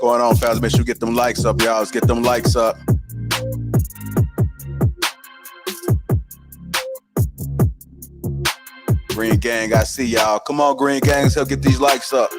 Going on, fellas? Make sure you get them likes up, y'all. Let's get them likes up. Green Gang, I see y'all. Come on, Green Gang, let's help get these likes up.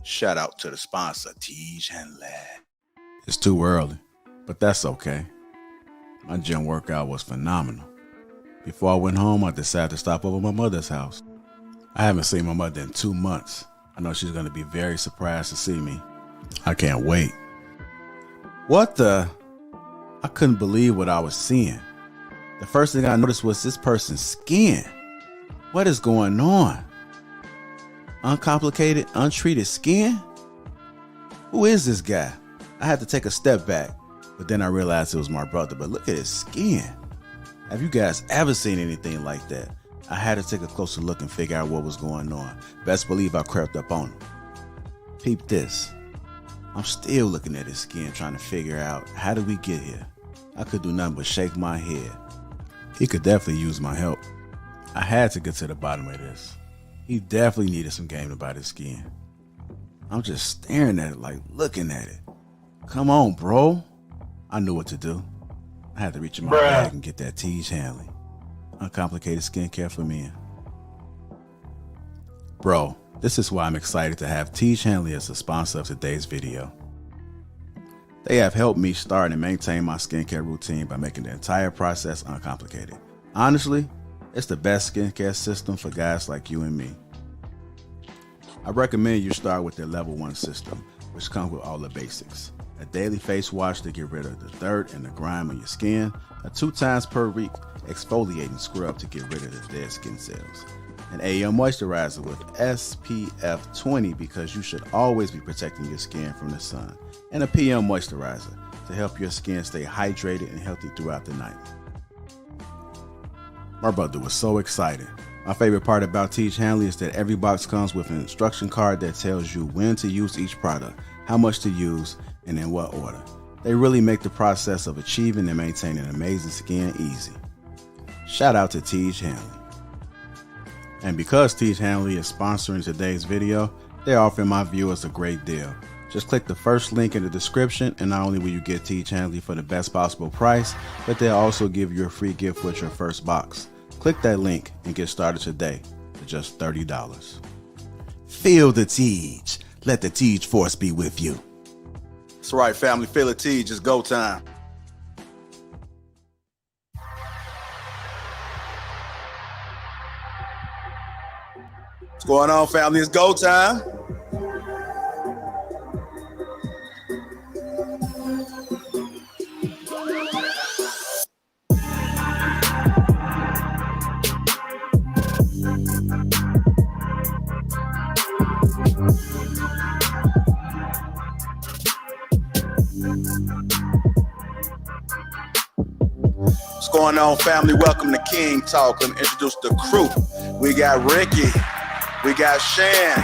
Shout out to the sponsor, Tej and Lad. It's too early, but that's okay. My gym workout was phenomenal. Before I went home, I decided to stop over at my mother's house. I haven't seen my mother in 2 months. I know she's going to be very surprised to see me. I can't wait. What the? I couldn't believe what I was seeing. The first thing I noticed was this person's skin. What is going on? Uncomplicated, untreated skin? Who is this guy? I had to take a step back, but then I realized it was my brother. But look at his skin. Have you guys ever seen anything like that? I had to take a closer look and figure out what was going on. Best believe I crept up on him. Peep this. I'm still looking at his skin, trying to figure out how did we get here. I could do nothing but shake my head. He could definitely use my help. I had to get to the bottom of this. He definitely needed some game about his skin. I'm just staring at it, like looking at it. Come on, bro. I knew what to do. I had to reach in my bag and get that Tej Hanley. Uncomplicated skincare for men. Bro, this is why I'm excited to have Tej Hanley as the sponsor of today's video. They have helped me start and maintain my skincare routine by making the entire process uncomplicated. Honestly, it's the best skincare system for guys like you and me. I recommend you start with their level 1 system, which comes with all the basics. A daily face wash to get rid of the dirt and the grime on your skin, a 2 times per week exfoliating scrub to get rid of the dead skin cells, an AM moisturizer with SPF 20 because you should always be protecting your skin from the sun, and a PM moisturizer to help your skin stay hydrated and healthy throughout the night. My brother was so excited. My favorite part about Tej Hanley is that every box comes with an instruction card that tells you when to use each product, how much to use, and in what order. They really make the process of achieving and maintaining amazing skin easy. Shout out to Tej Hanley. And because Tej Hanley is sponsoring today's video, they're offering my viewers a great deal. Just click the first link in the description, and not only will you get Tej Hanley for the best possible price, but they'll also give you a free gift with your first box. Click that link and get started today for just $30. Feel the Tej. Let the Tej force be with you. That's right, family. Feel the Tej. It's go time. What's going on, family? It's go time. What's going on, family? Welcome to King Talk. Let me introduce the crew. We got Ricky, we got Shan,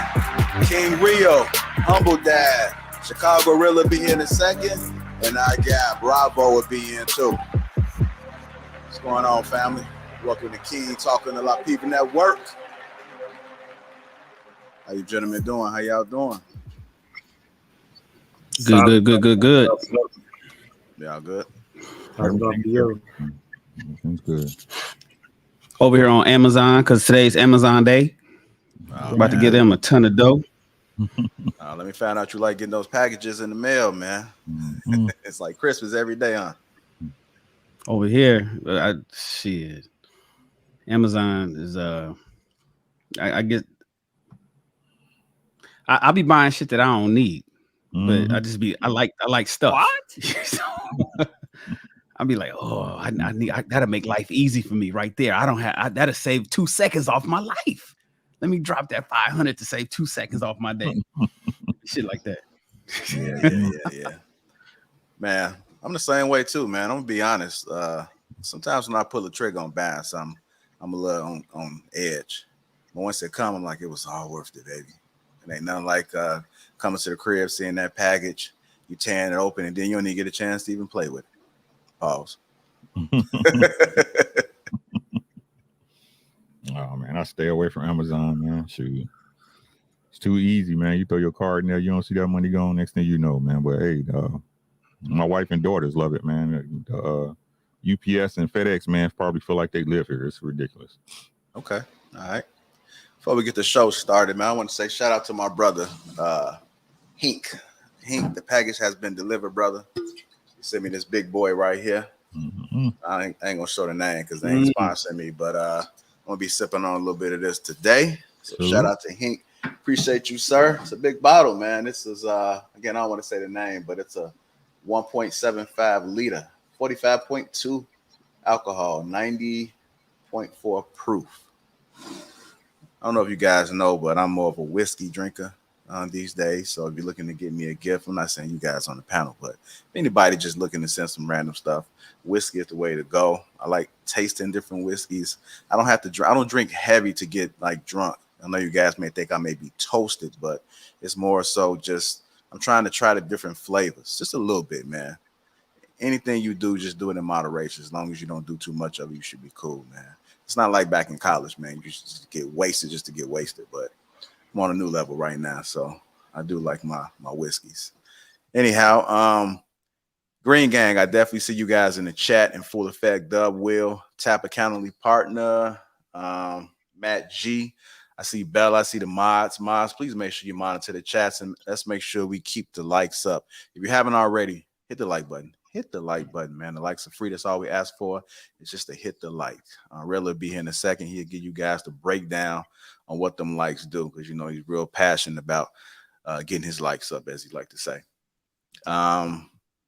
King Rio, Humble Dad, Chicago Rilla be in a second, and I got Bravo will be in too. What's going on, family? Welcome to King Talk on the Lapeef Network. How you gentlemen doing? How y'all doing? Good. Y'all good? How's it you? That's good. Over here on Amazon, because today's Amazon Day. About to get them a ton of dough. Let me find out you like getting those packages in the mail, man. Mm-hmm. It's like Christmas every day, huh? Over here, shit. Amazon is I be buying shit that I don't need, but I like stuff. What? I'll be like, oh, I gotta make life easy for me right there. That'll save 2 seconds off my life. Let me drop that 500 to save 2 seconds off my day. Shit like that. Yeah. Man, I'm the same way too, man. I'm gonna be honest. Sometimes when I pull the trigger on buying something, I'm a little on edge. But once it come, I'm like, it was all worth it, baby. It ain't nothing like coming to the crib, seeing that package, you tearing it open, and then you don't even get a chance to even play with it. Pause. Oh man, I stay away from Amazon, man. Shoot. It's too easy, man. You throw your card in there, you don't see that money going. Next thing you know, man. But hey, my wife and daughters love it, man. UPS and FedEx, man, probably feel like they live here. It's ridiculous. Okay. All right. Before we get the show started, man, I want to say shout out to my brother, Hink. Hink, the package has been delivered, brother. He sent me this big boy right here. Mm-hmm. I ain't gonna show the name because they ain't sponsoring me, but I'm gonna be sipping on a little bit of this today. So shout out to Hink. Appreciate you, sir. It's a big bottle, man. This is again, I don't want to say the name, but it's a 1.75 liter, 45.2 alcohol, 90.4 proof. I don't know if you guys know, but I'm more of a whiskey drinker these days. So if you're looking to get me a gift, I'm not saying you guys on the panel, but if anybody just looking to send some random stuff, whiskey is the way to go. I like tasting different whiskeys. I don't drink heavy to get like drunk. I know you guys may think I may be toasted, but it's more so just I'm trying to try the different flavors, just a little bit, man. Anything you do, just do it in moderation. As long as you don't do too much of it, you should be cool, man. It's not like back in college, man. You just get wasted just to get wasted, but I'm on a new level right now, so I do like my whiskeys. Anyhow, Green Gang, I definitely see you guys in the chat in full effect. Dub Will, Tap Accountantly Partner, Matt G. I see Bella. I see the mods. Mods, please make sure you monitor the chats and let's make sure we keep the likes up. If you haven't already, hit the like button. Hit the like button, man. The likes are free. That's all we ask for. It's just to hit the like. Rilla will be here in a second. He'll give you guys the breakdown on what them likes do because, you know, he's real passionate about getting his likes up, as he like to say.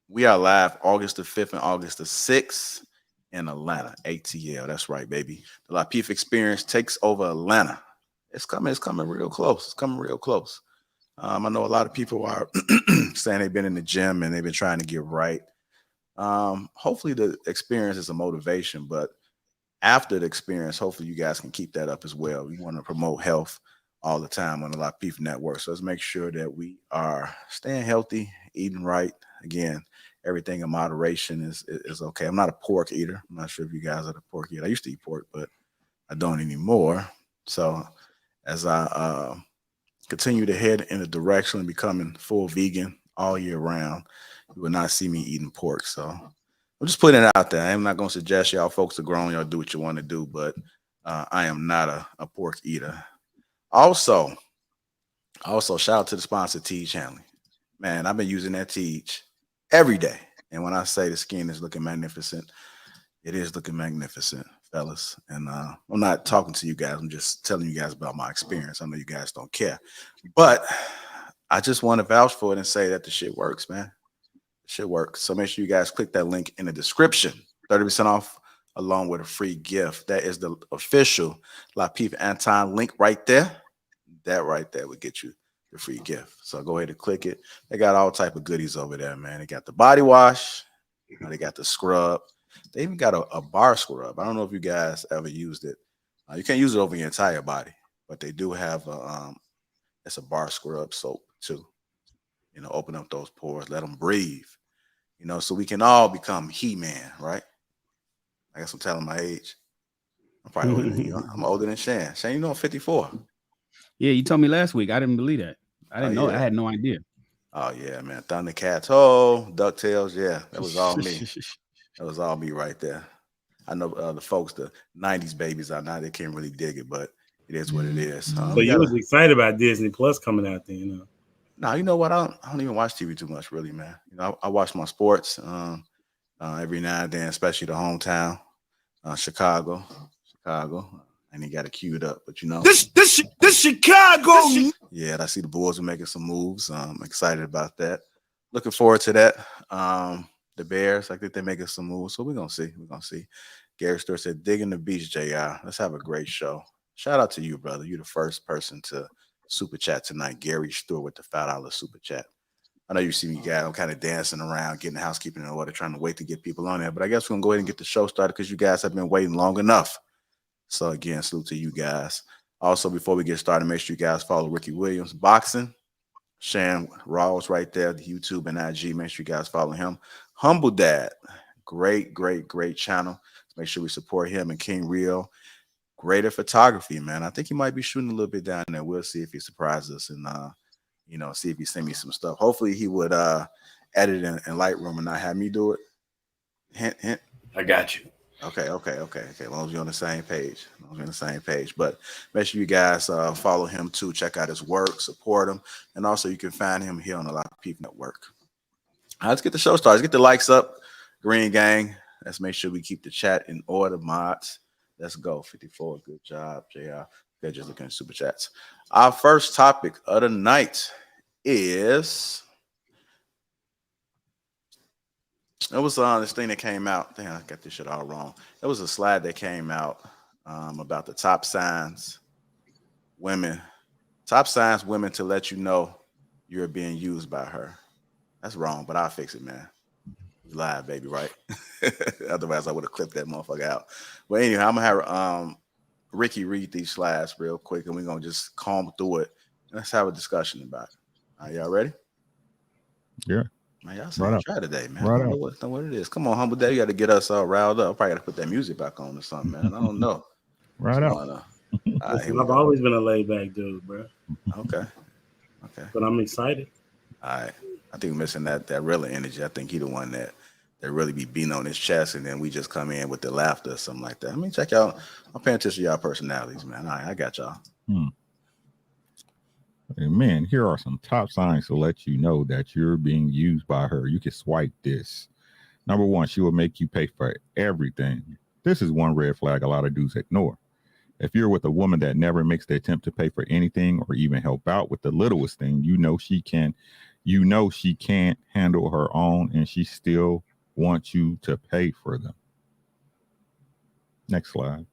We are live August the 5th and August the 6th in Atlanta, ATL. That's right, baby. The Lapeef Experience takes over Atlanta. It's coming real close. It's coming real close. I know a lot of people are saying they've been in the gym and they've been trying to get right. Hopefully the experience is a motivation, but after the experience, hopefully you guys can keep that up as well. We want to promote health all the time on the Lapeef Network. So let's make sure that we are staying healthy, eating right. Again, everything in moderation is okay. I'm not a pork eater. I'm not sure if you guys are the pork eater. I used to eat pork, but I don't anymore. So as I continue to head in the direction of becoming full vegan all year round, you will not see me eating pork. So I'm just putting it out there. I'm not going to suggest y'all folks are grown. Y'all do what you want to do, but I am not a pork eater. Also, shout out to the sponsor, Teej Hanley. Man, I've been using that Teej every day. And when I say the skin is looking magnificent, it is looking magnificent, fellas. And I'm not talking to you guys. I'm just telling you guys about my experience. I know you guys don't care. But I just want to vouch for it and say that the shit works, man. The shit works. So make sure you guys click that link in the description. 30% off along with a free gift. That is the official Lapeef Anton link right there. That right there would get you the free gift. So go ahead and click it. They got all type of goodies over there, man. They got the body wash. They got the scrub. They even got a bar scrub. I don't know if you guys ever used it. You can't use it over your entire body, but they do have it's a bar scrub soap too. You know, open up those pores, let them breathe. You know, so we can all become He-Man, right? I guess I'm telling my age. I'm probably older than you. I'm older than Shan. Shan, you know I'm 54. Yeah, you told me last week. I didn't believe that. I didn't know. Yeah. I had no idea. Oh yeah, man. Thundercats, DuckTales. Yeah, that was all me. That was all me right there. I know the folks, the 90s babies out now, they can't really dig it, but it is what it is. So you was excited about Disney Plus coming out there, you know? No, you know what? I don't even watch TV too much, really, man. You know, I watch my sports every now and then, especially the hometown, Chicago, and he got it queued up. But you know, this Chicago. Yeah, I see the Bulls are making some moves. I'm excited about that. Looking forward to that. The Bears, I think they're making some moves, so we're gonna see. We're gonna see. Gary Stewart said, "Digging the beach, JR. Let's have a great show." Shout out to you, brother. You're the first person to super chat tonight. Gary Stewart with the $5 super chat. I know you see me, guys. I'm kind of dancing around, getting the housekeeping in order, trying to wait to get people on there. But I guess we're gonna go ahead and get the show started because you guys have been waiting long enough. So again, salute to you guys. Also, before we get started, make sure you guys follow Ricky Williams Boxing. Shan Rawls right there, the YouTube and IG. Make sure you guys follow him. Humble Dad, great channel. Make sure we support him. And King Rio, great at photography, man. I think he might be shooting a little bit down there. We'll see if he surprises us and see if he send me some stuff. Hopefully he would edit in Lightroom and not have me do it. Hint. I got you. Okay. As long as you're on the same page. But make sure you guys follow him too. Check out his work, support him, and also you can find him here on the Lapeef Network. Let's get the show started. Let's get the likes up, Green Gang. Let's make sure we keep the chat in order, mods. Let's go. 54. Good job, JR. They're just looking at super chats. Our first topic of the night is. It was this thing that came out. Damn, I got this shit all wrong. It was a slide that came out about the top signs women to let you know you're being used by her. That's wrong, but I'll fix it, man. It's live, baby, right? Otherwise, I would have clipped that motherfucker out. But anyway, I'm gonna have Ricky read these slides real quick, and we're gonna just comb through it. And let's have a discussion about it. Are y'all ready? Yeah. Man, y'all saying try today, man. Right, I don't know what it is. Come on, Humble Day. You got to get us all riled up. I probably got to put that music back on or something, man. I don't know. Right out. I've always been a laid back dude, bro. Okay. But I'm excited. All right. I think we're missing that real energy. I think he the one that really be beating on his chest, and then we just come in with the laughter or something like that. I mean, check out. I'm paying attention to y'all personalities, man. All right, I got y'all. Man, here are some top signs to let you know that you're being used by her. You can swipe this. Number one, she will make you pay for everything. This is one red flag a lot of dudes ignore. If you're with a woman that never makes the attempt to pay for anything or even help out with the littlest thing, you know she can't handle her own, and she still wants you to pay for them. Next slide.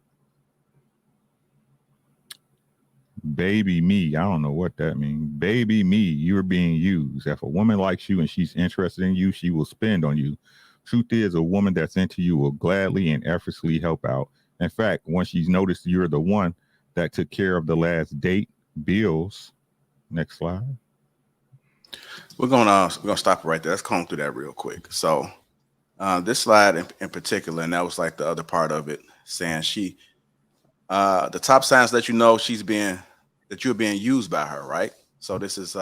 Baby me, I don't know what that means. Baby me, you're being used. If a woman likes you and she's interested in you, she will spend on you. Truth is, a woman that's into you will gladly and effortlessly help out. In fact, once she's noticed you're the one that took care of the last date bills. Next slide. We're gonna stop it right there. Let's comb through that real quick. So this slide in particular, and that was like the other part of it, saying the top signs let you know that you're being used by her, right? So this is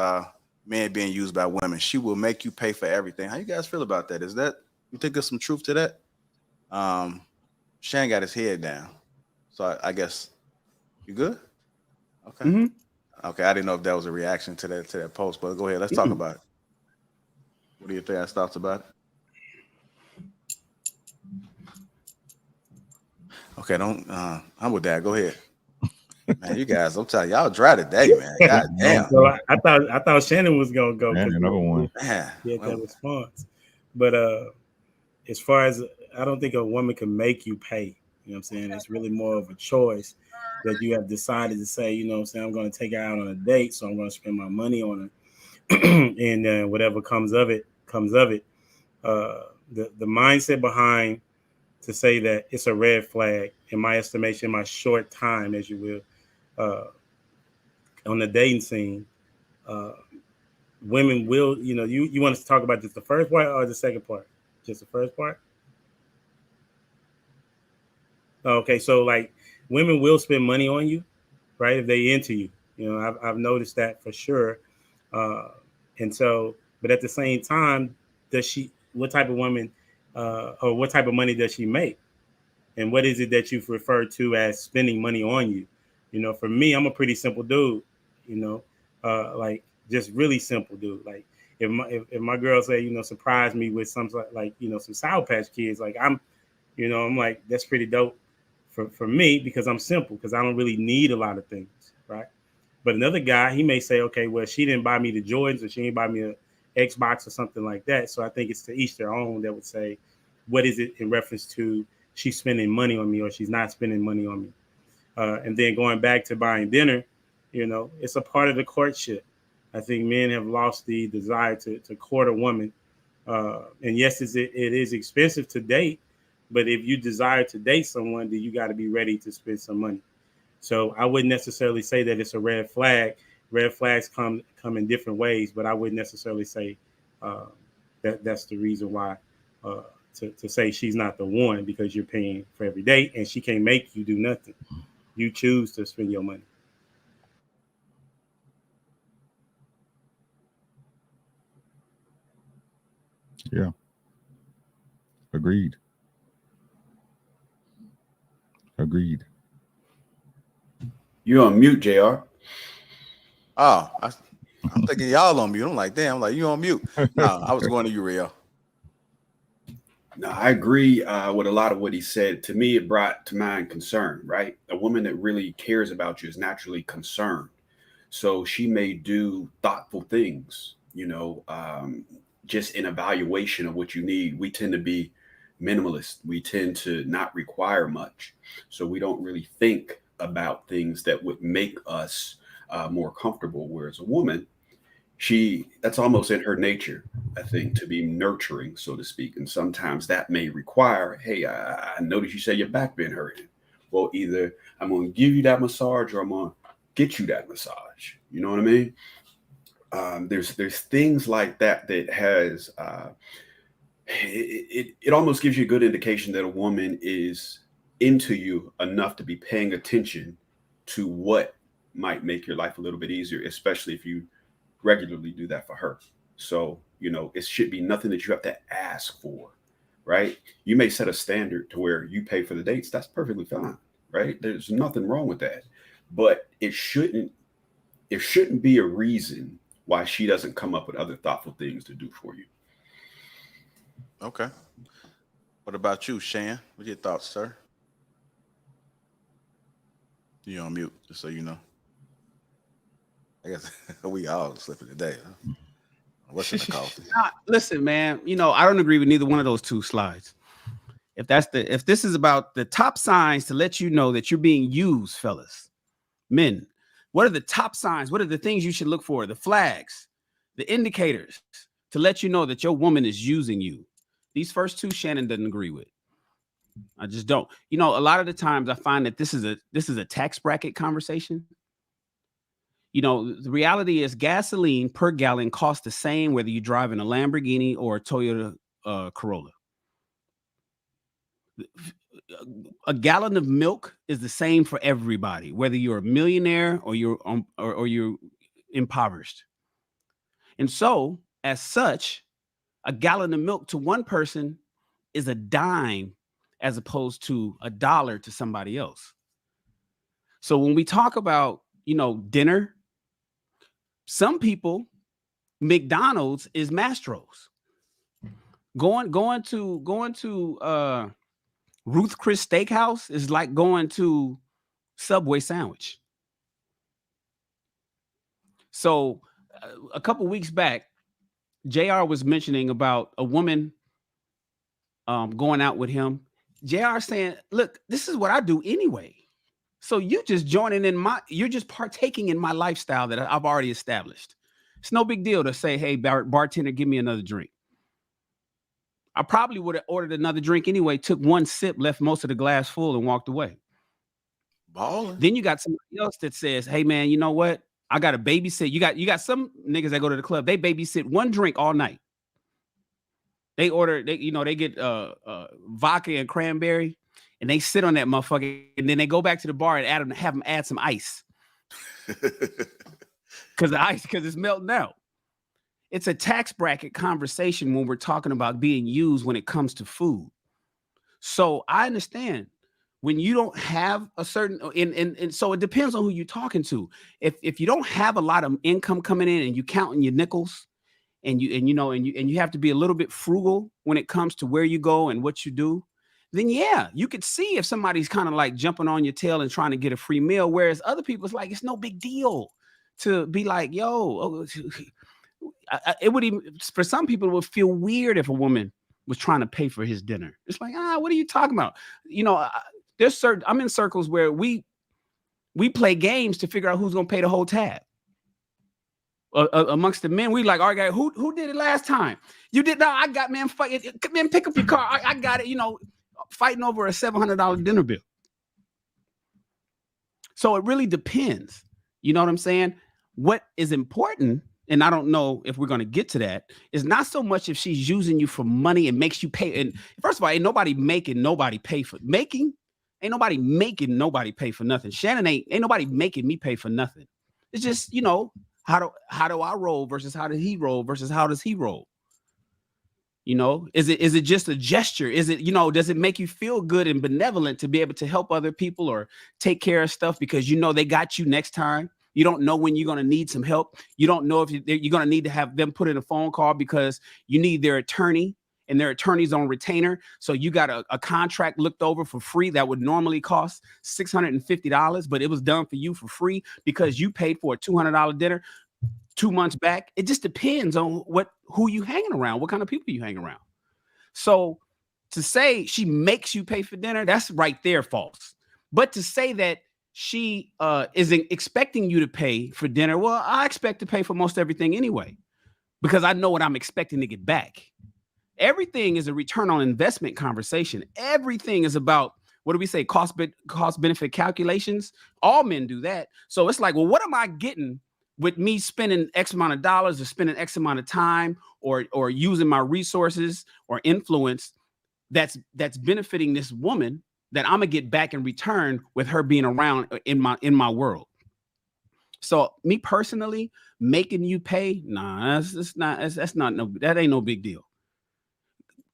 men being used by women. She will make you pay for everything. How you guys feel about that? You think there's some truth to that? Shan got his head down. So I guess you good? Okay. Mm-hmm. Okay, I didn't know if that was a reaction to that post, but go ahead. Let's talk about it. What do you think I thoughts about it? Okay, I'm with that. Go ahead. Man, you guys, I'm telling y'all dry today, man. God damn. So I thought Shannon was gonna go. Another one. Man, get that response. But as far as I don't think a woman can make you pay. You know what I'm saying? It's really more of a choice that you have decided to say, you know what I'm saying, I'm gonna take her out on a date, so I'm gonna spend my money on her. And whatever comes of it, comes of it. The mindset behind to say that it's a red flag, in my estimation, my short time, as you will, on the dating scene, women will, you want us to talk about just the first part or the second part? Just the first part? Okay, so like women will spend money on you, right? If they into you, I've noticed that for sure. And so, but at the same time, what type of woman or what type of money does she make? And what is it that you've referred to as spending money on you? For me, I'm a pretty simple dude, like just really simple dude. Like if my girl say, surprise me with some like, some Sour Patch Kids, like I'm like, that's pretty dope for me because I'm simple, because I don't really need a lot of things, right? But another guy, he may say, okay, well, she didn't buy me the Jordans, or she didn't buy me an Xbox or something like that. So I think it's to each their own that would say, what is it in reference to she's spending money on me or she's not spending money on me? And then going back to buying dinner, it's a part of the courtship. I think men have lost the desire to court a woman. And yes, it is expensive to date, but if you desire to date someone, then you got to be ready to spend some money. So I wouldn't necessarily say that it's a red flag. Red flags come in different ways, but I wouldn't necessarily say that's the reason why to say she's not the one, because you're paying for every date and she can't make you do nothing. You choose to spend your money. Yeah. Agreed. You on mute, JR. Oh, I'm thinking y'all on mute. I'm like, damn, I'm like, you on mute. No, I was going to you, Rio. No, I agree with a lot of what he said. To me, it brought to mind concern, right? A woman that really cares about you is naturally concerned. So she may do thoughtful things, just in evaluation of what you need. We tend to be minimalist. We tend to not require much. So we don't really think about things that would make us more comfortable. Whereas a woman, that's almost in her nature, I think, to be nurturing, so to speak. And sometimes that may require, hey, I noticed you say your back been hurting. Well, either I'm going to give you that massage or I'm going to get you that massage. You know what I mean? There's things like that has it almost gives you a good indication that a woman is into you enough to be paying attention to what might make your life a little bit easier, especially if you regularly do that for her. So, it should be nothing that you have to ask for, right? You may set a standard to where you pay for the dates. That's perfectly fine, right? There's nothing wrong with that. But it shouldn't be a reason why she doesn't come up with other thoughtful things to do for you. Okay. What about you, Shan? What are your thoughts, sir? You're on mute, just so you know. I guess we all slipping today. Huh? What's in the coffee? Listen, man. I don't agree with neither one of those two slides. If this is about the top signs to let you know that you're being used, fellas, men, what are the top signs? What are the things you should look for? The flags, the indicators to let you know that your woman is using you. These first two, Shannon doesn't agree with. I just don't. A lot of the times I find that this is a tax bracket conversation. The reality is gasoline per gallon costs the same whether you drive in a Lamborghini or a Toyota Corolla. A gallon of milk is the same for everybody, whether you're a millionaire or you're impoverished. And so, as such, a gallon of milk to one person is a dime as opposed to $1 to somebody else. So when we talk about, dinner, some people, McDonald's is Mastro's. Going to Ruth Chris Steakhouse is like going to Subway sandwich. So a couple weeks back, JR was mentioning about a woman going out with him. JR saying, look, this is what I do anyway. So you just you're just partaking in my lifestyle that I've already established. It's no big deal to say, hey, bartender, give me another drink. I probably would have ordered another drink anyway, took one sip, left most of the glass full and walked away. Balling. Then you got somebody else that says, hey man, you know what? I got to babysit. You got some niggas that go to the club. They babysit one drink all night. They order, they get vodka and cranberry and they sit on that motherfucker. And then they go back to the bar and have them add some ice. Because it's melting out. It's a tax bracket conversation when we're talking about being used when it comes to food. So I understand when you don't have a certain, and so it depends on who you're talking to. If you don't have a lot of income coming in and you counting your nickels, and you have to be a little bit frugal when it comes to where you go and what you do, then yeah, you could see if somebody's kind of like jumping on your tail and trying to get a free meal. Whereas other people, it's like, it's no big deal to be like, yo, it would even, for some people, it would feel weird if a woman was trying to pay for his dinner. It's like, what are you talking about? I'm in circles where we play games to figure out who's going to pay the whole tab. Amongst the men, we like, all right, who did it last time? You did. No, I got, man, man, pick up your car. I got it. Fighting over a $700 dinner bill. So it really depends. You know what I'm saying? What is important, and I don't know if we're going to get to that, is not so much if she's using you for money and makes you pay. And first of all, ain't nobody making nobody pay for making. Ain't nobody making nobody pay for nothing. Shannon ain't nobody making me pay for nothing. It's just, you know, how do I roll versus how does he roll versus how does he roll? You know, is it just a gesture? Is it, you know, does it make you feel good and benevolent to be able to help other people or take care of stuff because you know they got you next time? You don't know when you're going to need some help. You don't know if you're going to need to have them put in a phone call because you need their attorney and their attorney's on retainer. So you got a contract looked over for free that would normally cost $650, but it was done for you for free because you paid for a $200 dinner 2 months back. It just depends on who you hanging around, what kind of people you hang around. So to say she makes you pay for dinner, that's right there false. But to say that she isn't expecting you to pay for dinner, well, I expect to pay for most everything anyway, because I know what I'm expecting to get back. Everything is a return on investment conversation. Everything is about, what do we say, cost benefit calculations. All men do that. So it's like, well, what am I getting with me spending X amount of dollars or spending X amount of time or using my resources or influence that's benefiting this woman that I'm gonna get back in return with her being around in my world. So me personally, making you pay, nah, that ain't no big deal.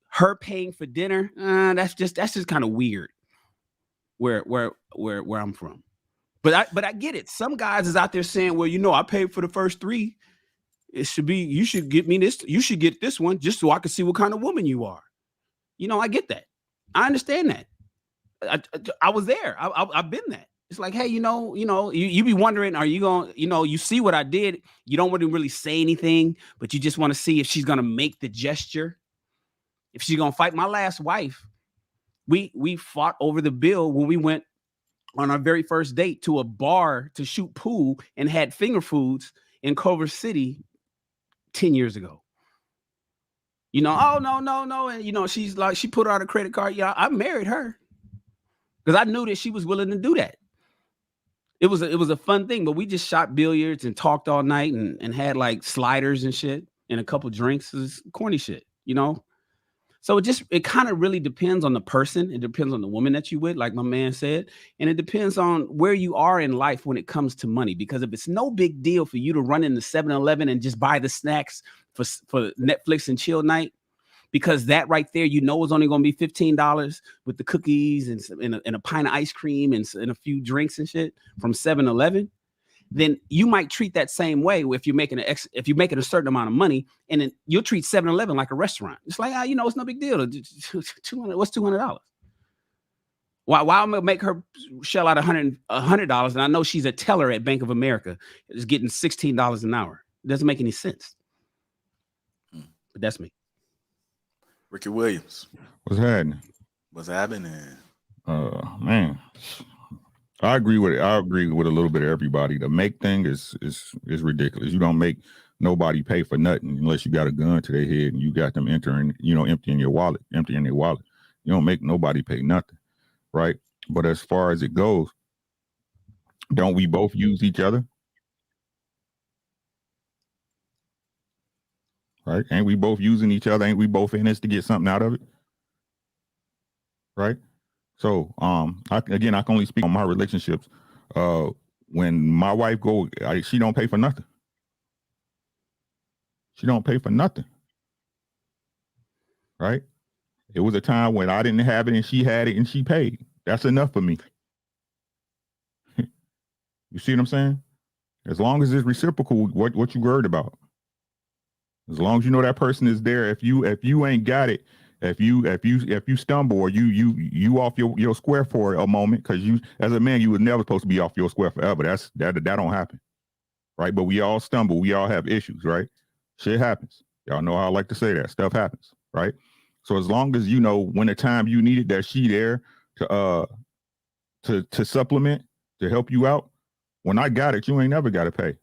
Her paying for dinner, that's just kind of weird where I'm from. But I get it. Some guys is out there saying, well, you know, I paid for the first 3. It should be, you should get me this. You should get this one just so I can see what kind of woman you are. You know, I get that. I understand that. I was there. I've been that. It's like, hey, you be wondering, are you going, you see what I did. You don't want to really say anything, but you just want to see if she's going to make the gesture. If she's going to fight. My last wife, we fought over the bill when we went on our very first date to a bar to shoot pool and had finger foods in Culver City 10 years ago. Oh, no. And, she's like, she put out a credit card. Yeah, I married her because I knew that she was willing to do that. It was a fun thing, but we just shot billiards and talked all night and had like sliders and shit and a couple drinks. It was corny shit, So it kind of really depends on the person. It depends on the woman that you with, like my man said. And it depends on where you are in life when it comes to money. Because if it's no big deal for you to run into 7-Eleven and just buy the snacks for Netflix and chill night, because that right there, is only going to be $15 with the cookies and a pint of ice cream and a few drinks and shit from 7-Eleven. Then you might treat that same way if you're making a certain amount of money, and then you'll treat 7-Eleven like a restaurant. It's like, it's no big deal. $200, what's $200? Why I'm gonna make her shell out $100, and I know she's a teller at Bank of America is getting $16 an hour. It doesn't make any sense. But that's me. Ricky Williams. What's happening? What's happening? Man. I agree with it. I agree with a little bit of everybody. The make thing is ridiculous. You don't make nobody pay for nothing unless you got a gun to their head and you got them emptying their wallet. You don't make nobody pay nothing, right? But as far as it goes, don't we both use each other? Right? Ain't we both using each other? Ain't we both in this to get something out of it? Right? So, I can only speak on my relationships. When my wife she don't pay for nothing. She don't pay for nothing. Right? It was a time when I didn't have it and she had it and she paid. That's enough for me. You see what I'm saying? As long as it's reciprocal, what you worried about? As long as you know that person is there. If you ain't got it, if you stumble or you off your square for a moment, because you as a man you was never supposed to be off your square forever. That don't happen, right? But we all stumble. We all have issues, right? Shit happens. Y'all know how I like to say that stuff happens, right? So as long as when the time you needed that she there to supplement to help you out, when I got it, you ain't never got to pay.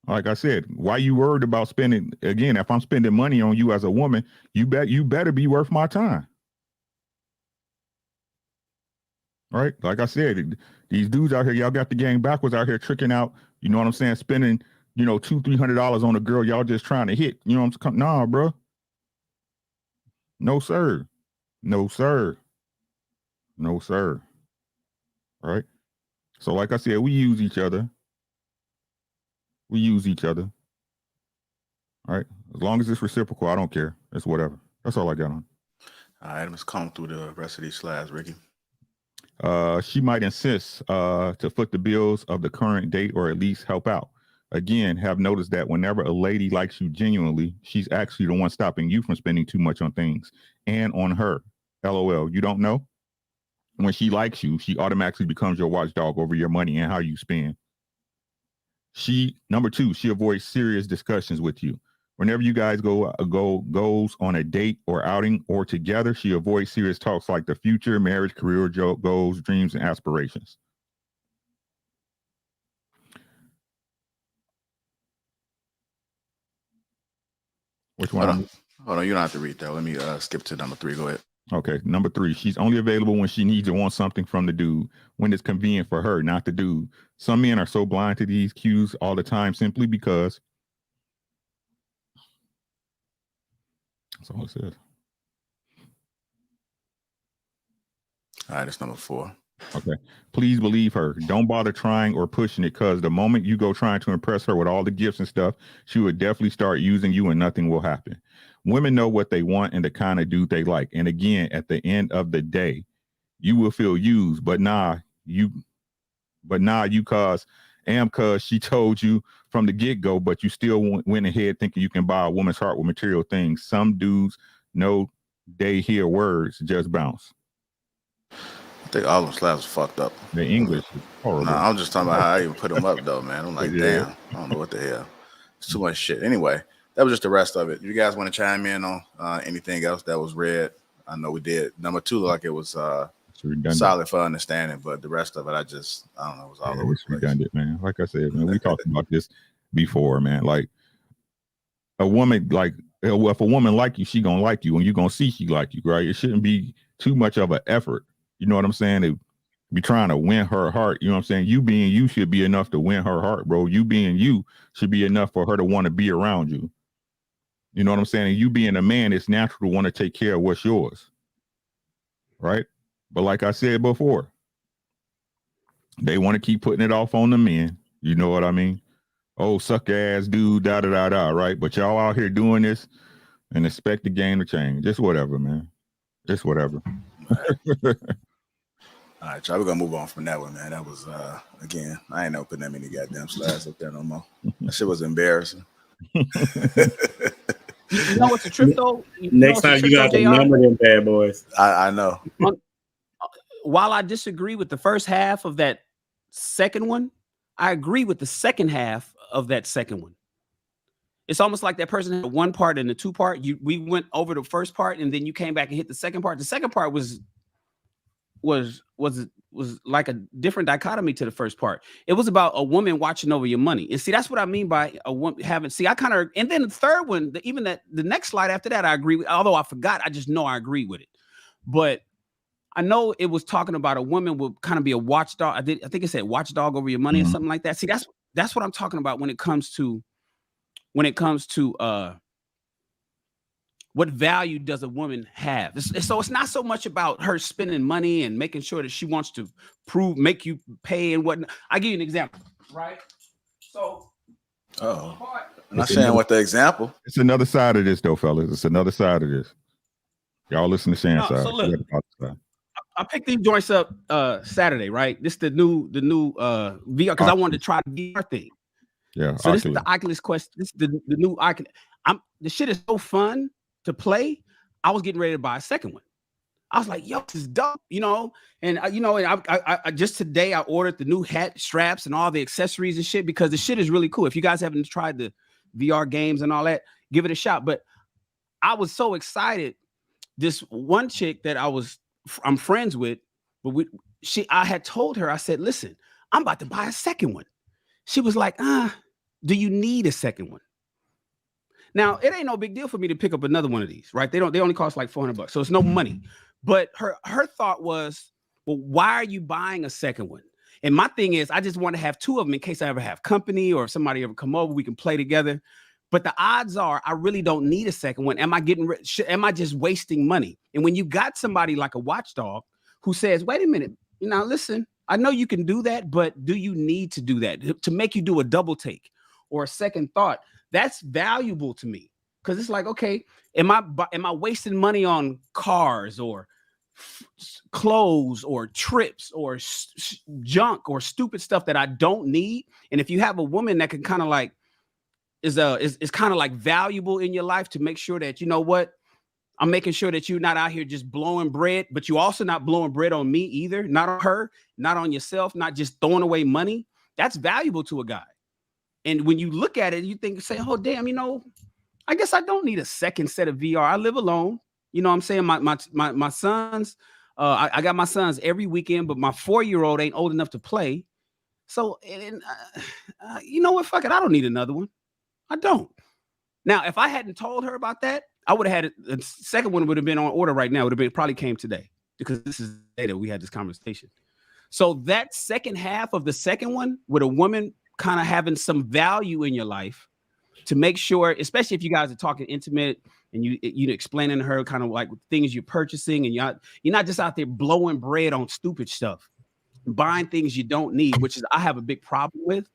Like I said, why you worried about spending, again, if I'm spending money on you as a woman, you better be worth my time. right? Like I said, these dudes out here, y'all got the game backwards out here tricking out. You know what I'm saying? Spending, $200-$300 on a girl y'all just trying to hit. You know what I'm saying? Nah, bro. No, sir. No, sir. No, sir. Right? So, like I said, we use each other. We use each other. All right? As long as it's reciprocal, I don't care. It's whatever. That's all I got on. All right, let's come through the rest of these slides, Ricky. She might insist to foot the bills of the current date or at least help out. Again, have noticed that whenever a lady likes you genuinely, she's actually the one stopping you from spending too much on things and on her. LOL. You don't know? When she likes you, she automatically becomes your watchdog over your money and how you spend. Number 2, she avoids serious discussions with you. Whenever you guys goes on a date or outing or together, she avoids serious talks like the future, marriage, career, goals, dreams, and aspirations. Which one? Hold on, you don't have to read that. Let me skip to number 3. Go ahead. Okay, number 3. She's only available when she needs or wants something from the dude, when it's convenient for her, not the dude. Some men are so blind to these cues all the time simply because. That's all it says. All right, that's number 4. Okay. Please believe her. Don't bother trying or pushing it, because the moment you go trying to impress her with all the gifts and stuff, she would definitely start using you and nothing will happen. Women know what they want and the kind of dude they like. And again, at the end of the day, you will feel used, but you cause she told you from the get-go, but you still went ahead thinking you can buy a woman's heart with material things. Some dudes know they hear words, just bounce. I think all them slides are fucked up. The English is horrible. Nah, I'm just talking about how I even put them up, though, man. I'm like, damn, I don't know what the hell. It's too much shit. Anyway, that was just the rest of it. You guys want to chime in on anything else that was read? I know we did. Number 2 looked like it was solid for understanding, but the rest of it, I don't know. It was all over. It's redundant, man. Like I said, man, we talked about this before, man. Like a woman, if a woman like you, she gonna like you, and you gonna see she like you, right? It shouldn't be too much of an effort. You know what I'm saying? To be trying to win her heart. You know what I'm saying? You being you should be enough to win her heart, bro. You being you should be enough for her to want to be around you. You know what I'm saying? And you being a man, it's natural to want to take care of what's yours, right? But like I said before, they want to keep putting it off on the men. You know what I mean? Oh, suck ass dude, right? But y'all out here doing this and expect the game to change. Just whatever, man. Just whatever. All right, y'all, we're gonna move on from that one, man. That was again, I ain't never putting that many goddamn slides up there no more. That shit was embarrassing. You know what's the trip though? Next time you got to number them bad boys. I know. While I disagree with the first half of that second one, I agree with the second half of that second one. It's almost like that person had one part and the 2 part. We went over the first part and then you came back and hit the second part. The second part was like a different dichotomy to the first part. It was about a woman watching over your money. And see, that's what I mean by a woman having, and then the third one, the next slide after that, I agree with, although I forgot, I just know I agree with it. But I know it was talking about a woman would kind of be a watchdog. I think it said watchdog over your money or something like that. See, that's what I'm talking about when it comes to what value does a woman have? So it's not so much about her spending money and making sure that she wants to make you pay and whatnot. I'll give you an example, right? So, I'm not saying what the example. It's another side of this, though, fellas. It's another side of this. Y'all listen to Shan's side. So look, I picked these joints up Saturday, right? This is the new VR because I wanted to try the VR thing. Yeah. So this is the Oculus Quest. This is the new Oculus. The shit is so fun to play. I was getting ready to buy a second one. I was like, yo, this is dope, And I just today I ordered the new hat straps and all the accessories and shit because the shit is really cool. If you guys haven't tried the VR games and all that, give it a shot. But I was so excited. This one chick that I'm friends with, but I had told her, I said, listen, I'm about to buy a second one. She was like, do you need a second one? Now, it ain't no big deal for me to pick up another one of these, right? They only cost like $400, so it's no money. But her thought was, Well, why are you buying a second one? And my thing is, I just want to have 2 of them in case I ever have company or if somebody ever come over, we can play together. But the odds are I really don't need a second one. Am I am I just wasting money? And when you got somebody like a watchdog who says, wait a minute, listen, I know you can do that, but do you need to do that to make you do a double take or a second thought? That's valuable to me because it's like, okay, am I wasting money on cars or clothes or trips or junk or stupid stuff that I don't need? And if you have a woman that can kind of like is kind of like valuable in your life to make sure that, you know what, I'm making sure that you're not out here just blowing bread, but you also not blowing bread on me either, not on her, not on yourself, not just throwing away money. That's valuable to a guy. And when you look at it, you say, oh, damn, I guess I don't need a second set of VR. I live alone. You know what I'm saying? My sons, I got my sons every weekend, but my 4-year-old ain't old enough to play. So, you know what? Fuck it. I don't need another one. I don't. Now, if I hadn't told her about that, I would have had the second one would have been on order right now. It would have been probably came today because this is the day that we had this conversation. So that second half of the second one with a woman kind of having some value in your life to make sure, especially if you guys are talking intimate and you explaining to her kind of like things you're purchasing and you're not just out there blowing bread on stupid stuff, buying things you don't need, which is I have a big problem with.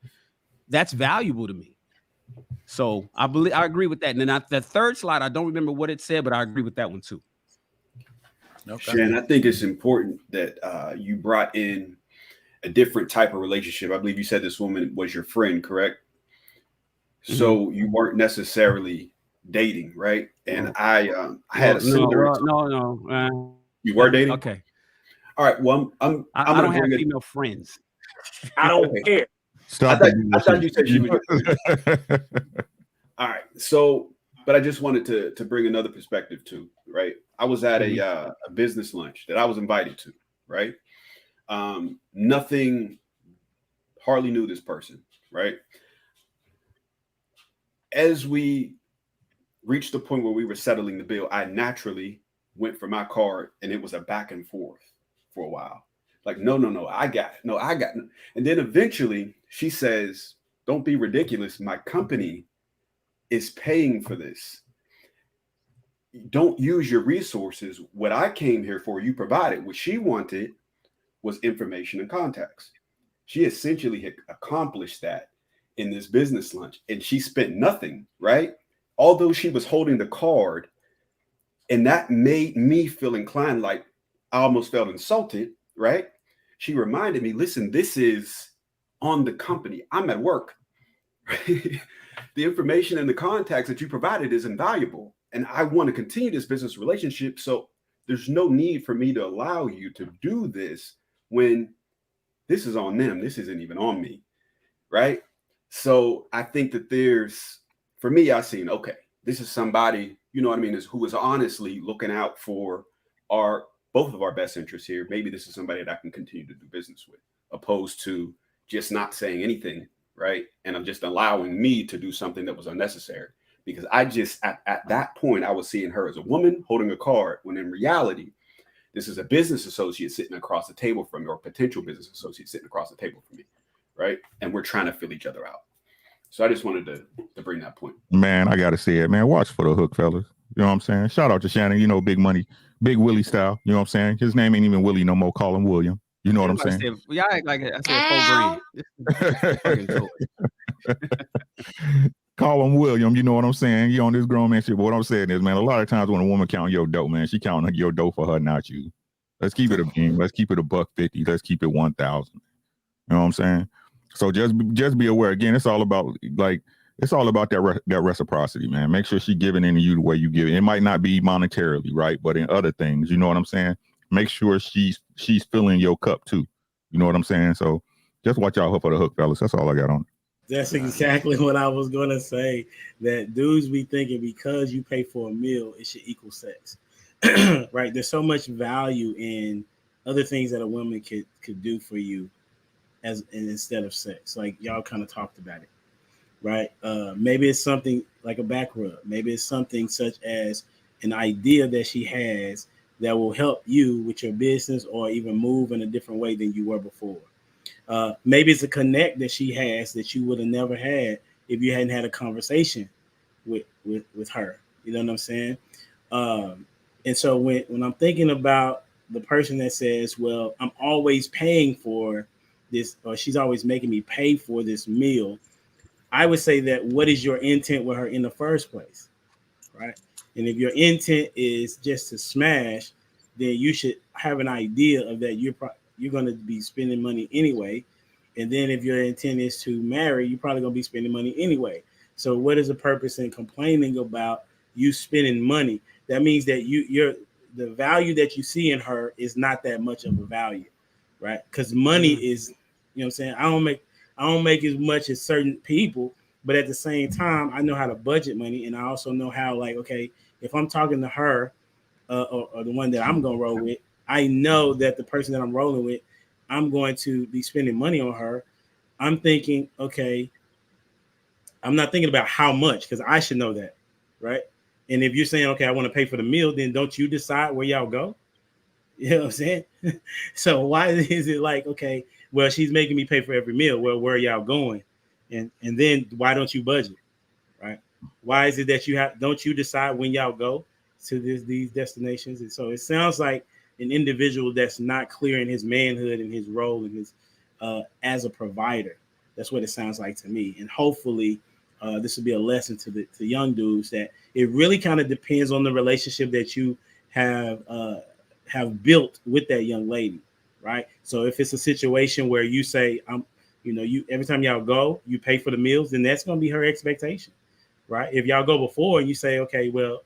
That's valuable to me. So I agree with that. And then the third slide, I don't remember what it said, but I agree with that one too. Okay. Shan, I think it's important that you brought in a different type of relationship. I believe you said this woman was your friend, correct? Mm-hmm. So you weren't necessarily dating, right? And I had a similar. No. You were dating? Okay. All right. Well, I don't have female friends. I don't care. Stop. I thought you said she was your friend. All right. So, but I just wanted to bring another perspective too, right? I was at a business lunch that I was invited to, right? Hardly knew this person, right? As we reached the point where we were settling the bill, I naturally went for my card and it was a back and forth for a while. Like, no, I got it. No, I got it. And then eventually she says, don't be ridiculous. My company is paying for this. Don't use your resources. What I came here for, you provided. What she wanted was information and contacts. She essentially had accomplished that in this business lunch and she spent nothing, right? Although she was holding the card, and that made me feel inclined, like I almost felt insulted, right? She reminded me, listen, this is on the company. I'm at work. Right? The information and the contacts that you provided is invaluable. And I want to continue this business relationship. So there's no need for me to allow you to do this when this is on them. This isn't even on me. Right? So I think that for me, I've seen, okay, this is somebody, you know what I mean, who is honestly looking out for both of our best interests here. Maybe this is somebody that I can continue to do business with, opposed to just not saying anything, right? And I'm just allowing me to do something that was unnecessary. Because I just, at that point, I was seeing her as a woman holding a card, when in reality, this is a business associate sitting across the table from me, or potential business associate sitting across the table from me, right? And we're trying to fill each other out. So I just wanted to bring that point. Man, I got to say it, man. Watch for the hook, fellas. You know what I'm saying? Shout out to Shannon, big money, Big Willie style. You know what I'm saying? His name ain't even Willie no more. Call him William. You know what I'm saying? Y'all act like I said $4,000. Call him William. You know what I'm saying? You on this grown man shit. But what I'm saying is, man, a lot of times when a woman counting your dough, man, she counting your dough for her, not you. Let's keep it a beam. Let's keep it $150. Let's keep it 1,000. You know what I'm saying? So just be aware. Again, it's all about that reciprocity, man. Make sure she giving into you the way you give it. It might not be monetarily, right? But in other things, you know what I'm saying? Make sure she's filling your cup too. You know what I'm saying? So just watch out for the hook, fellas. That's all I got on. That's exactly what I was going to say, that dudes be thinking because you pay for a meal, it should equal sex, right? There's so much value in other things that a woman could do for you instead of sex. Like y'all kind of talked about it, right? Maybe it's something like a back rub. Maybe it's something such as an idea that she has that will help you with your business or even move in a different way than you were before. Maybe it's a connect that she has that you would have never had if you hadn't had a conversation with her. You know what I'm saying? And so when I'm thinking about the person that says, well, I'm always paying for this, or she's always making me pay for this meal, I would say that what is your intent with her in the first place, right? And if your intent is just to smash, then you should have an idea of that you're going to be spending money anyway. And then if your intent is to marry, you're probably going to be spending money anyway. So what is the purpose in complaining about you spending money? That means that the value that you see in her is not that much of a value, right? Because money is, you know what I'm saying? I don't make as much as certain people, but at the same time, I know how to budget money, and I also know how, like, okay, if I'm talking to her or the one that I'm gonna roll with, I know that the person that I'm rolling with, I'm going to be spending money on her. I'm thinking, okay, I'm not thinking about how much, because I should know that, right? And if you're saying, okay, I want to pay for the meal, then don't you decide where y'all go? You know what I'm saying? So why is it like, okay, well, she's making me pay for every meal. Well, where are y'all going? And then why don't you budget, right? Why is it that don't you decide when y'all go to these destinations? And so it sounds like an individual that's not clear in his manhood and his role and his as a provider. That's what it sounds like to me. And hopefully this will be a lesson to young dudes that it really kind of depends on the relationship that you have built with that young lady, right? So if it's a situation where you say, you every time y'all go, you pay for the meals, then that's going to be her expectation, right? If y'all go before and you say, okay, well,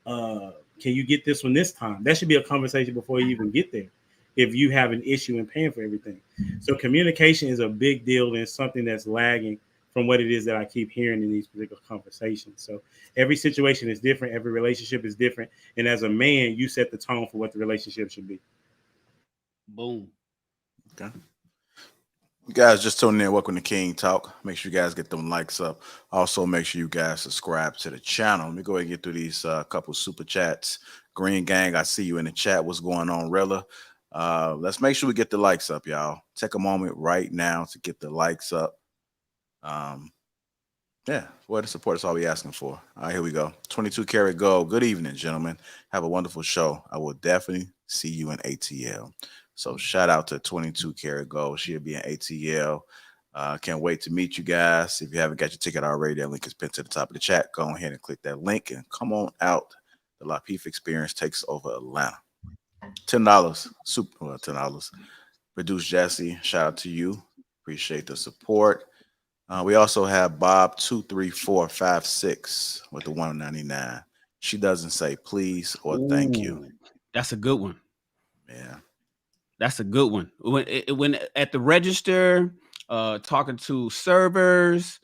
can you get this one this time? That should be a conversation before you even get there. If you have an issue in paying for everything. So communication is a big deal and something that's lagging from what it is that I keep hearing in these particular conversations. So every situation is different. Every relationship is different. And as a man, you set the tone for what the relationship should be. Boom. Okay. You guys just tuning in. Welcome to King Talk. Make sure you guys get them likes up. Also, make sure you guys subscribe to the channel. Let me go ahead and get through these couple super chats. Green Gang, I see you in the chat. What's going on, Rilla? Let's make sure we get the likes up, y'all. Take a moment right now to get the likes up. Yeah, what the support is all we asking for. All right, here we go. 22 Karat Gold. Good evening, gentlemen. Have a wonderful show. I will definitely see you in ATL. So shout out to 22 Karat Gold. She'll be in ATL. Can't wait to meet you guys. If you haven't got your ticket already, that link is pinned to the top of the chat. Go ahead and click that link and come on out. The Lapeef Experience takes over Atlanta. $10. Super $10. Produce Jesse. Shout out to you. Appreciate the support. We also have Bob 23456 with the $199. She doesn't say please or thank you. That's a good one. Yeah. That's a good one. When at the register, talking to servers,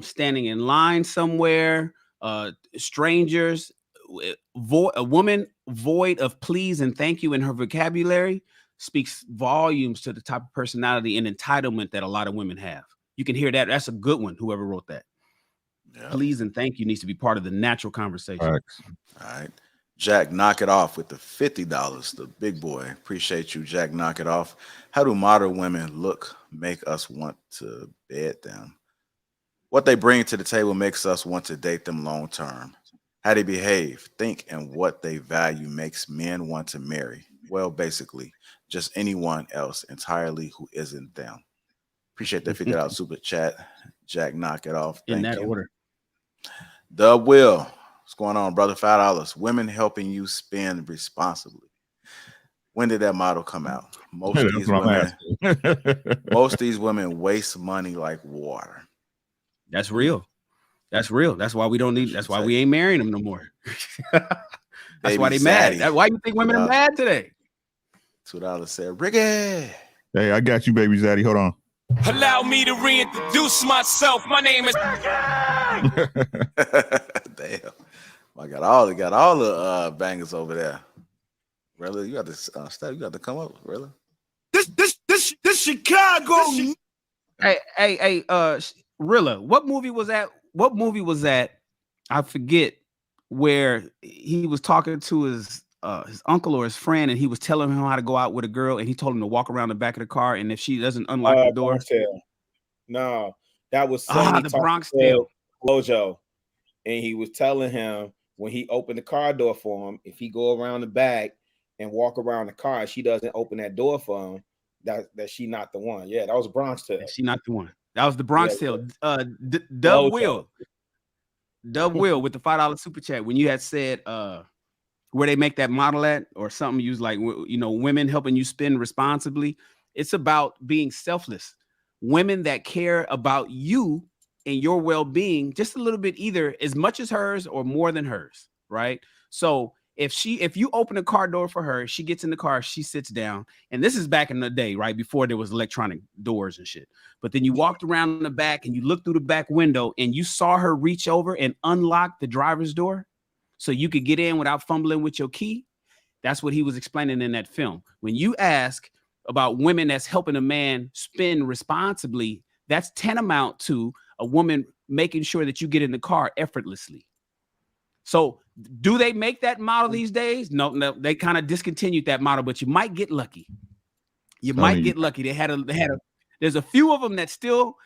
standing in line somewhere, strangers, a woman void of please and thank you in her vocabulary speaks volumes to the type of personality and entitlement that a lot of women have. You can hear that. That's a good one. Whoever wrote that. Yeah. Please and thank you needs to be part of the natural conversation. All right. Jack, knock it off with the $50. The big boy. Appreciate you, Jack. Knock it off. How do modern women look, make us want to bed them? What they bring to the table makes us want to date them long term. How they behave, think, and what they value makes men want to marry. Well, basically, just anyone else entirely who isn't them. Appreciate that $50 super chat. Jack, knock it off. Thank in that you. Order. The Will. What's going on, brother? $5. Women helping you spend responsibly. When did that model come out? Most of these women waste money like water. That's real. That's real. That's why we don't need. That's why we ain't marrying them no more. That's why they mad. That's why you think women are mad today. $2 said, Ricky. Hey, I got you, baby Zaddy. Hold on. Allow me to reintroduce myself. My name is Damn. I got all the bangers over there. Really? You got to step. You got to come up, really. This Chicago. Hey, Rilla, what movie was that? What movie was that? I forget, where he was talking to his his uncle or his friend, and he was telling him how to go out with a girl, and he told him to walk around the back of the car, and if she doesn't unlock the door, no, that was Sonny the Bronx Tale. Flojo, and he was telling him when he opened the car door for him, if he go around the back and walk around the car, she doesn't open that door for him, that she not the one. Yeah, that was Bronx Tale. She not the one. That was the Bronx Tale. Dub Will with the $5 super chat when you had said where they make that model at or something. You was like, women helping you spend responsibly. It's about being selfless. Women that care about you and your well-being just a little bit, either as much as hers or more than hers, right? So if you open a car door for her, she gets in the car, she sits down, and this is back in the day, right before there was electronic doors and shit. But then you walked around in the back and you looked through the back window and you saw her reach over and unlock the driver's door so you could get in without fumbling with your key. That's what he was explaining in that film. When you ask about women that's helping a man spend responsibly, that's tantamount to a woman making sure that you get in the car effortlessly. So do they make that model these days? No, they kind of discontinued that model, but you might get lucky. You might get lucky. There's a few of them that still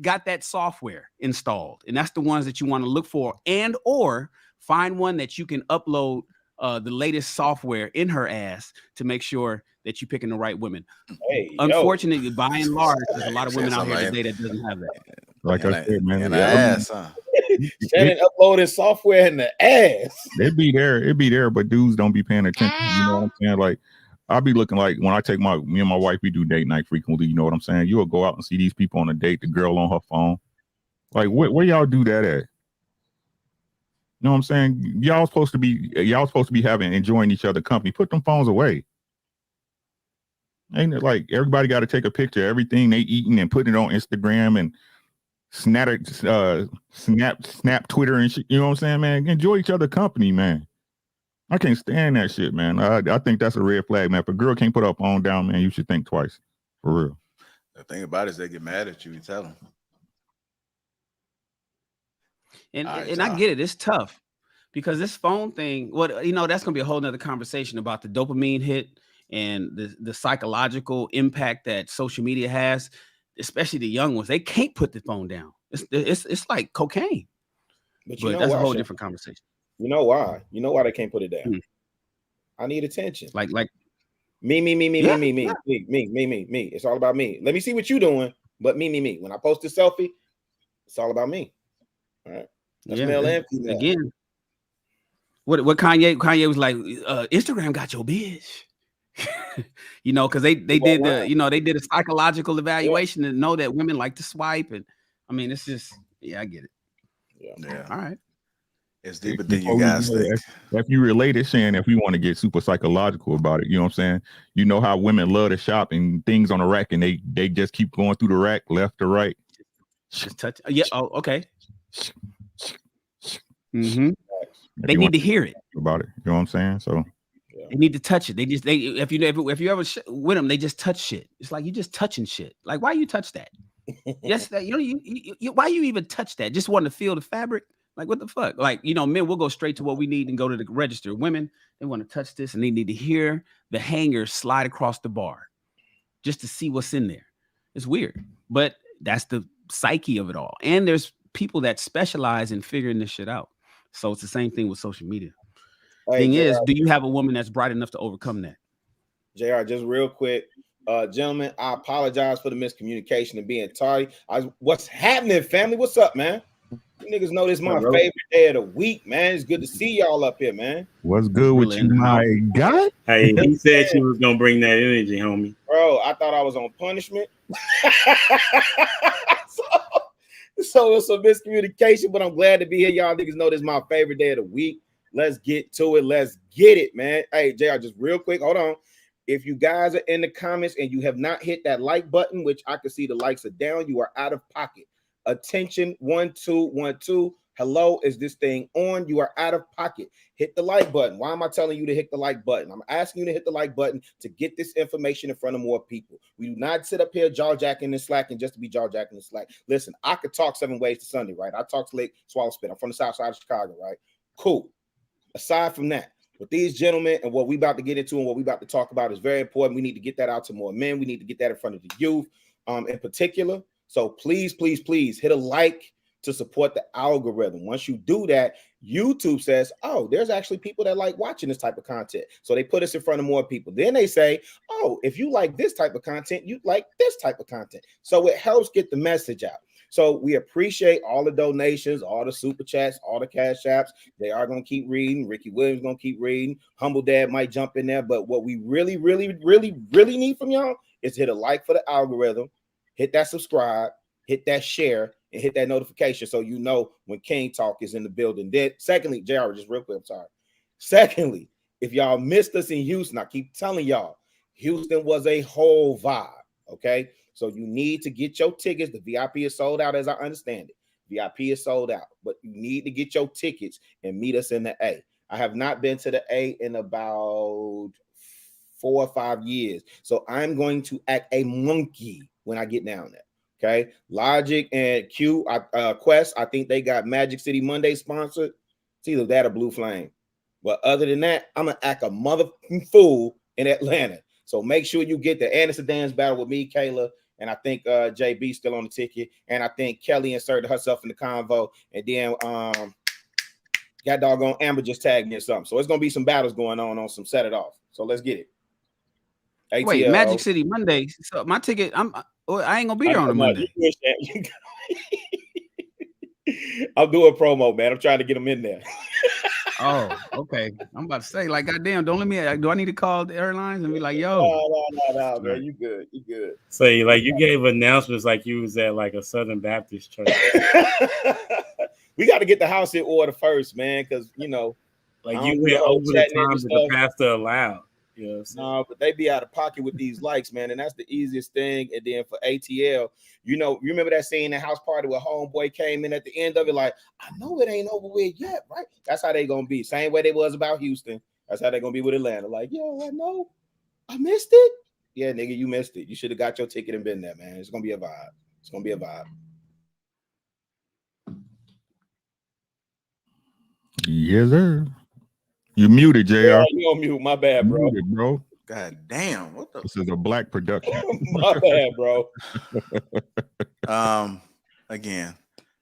got that software installed, and that's the ones that you want to look for, and or find one that you can upload the latest software in her ass to make sure that you're picking the right women. Unfortunately, by and large, there's a lot of women out here today that doesn't have that. Like I said, man, and ass, huh? Shannon uploading software in the ass. It'd be there, but dudes don't be paying attention. You know what I'm saying? Like, I'll be looking like when I take me and my wife, we do date night frequently. You know what I'm saying? You'll go out and see these people on a date, the girl on her phone. Like, where y'all do that at? You know what I'm saying? Y'all supposed to be enjoying each other company. Put them phones away. Ain't it like everybody got to take a picture of everything they eating and put it on Instagram and snap Twitter and shit? You know what I'm saying, man? Enjoy each other company, man. I can't stand that shit, man. I think that's a red flag, man. If a girl can't put her phone down, man, you should think twice. For real. The thing about it is they get mad at you. You tell them. And I get it. It's tough because this phone thing, that's going to be a whole nother conversation about the dopamine hit and the psychological impact that social media has, especially the young ones. They can't put the phone down. It's like cocaine. But that's a whole different conversation. You know why? You know why they can't put it down? I need attention. Like me. It's all about me. Let me see what you're doing, but me. When I post a selfie, it's all about me. All right. That's male and female. Again, what Kanye was like, Instagram got your bitch. Because they did they did a psychological evaluation to know that women like to swipe, and I mean it's just I get it. Yeah. All right. It's deeper than you guys think. If you relate it, saying if we want to get super psychological about it, you know what I'm saying? You know how women love to shop and things on the rack, and they just keep going through the rack left to right. Just touch. Yeah. Oh, okay. Mm-hmm. They need to hear it about it. You know what I'm saying? So they need to touch it. If you ever with them, they just touch shit. It's like you just touching shit. Like why you touch that? Yes, that why you even touch that? Just want to feel the fabric. Like what the fuck? Like men will go straight to what we need and go to the register. Women, they want to touch this and they need to hear the hanger slide across the bar just to see what's in there. It's weird, but that's the psyche of it all. And there's people that specialize in figuring this shit out. So it's the same thing with social media. Thing is, do you have a woman that's bright enough to overcome that? JR, just real quick. Gentlemen, I apologize for the miscommunication and being tardy. What's happening, family? What's up, man? You niggas know this is my favorite day of the week, man. It's good to see y'all up here, man. What's good with you, my guy? Hey, he said she was gonna bring that energy, homie. Bro, I thought I was on punishment. So it's a miscommunication, but I'm glad to be here. Y'all niggas know this is my favorite day of the week. Let's get to it. Let's get it, man. Hey, JR, just real quick, hold on. If you guys are in the comments and you have not hit that like button, which I can see the likes are down, you are out of pocket. Attention, 1 2 1 2. Hello, is this thing on? You are out of pocket. Hit the like button. Why am I telling you to hit the like button? I'm asking you to hit the like button to get this information in front of more people. We do not sit up here jaw-jacking and slacking just to be jaw-jacking and slack. Listen, I could talk 7 ways to Sunday, right? I talk to Lake Swallow Spit. I'm from the south side of Chicago, right? Cool. Aside from that, But these gentlemen and what we about to get into and what we about to talk about is very important. We need to get that out to more men. We need to get that in front of the youth in particular. So please, please, please hit a like to support the algorithm. Once you do that, YouTube says, oh, there's actually people that like watching this type of content. So they put us in front of more people. Then they say, oh, if you like this type of content, you like this type of content. So it helps get the message out. So we appreciate all the donations, all the super chats, all the cash apps. They are going to keep reading. Ricky Williams going to keep reading. Humble Dad might jump in there. But what we really, really, really, really need from y'all is hit a like for the algorithm, hit that subscribe, hit that share, and hit that notification so you know when King Talk is in the building. Then, secondly, JR, just real quick, I'm sorry. Secondly, if y'all missed us in Houston, I keep telling y'all, Houston was a whole vibe, okay? So you need to get your tickets. The VIP is sold out, as I understand it. VIP is sold out, but you need to get your tickets and meet us in the A. I have not been to the A in about 4 or 5 years, so I'm going to act a monkey when I get down there. Okay, Logic and Quest, I think they got Magic City Monday sponsored. It's either that or Blue Flame. But other than that, I'm going to act a motherfucking fool in Atlanta. So make sure you get the Anderson Dance battle with me, Kayla, and I think JB still on the ticket. And I think Kelly inserted herself in the convo. And then got doggone Amber just tagged me or something. So it's going to be some battles going on some Set It Off. So let's get it. ATL. Wait, Magic City Monday. So my ticket, I ain't gonna be there on a Monday. I'm doing promo, man. I'm trying to get them in there. Oh, okay. I'm about to say, like, goddamn, don't let me. Do I need to call the airlines and be like, yo? No, man. You good. You good. So you gave announcements like you was at like a Southern Baptist church. We got to get the house in order first, man, because you know, like you went over the times that the pastor allowed. No, but they be out of pocket with these likes, man, and that's the easiest thing. And then for ATL, you remember that scene in the house party where Homeboy came in at the end of it, like, I know it ain't over with yet, right? That's how they gonna be. Same way they was about Houston. That's how they gonna be with Atlanta. Like, yo, I know, I missed it. Yeah, nigga, you missed it. You should have got your ticket and been there, man. It's gonna be a vibe. It's gonna be a vibe. Yes, sir. You muted, JR. Yeah, you on mute. My bad, bro. Muted, bro. God damn. What the? This is a black production. My bad, bro. Again,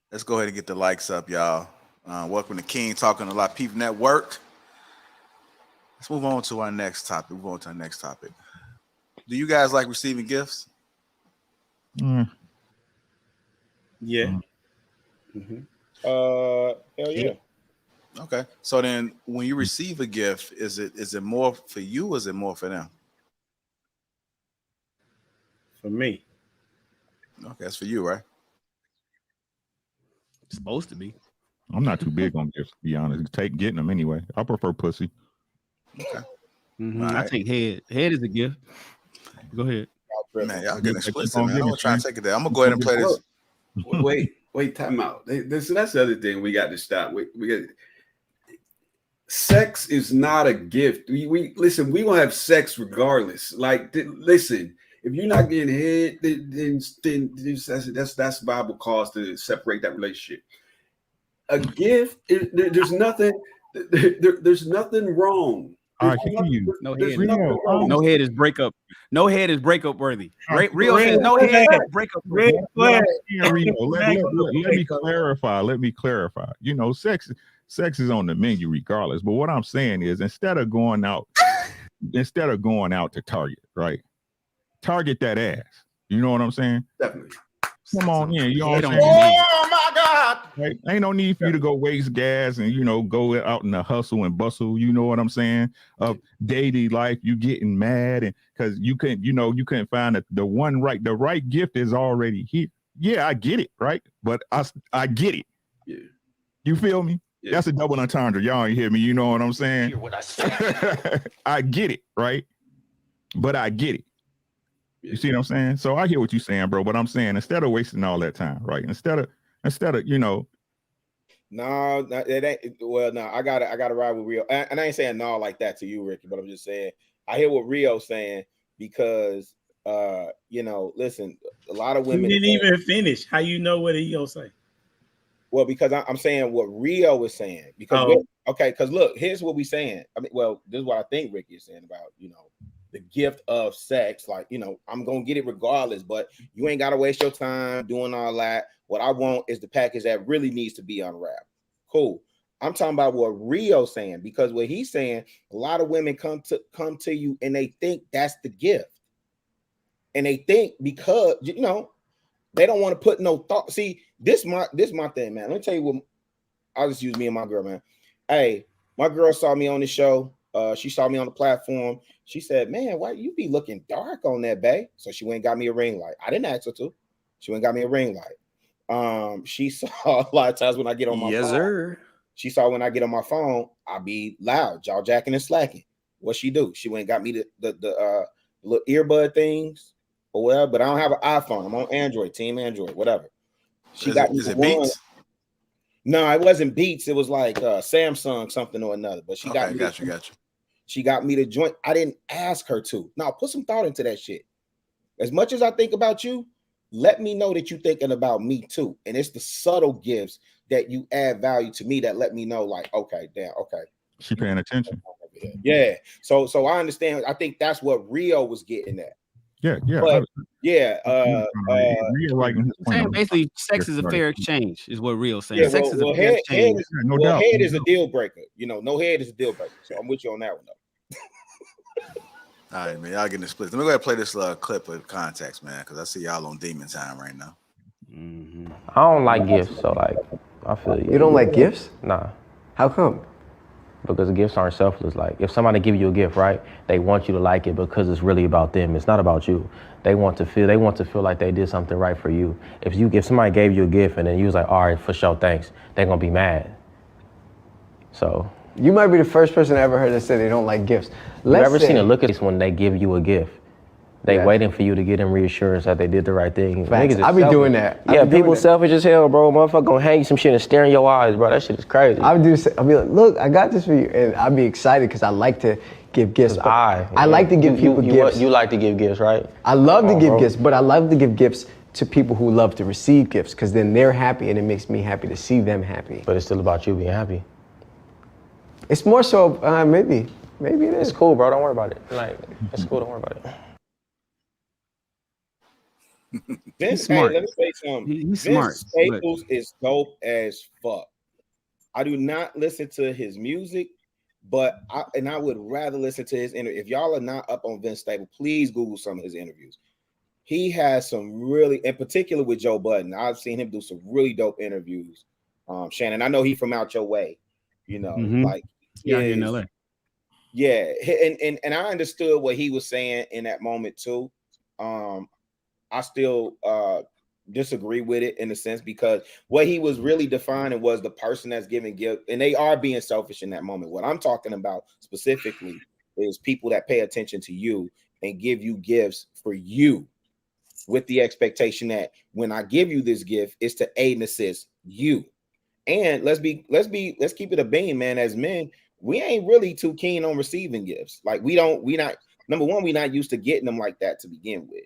let's go ahead and get the likes up, y'all. Welcome to King Talking to Lapeef Network. Let's move on to our next topic. Do you guys like receiving gifts? Yeah. Mm-hmm. Hell yeah. Okay. So then when you receive a gift, is it more for you or is it more for them? For me. Okay, that's for you, right? It's supposed to be. I'm not too big on gifts, to be honest. Getting them anyway. I prefer pussy. Okay. Mm-hmm. Right. I take head. Head is a gift. Go ahead. Man, y'all getting explicit, man. I'm gonna try to take it there. I'm gonna go ahead and play this. Wait, time out. That's the other thing we got to stop. We got sex is not a gift. We listen. We gonna have sex regardless. Like, listen. If you're not getting head, then that's Bible calls to separate that relationship. A gift, there's nothing. There's nothing wrong. I hear you. No head is breakup. No head is breakup worthy. Rio says no head is breakup worthy. Let me clarify. You know, sex is on the menu regardless. But what I'm saying is, instead of going out to Target, right? Target that ass. You know what I'm saying? Definitely. Come on in. You know what I'm saying? Oh my God. Right? Ain't no need for you to go waste gas and go out in the hustle and bustle. You know what I'm saying? Of daily life, you getting mad and because you couldn't find the right gift is already here. Yeah, I get it, right? But I get it. Yeah. You feel me? Yeah. That's a double entendre. Y'all ain't hear me. You know what I'm saying? Hear what I say. I get it, right? But I get it. You see what I'm saying? So I hear what you're saying, bro. But I'm saying instead of wasting all that time, right? Instead of No, it ain't. Well, no, I gotta ride with Rio, and I ain't saying no like that to you, Ricky. But I'm just saying I hear what Rio's saying because listen, a lot of women didn't even finish. How you know what he gonna say? Well, because I'm saying what Rio is saying. Because Okay, because look, here's what we saying. I mean, well, this is what I think Ricky is saying about, the gift of sex. Like, I'm gonna get it regardless, but you ain't gotta waste your time doing all that. What I want is the package that really needs to be unwrapped. Cool. I'm talking about what Rio's saying, because what he's saying, a lot of women come to you and they think that's the gift. And they think because they don't want to put no thought. See, this my thing, man. Let me tell you what. I'll just use me and my girl, man. Hey, my girl saw me on the show. She saw me on the platform. She said, "Man, why you be looking dark on that, babe?" So she went and got me a ring light. I didn't ask her to. She went and got me a ring light. She saw a lot of times when I get on my phone. Sir. She saw when I get on my phone, I be loud, jaw jacking and slacking. What she do? She went and got me the little earbud things or whatever. But I don't have an iPhone. I'm on Android, Team Android, whatever. She got me is it one. Beats? No, it wasn't Beats. It was like Samsung something or another. But she got me. Got you. She got me the joint. I didn't ask her to. Now put some thought into that shit. As much as I think about you, let me know that you're thinking about me too. And it's the subtle gifts that you add value to me that let me know, like, okay, damn, okay. She paying attention. Yeah. So I understand. I think that's what Rio was getting at. Yeah. But, Rio writing his point. Basically, sex is a fair exchange, is what Rio's saying. Yeah, Sex is a fair exchange. No doubt. Head is a deal breaker. No head is a deal breaker. So I'm with you on that one, though. All right, man. Y'all getting the split. Let me go ahead and play this clip of context, man, because I see y'all on demon time right now. I don't like gifts, so like, I feel you. You don't like gifts? Nah. How come? Because gifts aren't selfless. Like, if somebody give you a gift, right, they want you to like it because it's really about them. It's not about you. They want to feel like they did something right for you. If somebody gave you a gift and then you was like, all right, for sure, thanks, they're gonna be mad. So you might be the first person I ever heard that say they don't like gifts. You ever seen a look at this when they give you a gift? They waiting for you to get them reassurance that they did the right thing. I be doing that. Yeah, people selfish as hell, bro. Motherfucker gonna hang you some shit and stare in your eyes, bro. That shit is crazy. I'll be like, look, I got this for you. And I'll be excited because I like to give gifts. I like to give people gifts. You like to give gifts, right? I love to give gifts, but I love to give gifts to people who love to receive gifts because then they're happy and it makes me happy to see them happy. But it's still about you being happy. It's more so, maybe it is. It's cool, bro. Don't worry about it. Like, it's cool. Don't worry about it. Vince, smart. Let me say something. He's Vince smart. Staples is dope as fuck. I do not listen to his music, but I would rather listen to his interview. If y'all are not up on Vince Staples, please Google some of his interviews. He has some really, in particular with Joe Budden, I've seen him do some really dope interviews. Shannon, I know he from out your way, like here in LA. Yeah, and I understood what he was saying in that moment too. I still disagree with it in a sense because what he was really defining was the person that's giving gift, and they are being selfish in that moment. What I'm talking about specifically is people that pay attention to you and give you gifts for you with the expectation that when I give you this gift, it's to aid and assist you. And let's keep it a beam, man. As men, we ain't really too keen on receiving gifts. Like we not number one, we're not used to getting them like that to begin with.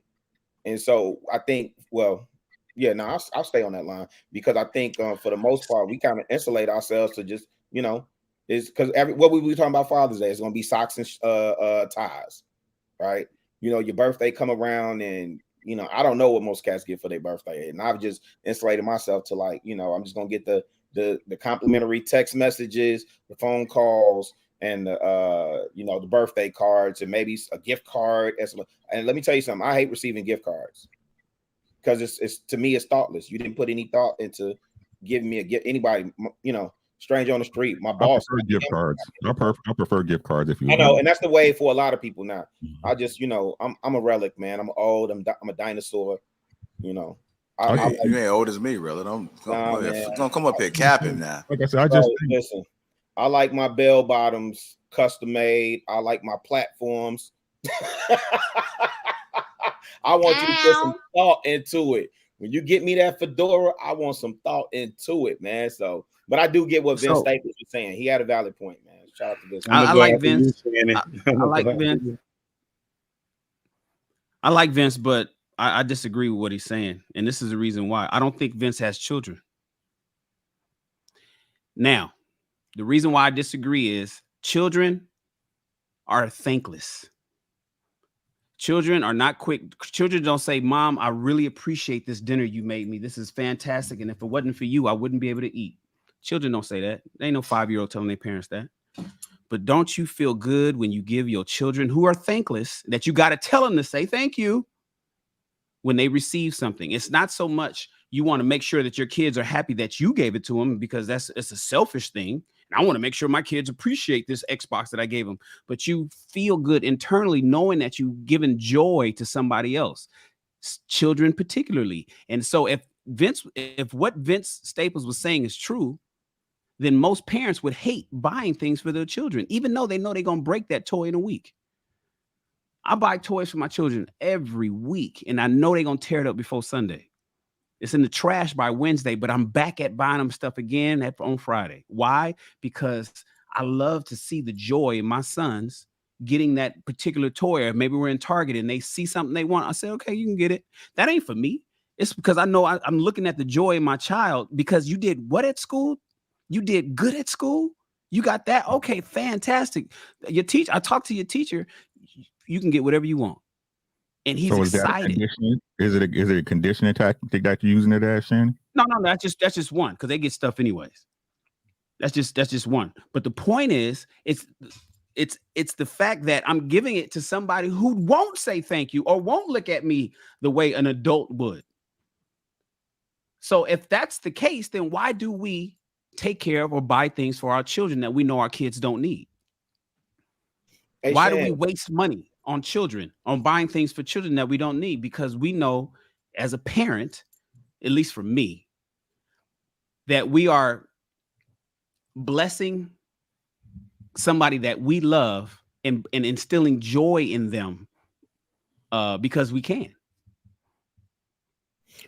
And so I think, I'll stay on that line because I think for the most part, we kind of insulate ourselves to just, is because what we talking about Father's Day is going to be socks and ties, right? Your birthday come around and, I don't know what most cats get for their birthday. And I've just insulated myself to like, I'm just going to get the complimentary text messages, the phone calls, and the birthday cards and maybe a gift card. And let me tell you something, I hate receiving gift cards because it's to me it's thoughtless. You didn't put any thought into giving me a gift. Anybody, stranger on the street, my boss. I prefer gift cards. I prefer gift cards if you. I know, and that's the way for a lot of people now. I just, I'm a relic, man. I'm old. I'm a dinosaur. You ain't old as me, really. Don't come up here capping now. Like I said, listen. I like my bell bottoms custom made. I like my platforms. I want you to put some thought into it. When you get me that fedora, I want some thought into it, man. So, but I do get what Vince Staples was saying. He had a valid point, man. Shout out to Vince. I like Vince. I like Vince. I like Vince, but I disagree with what he's saying. And this is the reason why. I don't think Vince has children. Now, The reason why I disagree is children are thankless. Children are not quick. Children don't say, Mom, I really appreciate this dinner you made me. This is fantastic. And if it wasn't for you, I wouldn't be able to eat. Children don't say that. There ain't no 5-year-old telling their parents that. But don't you feel good when you give your children who are thankless that you got to tell them to say thank you when they receive something? It's not so much you want to make sure that your kids are happy that you gave it to them, because it's a selfish thing. And I want to make sure my kids appreciate this Xbox that I gave them. But you feel good internally knowing that you've given joy to somebody else, children particularly. And so if what Vince Staples was saying is true, then most parents would hate buying things for their children, even though they know they're going to break that toy in a week. I buy toys for my children every week, and I know they're going to tear it up before Sunday. It's in the trash by Wednesday, but I'm back at buying them stuff again on Friday. Why? Because I love to see the joy in my sons getting that particular toy. Or maybe we're in Target and they see something they want. I say, okay, you can get it. That ain't for me. It's because I know I'm looking at the joy in my child. Because you did what at school? You did good at school? You got that? Okay, fantastic. Your teacher, I talked to your teacher. You can get whatever you want. And he's excited. Is it a conditioning tactic that you're using it as, Shannon? No, that's just one, because they get stuff anyways. That's just one. But the point is, it's the fact that I'm giving it to somebody who won't say thank you or won't look at me the way an adult would. So if that's the case, then why do we take care of or buy things for our children that we know our kids don't need? Hey, why Shan, do we waste money on children, on buying things for children that we don't need? Because we know as a parent, at least for me, that we are blessing somebody that we love and instilling joy in them because we can.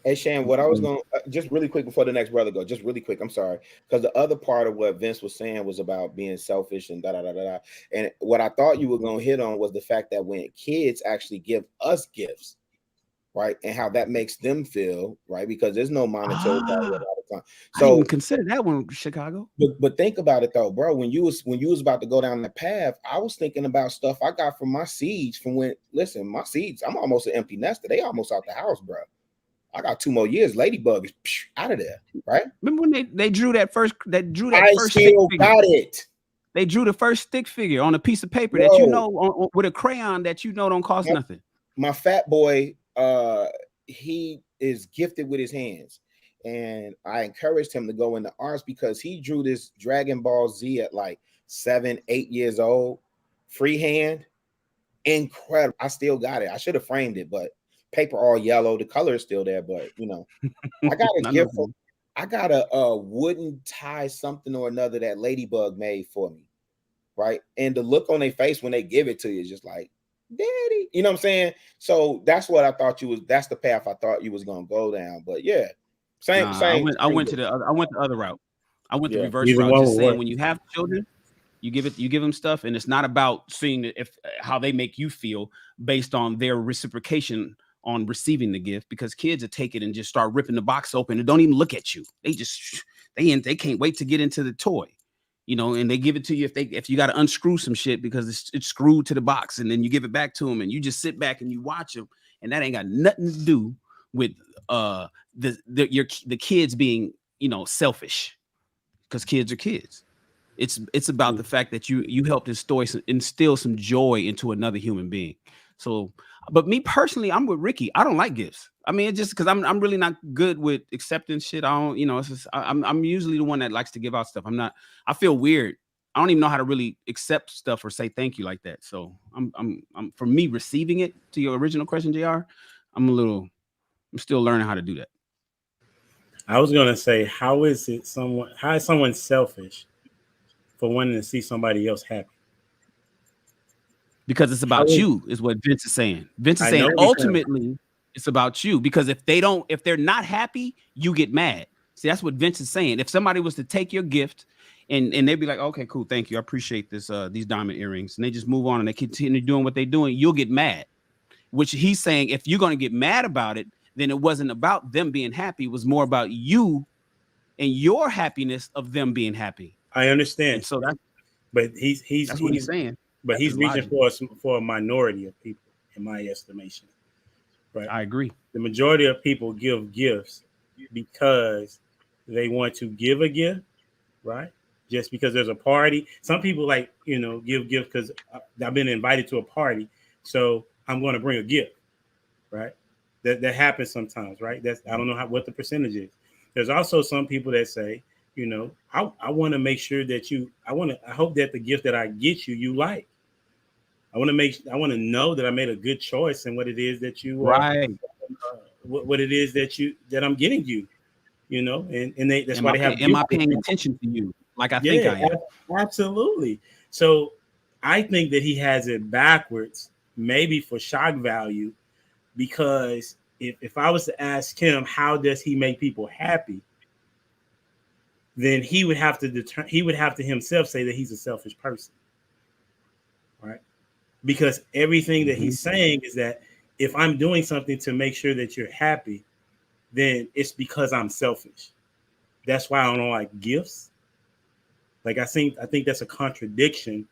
Hey, Shan, what I was going to just really quick before the next brother go, just really quick. I'm sorry. Because the other part of what Vince was saying was about being selfish and da. And what I thought you were going to hit on was the fact that when kids actually give us gifts, right, and how that makes them feel, right, because there's no monetary value a lot of time. So I didn't even consider that one, Chicago. But think about it though, bro. When you was about to go down the path, I was thinking about stuff I got from my seeds from when. Listen, my seeds, I'm almost an empty nester. They almost out the house, bro. I got 2 more years. Ladybug is out of there, right? Remember when they drew that first? I still got it. They drew the first stick figure on a piece of paper that with a crayon that don't cost nothing. My fat boy, he is gifted with his hands, and I encouraged him to go into arts because he drew this Dragon Ball Z at like 7, 8 years old, freehand, incredible. I still got it. I should have framed it, but paper all yellow. The color is still there, but I got a gift. I got a wooden tie something or another that Ladybug made for me, right? And the look on their face when they give it to you is just like, Daddy, you know what I'm saying? So that's what I thought that's the path I thought you was gonna go down. But yeah, same. I went the other route. I went the reverse route. Just saying, when you have children, you give them stuff, and it's not about seeing how they make you feel based on their reciprocation on receiving the gift, because kids will take it and just start ripping the box open and don't even look at you. They can't wait to get into the toy, and they give it to you if you got to unscrew some shit because it's screwed to the box, and then you give it back to them and you just sit back and you watch them, and that ain't got nothing to do with the kids being selfish, because kids are kids. It's about the fact that you helped instill some joy into another human being. So, but me personally, I'm with Ricky. I don't like gifts. I mean, it's just because I'm really not good with accepting shit. I don't, it's just, I'm usually the one that likes to give out stuff. I feel weird. I don't even know how to really accept stuff or say thank you like that. So I'm for me receiving it, to your original question, JR, I'm still learning how to do that. I was gonna say, how is someone selfish for wanting to see somebody else happy? Because it's about you, is what Vince is saying. Vince is saying ultimately it's about you, because if they're not happy, you get mad. See, that's what Vince is saying. If somebody was to take your gift and they'd be like, okay, cool, thank you, I appreciate this, these diamond earrings, and they just move on and they continue doing what they're doing, you'll get mad. Which he's saying, if you're going to get mad about it, then it wasn't about them being happy. It was more about you and your happiness of them being happy. I understand. And so that's but what he's saying. But That's he's his reaching logic. for a minority of people, in my estimation. Right. I agree. The majority of people give gifts because they want to give a gift, right? Just because there's a party. Some people like, give gifts because I've been invited to a party, so I'm going to bring a gift, right? That happens sometimes, right? I don't know what the percentage is. There's also some people that say, I want to make sure that I hope that the gift that I get you like. I want to know that I made a good choice in what it is that you Right. What it is that I'm getting you, and that's why they have. Am I paying attention to you like I think I am? Absolutely. So I think that he has it backwards, maybe for shock value, because if I was to ask him how does he make people happy, then he would have to himself say that he's a selfish person, right? Because everything that he's saying is that if I'm doing something to make sure that you're happy, then it's because I'm selfish. That's why I don't like gifts. Like I think that's a contradiction,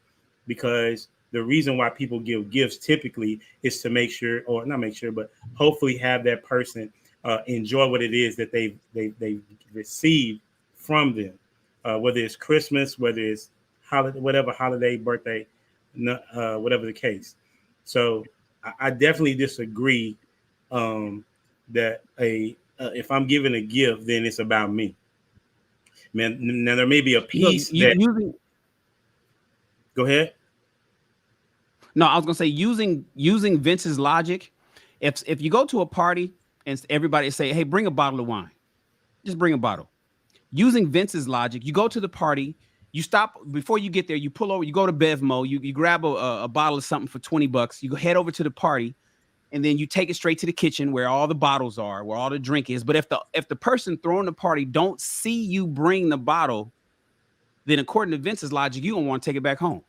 because the reason why people give gifts typically is to make sure, or not make sure, but hopefully have that person enjoy what it is that they receive from them, whether it's Christmas, whether it's whatever holiday, birthday, whatever the case. So I definitely disagree that if I'm giving a gift, then it's about me. Man, now there may be a piece Go ahead. No, I was gonna say using Vince's logic. If you go to a party and everybody say, "Hey, bring a bottle of wine," just bring a bottle. Using Vince's logic, you go to the party. You stop before you get there. You pull over. You go to Bevmo. You grab a bottle of something for $20. You go head over to the party, and then you take it straight to the kitchen where all the bottles are, where all the drink is. But if the person throwing the party don't see you bring the bottle, then according to Vince's logic, you don't want to take it back home.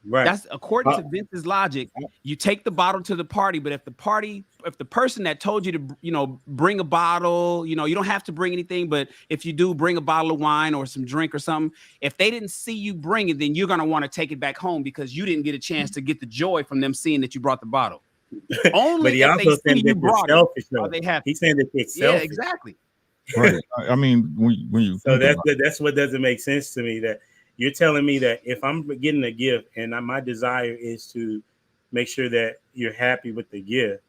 Right. That's according to Vince's logic. You take the bottle to the party, but if the person that told you to, bring a bottle, you don't have to bring anything, but if you do bring a bottle of wine or some drink or something, if they didn't see you bring it, then you're gonna want to take it back home because you didn't get a chance to get the joy from them seeing that you brought the bottle. Only but he if also they see you brought selfish, it, are they happy. He's saying that it's selfish. Yeah, exactly. Right. I mean, when you so that's what doesn't make sense to me. That you're telling me that if I'm getting a gift and my desire is to make sure that you're happy with the gift,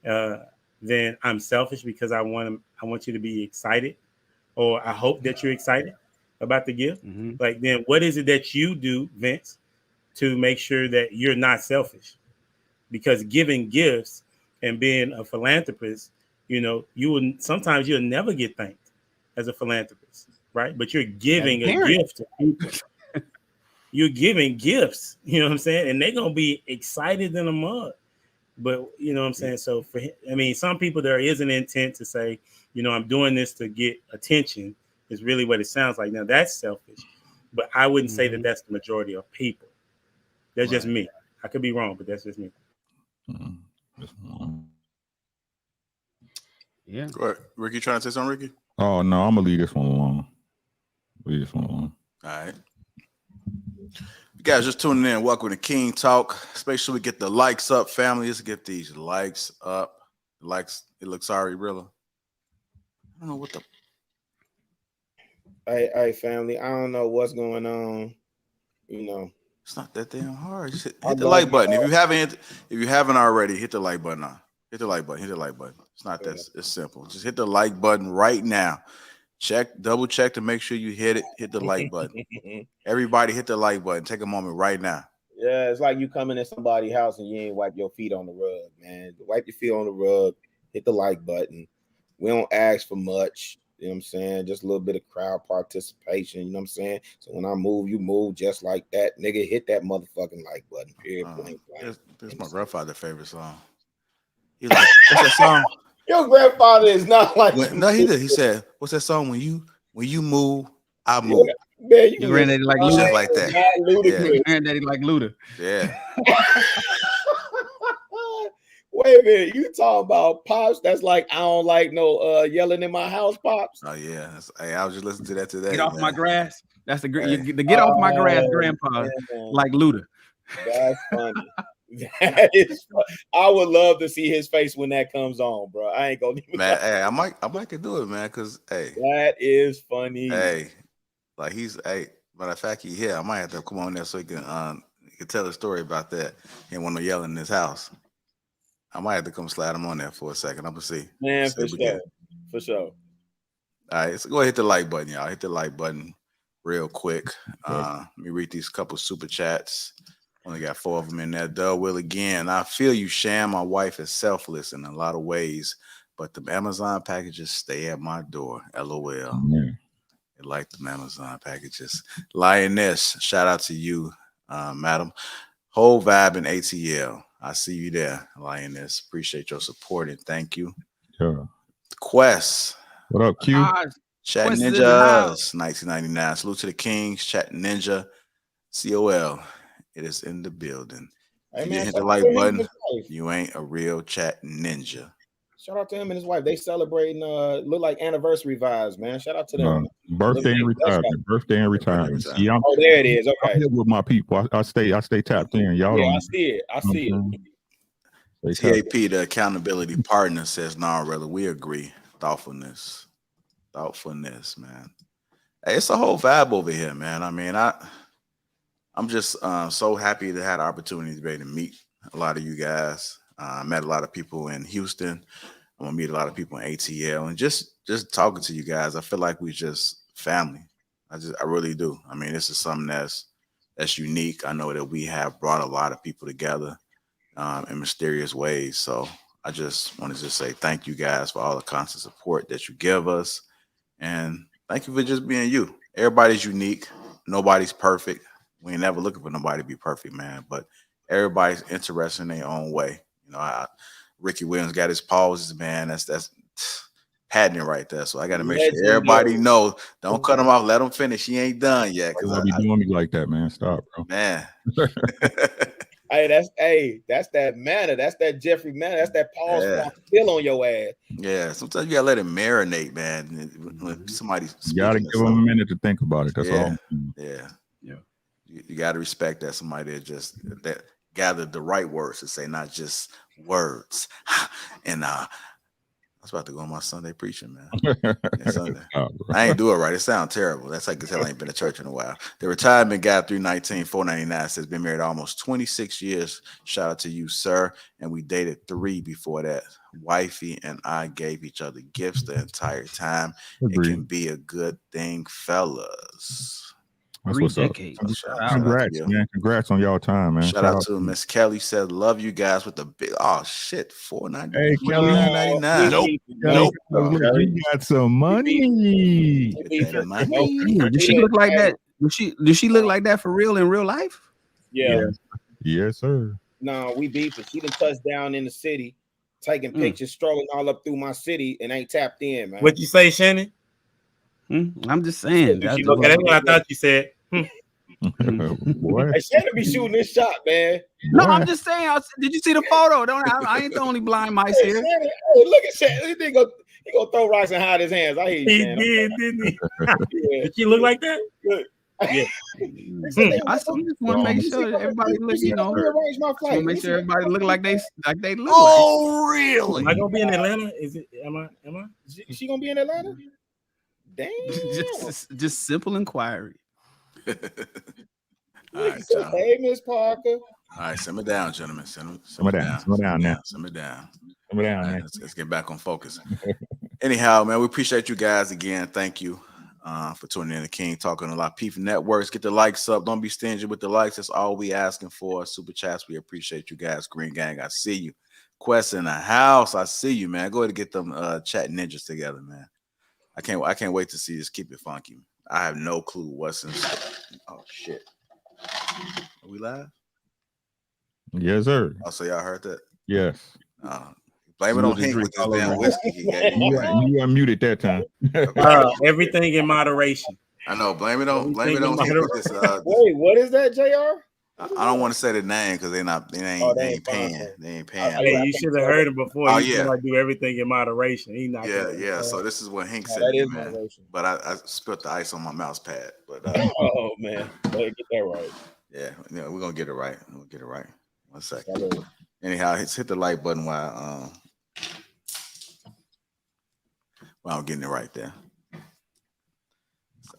then I'm selfish because I want you to be excited, or I hope that you're excited about the gift. Like, then what is it that you do, Vince, to make sure that you're not selfish? Because giving gifts and being a philanthropist, sometimes you'll never get thanked as a philanthropist, right? But you're giving a gift to people. You're giving gifts, you know what I'm saying? And they're gonna be excited in a mug. But you know what I'm saying? So some people, there is an intent to say, I'm doing this to get attention, is really what it sounds like. Now that's selfish, but I wouldn't say that that's the majority of people. That's just me. I could be wrong, but that's just me. Yeah. Go ahead. Ricky, trying to say something, Ricky? Oh no, I'm gonna leave this one alone. All right. You guys just tuning in. Welcome to King Talk. Let's make sure we get the likes up, family. Let's get these likes up. Likes, it looks sorry, really. I don't know what the. Hey, family. I don't know what's going on. It's not that damn hard. Just hit the like button. If you haven't already, hit the like button on. Hit the like button. It's not that. It's simple. Just hit the like button right now. Double check to make sure you hit it. Hit the like button. Everybody hit the like button. Take a moment right now. Yeah, it's like you coming in somebody's house and you ain't wipe your feet on the rug, man. Wipe your feet on the rug. Hit the like button. We don't ask for much. You know what I'm saying? Just a little bit of crowd participation. You know what I'm saying? So when I move, you move just like that. Nigga, hit that motherfucking like button. Period. This is my grandfather's favorite song. He's like, what's that song? Your grandfather is not like no, he did. He said, "What's that song? When you move, I move." Yeah, man, your granddaddy like Luda, Luda. like that. Yeah. Granddaddy like Luda. Yeah. Wait a minute, you talking about Pops? That's like I don't like no yelling in my house, Pops. Oh yeah. Hey, I was just listening to that today. Get off my grass. That's the get off my grass, grandpa, man. like Luda. That's funny. That is fun. I would love to see his face when that comes on, bro. I ain't gonna even Man, hey, I might could do it, man, because hey, that is funny. hey, like matter of fact, he here. I might have to come on there so he can tell a story about that. He didn't want no yelling in his house. I might have to come slide him on there for a second. I'm gonna see. Man, see for sure. All right, so go ahead, hit the like button, y'all. Hit the like button real quick. Let me read these couple super chats. Only got 4 of them in there. Doug Will again. I feel you, Sham. My wife is selfless in a lot of ways, but the Amazon packages stay at my door. LOL. I like the Amazon packages. Lioness, shout out to you, madam. Whole vibe in ATL. I see you there, Lioness. Appreciate your support and thank you. Yeah. Quest. What up, Q? Chat Ninjas, 1999. Salute to the Kings. Chat Ninja. COL. It is in the building. If you hit the like button, you ain't a real chat ninja. Shout out to him and his wife. They celebrating look like anniversary vibes, man. Shout out to them. Birthday and retirement. Birthday and retirement. See, oh, there it is. Okay. I'm here with my people. I stay tapped in. Y'all don't. I see it. I see it. TAP, the accountability partner, says, "Nah, brother, we agree. Thoughtfulness, man. Hey, it's a whole vibe over here, man. I mean, I'm just so happy to have the opportunity to be able to meet a lot of you guys. I met a lot of people in Houston. I'm gonna meet a lot of people in ATL, and just talking to you guys, I feel like we just family. I really do. I mean, this is something that's unique. I know that we have brought a lot of people together in mysterious ways. So I just wanted to say thank you guys for all the constant support that you give us, and thank you for just being you. Everybody's unique. Nobody's perfect. We ain't never looking for nobody to be perfect, man. But everybody's interested in their own way. You know, Ricky Williams got his pauses, man. That's patenting right there. So I got to make sure everybody knows. Don't cut him off. Let him finish. He ain't done yet. Because I be doing me like that, man. Stop, bro. Man. That's that manner. That's that Jeffrey manner. That's that pause still on your ass. Yeah. Sometimes you gotta let it marinate, man. When somebody's you gotta give them a minute to think about it. That's all. Yeah. You got to respect that somebody that gathered the right words to say, not just words. And I was about to go on my Sunday preaching, man. Sunday. I ain't do it right. It sounds terrible. That's like I ain't been to church in a while. The retirement guy 319-499 says been married almost 26 years. Shout out to you, sir. And we dated 3 before that. Wifey and I gave each other gifts the entire time. It can be a good thing, fellas. That's what's up. Congrats, man. Congrats on y'all time, man. Shout out to Miss Kelly. Said, love you guys with the big $4.99. Hey, Kelly. Nope. You got some money. Does she look like that? Does she look like that for real in real life? Yeah. Yes, sir. No, we beefing. She done touched down in the city, taking pictures, strolling all up through my city, and ain't tapped in, man. What you say, Shannon? I'm just saying. That's what I thought you said. What? Hey, Shannon be shooting this shot, man. No, I'm just saying. Did you see the photo? I ain't the only blind mice here. Shannon, hey, look at Shannon. He gonna throw rocks and hide his hands. I hear you. He did, didn't he? Did she look like that? Good. Yeah. I just want to make sure that everybody look, make sure everybody look like they look. Oh, really? Am I gonna be in Atlanta? Am I? She gonna be in Atlanta? Damn. just simple inquiry. All right, hey, Miss Parker. All right, simmer down, gentlemen. Simmer down. Simmer down. Let's get back on focus. Anyhow, man, we appreciate you guys again. Thank you for tuning in to King Talking a Lapeef Networks. Get the likes up. Don't be stingy with the likes. That's all we asking for. Super chats. We appreciate you guys. Green Gang, I see you. Quest in the house. I see you, man. Go ahead and get them chat ninjas together, man. I can't wait to see this. Keep it funky. I have no clue what's in. Oh shit. Are we live? Yes, sir. Oh, so y'all heard that? Yes. Blame it on Hank with this damn whiskey he gave me. You unmuted that time. Everything in moderation. I know. Blame it on. Wait, what is that, JR? I don't want to say the name because they ain't paying. They ain't paying. Hey, you should have heard him before. Oh, He yeah. like do everything in moderation. He not. Yeah. So this is what Hank said, that is man. moderation. But I spilled the ice on my mouse pad. But Oh man, better get that right. yeah, we're gonna get it right. We'll get it right. 1 second. Anyhow, hit the like button while I'm getting it right there.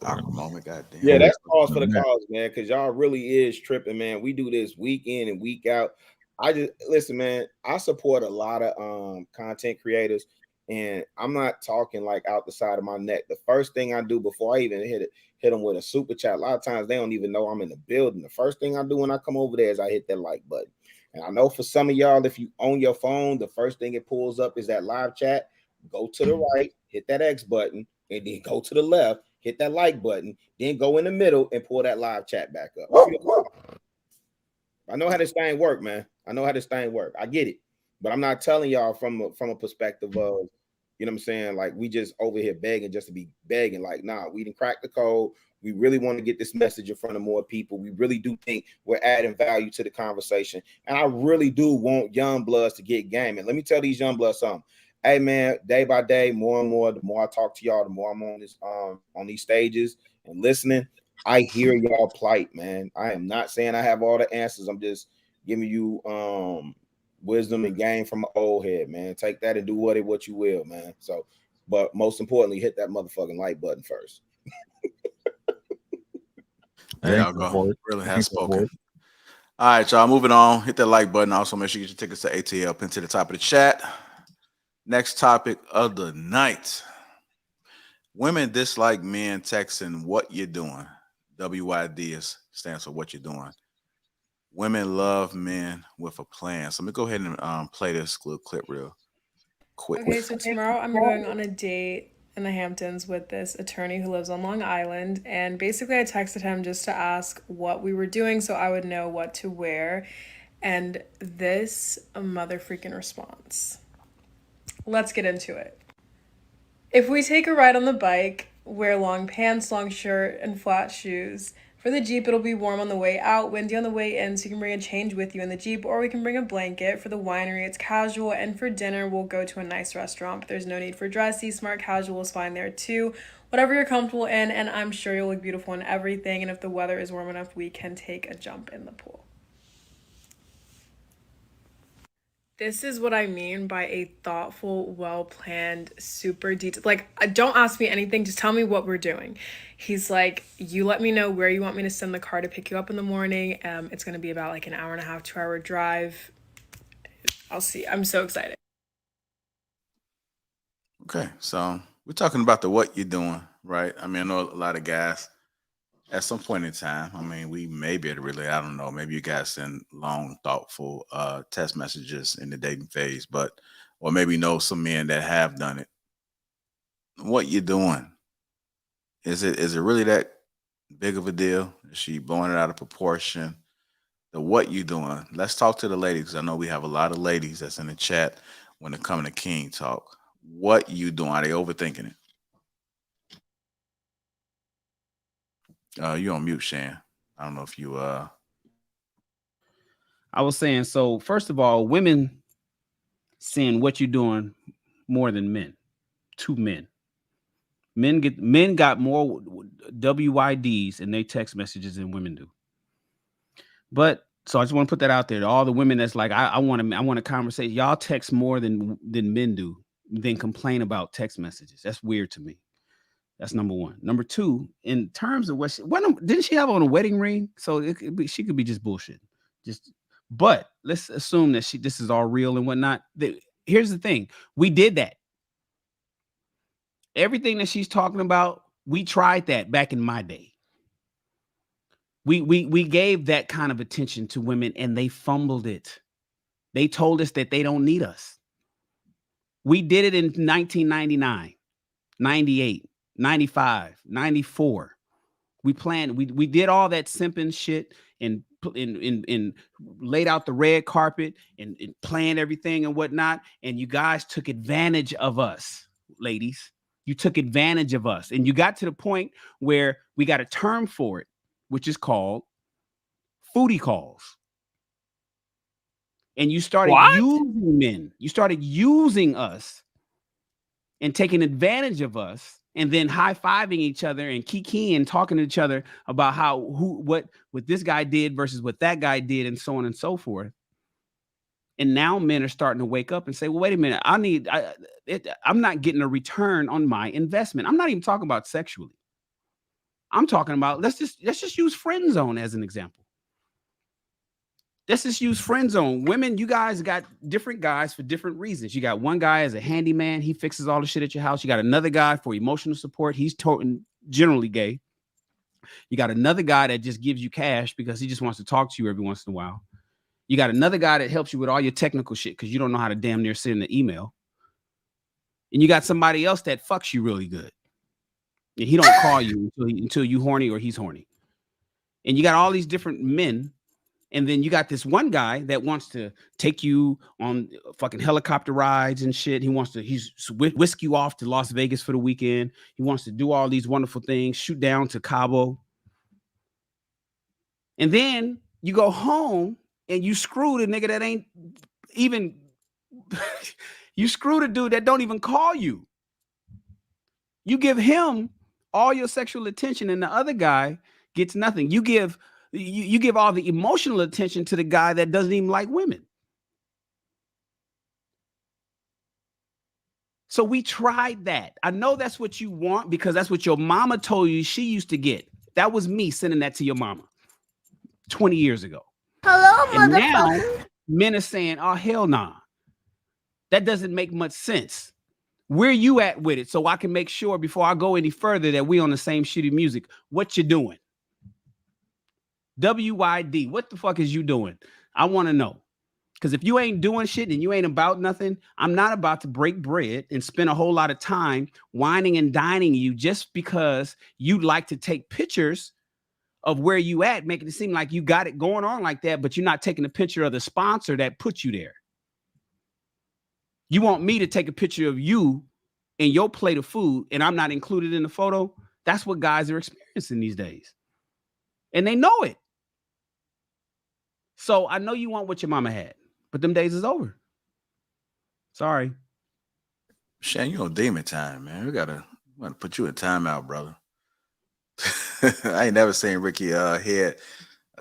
Awkward moment, goddamn. Yeah, that's cause for the cause, man, because y'all really is tripping, man. We do this week in and week out. I just listen, man. I support a lot of content creators, and I'm not talking like out the side of my neck. The first thing I do before I even hit them with a super chat. A lot of times they don't even know I'm in the building. The first thing I do when I come over there is I hit that like button. And I know for some of y'all, if you own your phone, the first thing it pulls up is that live chat. Go to the right, hit that X button, and then go to the left, hit that like button, then go in the middle and pull that live chat back up. I know how this thing work, man. I know how this thing work. I get it. But I'm not telling y'all from a perspective of, you know what I'm saying? Like, we just over here begging just to be begging. Like, nah, we didn't crack the code. We really want to get this message in front of more people. We really do think we're adding value to the conversation. And I really do want young bloods to get game. And let me tell these young bloods something. Hey, man, day by day, more and more, the more I talk to y'all, the more I'm on this on these stages and listening, I hear y'all plight, man. I am not saying I have all the answers. I'm just giving you wisdom and game from an old head, man. Take that and do what you will, man. So, but most importantly, hit that motherfucking like button first. There y'all go. Really has spoken. All right, y'all. Moving on. Hit that like button. Also, make sure you get your tickets to ATL. Pin to the top of the chat. Next topic of the night. Women dislike men texting what you're doing. WYD stands for what you're doing. Women love men with a plan. So let me go ahead and play this little clip real quick. Okay, so tomorrow I'm going on a date in the Hamptons with this attorney who lives on Long Island. And basically I texted him just to ask what we were doing so I would know what to wear. And this motherfreaking response. Let's get into it. If we take a ride on the bike, wear long pants, long shirt, and flat shoes. For the Jeep, it'll be warm on the way out, windy on the way in, so you can bring a change with you in the Jeep, or we can bring a blanket. For the winery, it's casual, and for dinner, we'll go to a nice restaurant. But there's no need for dressy. Smart casual is fine there too. Whatever you're comfortable in, and I'm sure you'll look beautiful in everything. And if the weather is warm enough, we can take a jump in the pool. This is what I mean by a thoughtful, well-planned, super detailed. Like, don't ask me anything. Just tell me what we're doing. He's like, you let me know where you want me to send the car to pick you up in the morning. It's going to be about like an hour and a half, 2-hour drive. I'll see. I'm so excited. Okay, so we're talking about the what you're doing, right? I mean, I know a lot of guys at some point in time, I mean, we may be able to relate. I don't know. Maybe you guys send long, thoughtful text messages in the dating phase, or maybe know some men that have done it. What you doing? Is it really that big of a deal? Is she blowing it out of proportion? The what you doing? Let's talk to the ladies, because I know we have a lot of ladies that's in the chat when it comes to King Talk. What you doing? Are they overthinking it? You on mute, Shan. I don't know if you I was saying, so first of all, women seeing what you're doing more than men. 2 men. Men got more WYDs in their text messages than women do. But so I just want to put that out there to all the women that's like, I want a conversation. Y'all text more than men do, then complain about text messages. That's weird to me. That's number one. Number two, in terms of didn't she have on a wedding ring? So she could be just bullshit. But let's assume that this is all real and whatnot. Here's the thing: we did that. Everything that she's talking about, we tried that back in my day. We gave that kind of attention to women, and they fumbled it. They told us that they don't need us. We did it in 1999, 98. 95, 94. We did all that simping shit and laid out the red carpet and planned everything and whatnot. And you guys took advantage of us, ladies. You took advantage of us. And you got to the point where we got a term for it, which is called foodie calls. And you started using men. You started using us and taking advantage of us, and then high-fiving each other and kikiing, talking to each other about what this guy did versus what that guy did, and so on and so forth. And now men are starting to wake up and say, well, wait a minute, I'm not getting a return on my investment. I'm not even talking about sexually. I'm talking about, let's just use friend zone as an example. Let's just use friend zone. Women, you guys got different guys for different reasons. You got one guy as a handyman. He fixes all the shit at your house. You got another guy for emotional support. He's generally gay. You got another guy that just gives you cash because he just wants to talk to you every once in a while. You got another guy that helps you with all your technical shit because you don't know how to damn near send an email. And you got somebody else that fucks you really good. And he don't call you until you horny or he's horny. And you got all these different men. And then you got this one guy that wants to take you on fucking helicopter rides and shit. He's whisk you off to Las Vegas for the weekend. He wants to do all these wonderful things, shoot down to Cabo. And then you go home and you screw the nigga that ain't even, you screw the dude that don't even call you. You give him all your sexual attention and the other guy gets nothing. You give all the emotional attention to the guy that doesn't even like women. So we tried that. I know that's what you want because that's what your mama told you she used to get. That was me sending that to your mama 20 years ago. Hello, and motherfucker. Now men are saying, oh, hell nah. That doesn't make much sense. Where you at with it? So I can make sure before I go any further that we on the same shitty music. What you doing? WYD, what the fuck is you doing? I want to know. Because if you ain't doing shit and you ain't about nothing, I'm not about to break bread and spend a whole lot of time whining and dining you just because you'd like to take pictures of where you at, making it seem like you got it going on like that, but you're not taking a picture of the sponsor that put you there. You want me to take a picture of you and your plate of food and I'm not included in the photo? That's what guys are experiencing these days. And they know it. So I know you want what your mama had, but them days is over. Sorry. Shan, you on demon time, man. We gotta put you in timeout, brother. I ain't never seen Ricky head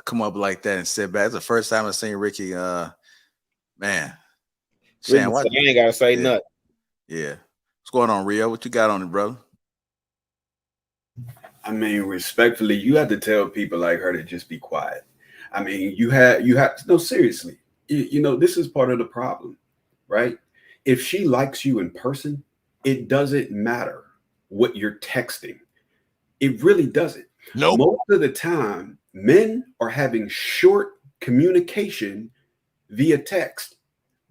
come up like that and sit back. It's the first time I've seen Ricky man. Shan, what? I ain't gotta say nothing. Yeah. What's going on, Rio? What you got on it, brother? I mean, respectfully, you have to tell people like her to just be quiet. I mean, you have no, seriously, you know, this is part of the problem, right? If she likes you in person, it doesn't matter what you're texting. It really doesn't. Nope. Most of the time, men are having short communication via text.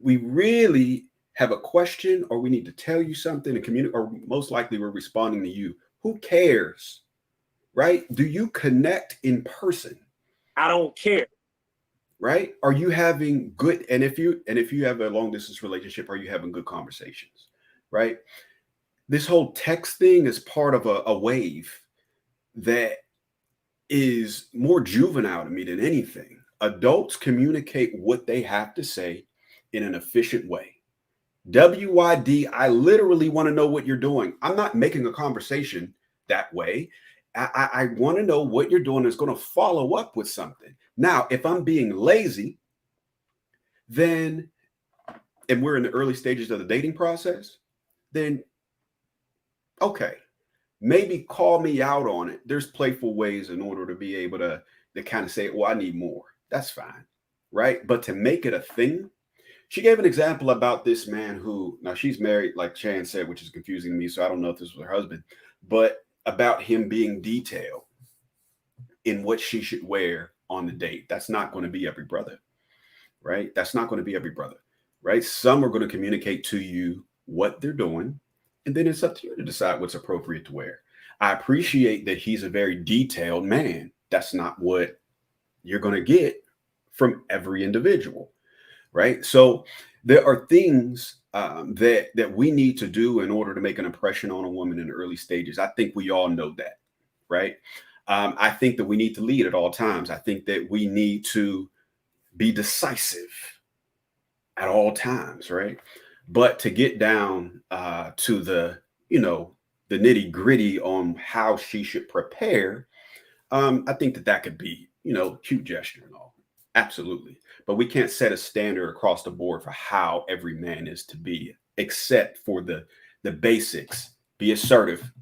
We really have a question or we need to tell you something and communicate, or most likely we're responding to you. Who cares, right? Do you connect in person? I don't care. Right? Are you having good, and if you have a long distance relationship, are you having good conversations? Right? This whole text thing is part of a wave that is more juvenile to me than anything. Adults communicate what they have to say in an efficient way. WYD, I literally want to know what you're doing. I'm not making a conversation that way. I want to know what you're doing that's going to follow up with something. Now, if I'm being lazy, then, and we're in the early stages of the dating process, then, okay, maybe call me out on it. There's playful ways in order to be able to kind of say, well, I need more. That's fine, right? But to make it a thing, she gave an example about this man who, now she's married, like Chan said, which is confusing to me, so I don't know if this was her husband, but about him being detailed in what she should wear on the date. That's not going to be every brother, right? That's not going to be every brother, right? Some are going to communicate to you what they're doing, and then it's up to you to decide what's appropriate to wear. I appreciate that he's a very detailed man. That's not what you're going to get from every individual, right? So there are things that we need to do in order to make an impression on a woman in the early stages. I think we all know that, right? I think that we need to lead at all times. I think that we need to be decisive at all times, right? But to get down to the, the nitty gritty on how she should prepare, I think that that could be, cute gesture and all. Absolutely. But we can't set a standard across the board for how every man is to be, except for the basics. Be assertive,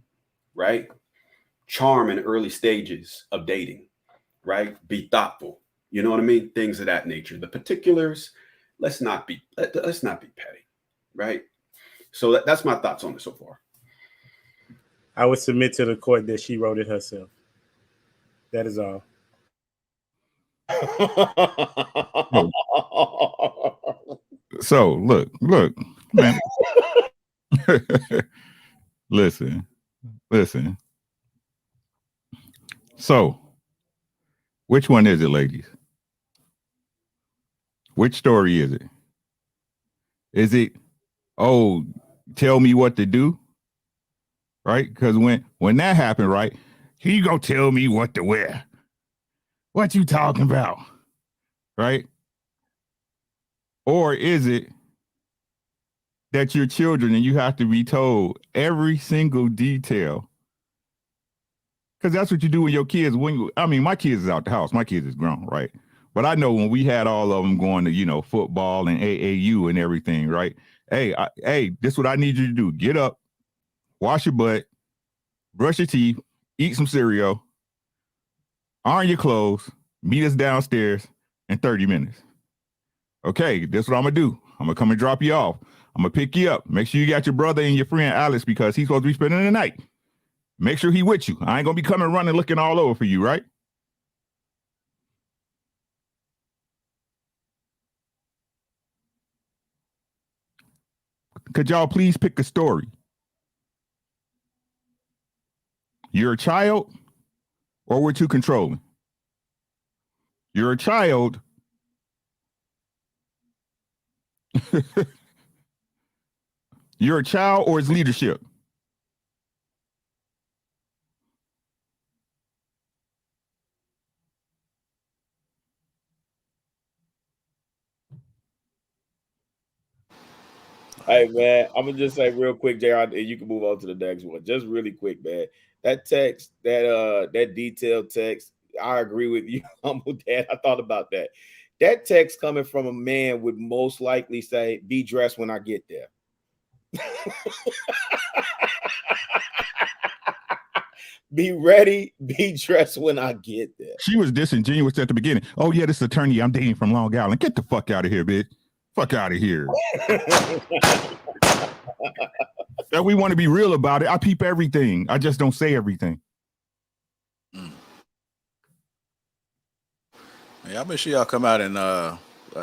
right? Charm in early stages of dating, right? Be thoughtful. You know what I mean? Things of that nature. The particulars, let's not be petty, right? So that's my thoughts on it so far. I would submit to the court that she wrote it herself. That is all. So look, man. Listen. So, which one is it, ladies? Which story is it? Is it, oh, tell me what to do? Right? Because when that happened, right, here you go tell me what to wear. What you talking about? Right? Or is it that you're children and you have to be told every single detail? Because that's what you do with your kids. My kids is out the house. My kids is grown, right? But I know when we had all of them going to, football and AAU and everything, right? Hey, this is what I need you to do. Get up, wash your butt, brush your teeth, eat some cereal, iron your clothes, meet us downstairs in 30 minutes. Okay, this is what I'm going to do. I'm going to come and drop you off. I'm going to pick you up. Make sure you got your brother and your friend Alex because he's supposed to be spending the night. Make sure he with you. I ain't going to be coming running looking all over for you, right? Could y'all please pick a story? You're a child or we're too controlling? You're a child. You're a child or it's leadership? Hey man, I'm gonna just say real quick, JR, and you can move on to the next one. Just really quick, man. That text, that detailed text, I agree with you, humble dad. I thought about that. That text coming from a man would most likely say, "Be dressed when I get there." Be ready, be dressed when I get there. She was disingenuous at the beginning. Oh yeah, this attorney I'm dating from Long Island. Get the fuck out of here, bitch. Fuck out of here. That we want to be real about it. I peep everything. I just don't say everything. Yeah, I make sure y'all come out and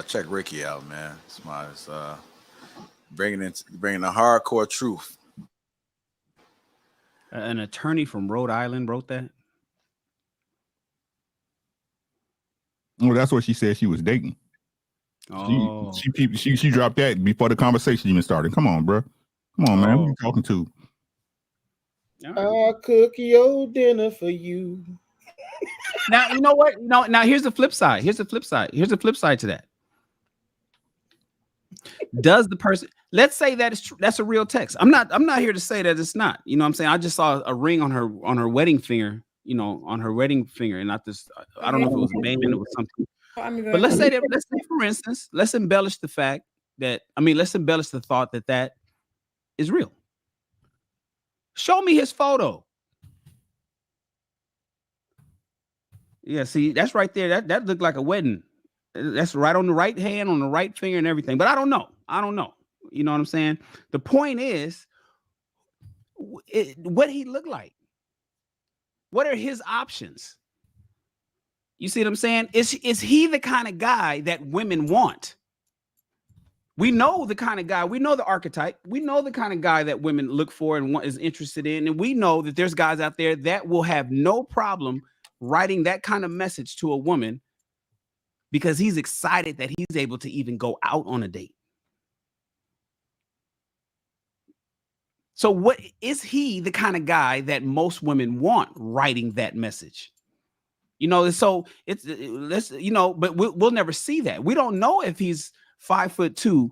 check Ricky out, man. It's bringing the hardcore truth. An attorney from Rhode Island wrote that. Well, that's what she said she was dating. Oh, she dropped that before the conversation even started. Come on, bro. Come on, man. Who you talking to? I'll cook your dinner for you. Now you know what? Now here's the flip side. Here's the flip side to that. Does the person, let's say that is true, that's a real text. I'm not here to say that it's not. You know what I'm saying? I just saw a ring on her wedding finger, and I don't know if it was a band or it was something. But let's say for instance, let's embellish the thought that is real. Show me his photo. Yeah, see, that's right there. That looked like a wedding. That's right on the right hand, on the right finger and everything. But I don't know. You know what I'm saying? The point is, what he look like? What are his options? You see what I'm saying? Is he the kind of guy that women want? We know the kind of guy. We know the archetype. We know the kind of guy that women look for and is interested in. And we know that there's guys out there that will have no problem writing that kind of message to a woman because he's excited that he's able to even go out on a date. So what is he the kind of guy that most women want writing that message? You know, so let's, you know, but we'll never see that. We don't know if he's 5'2",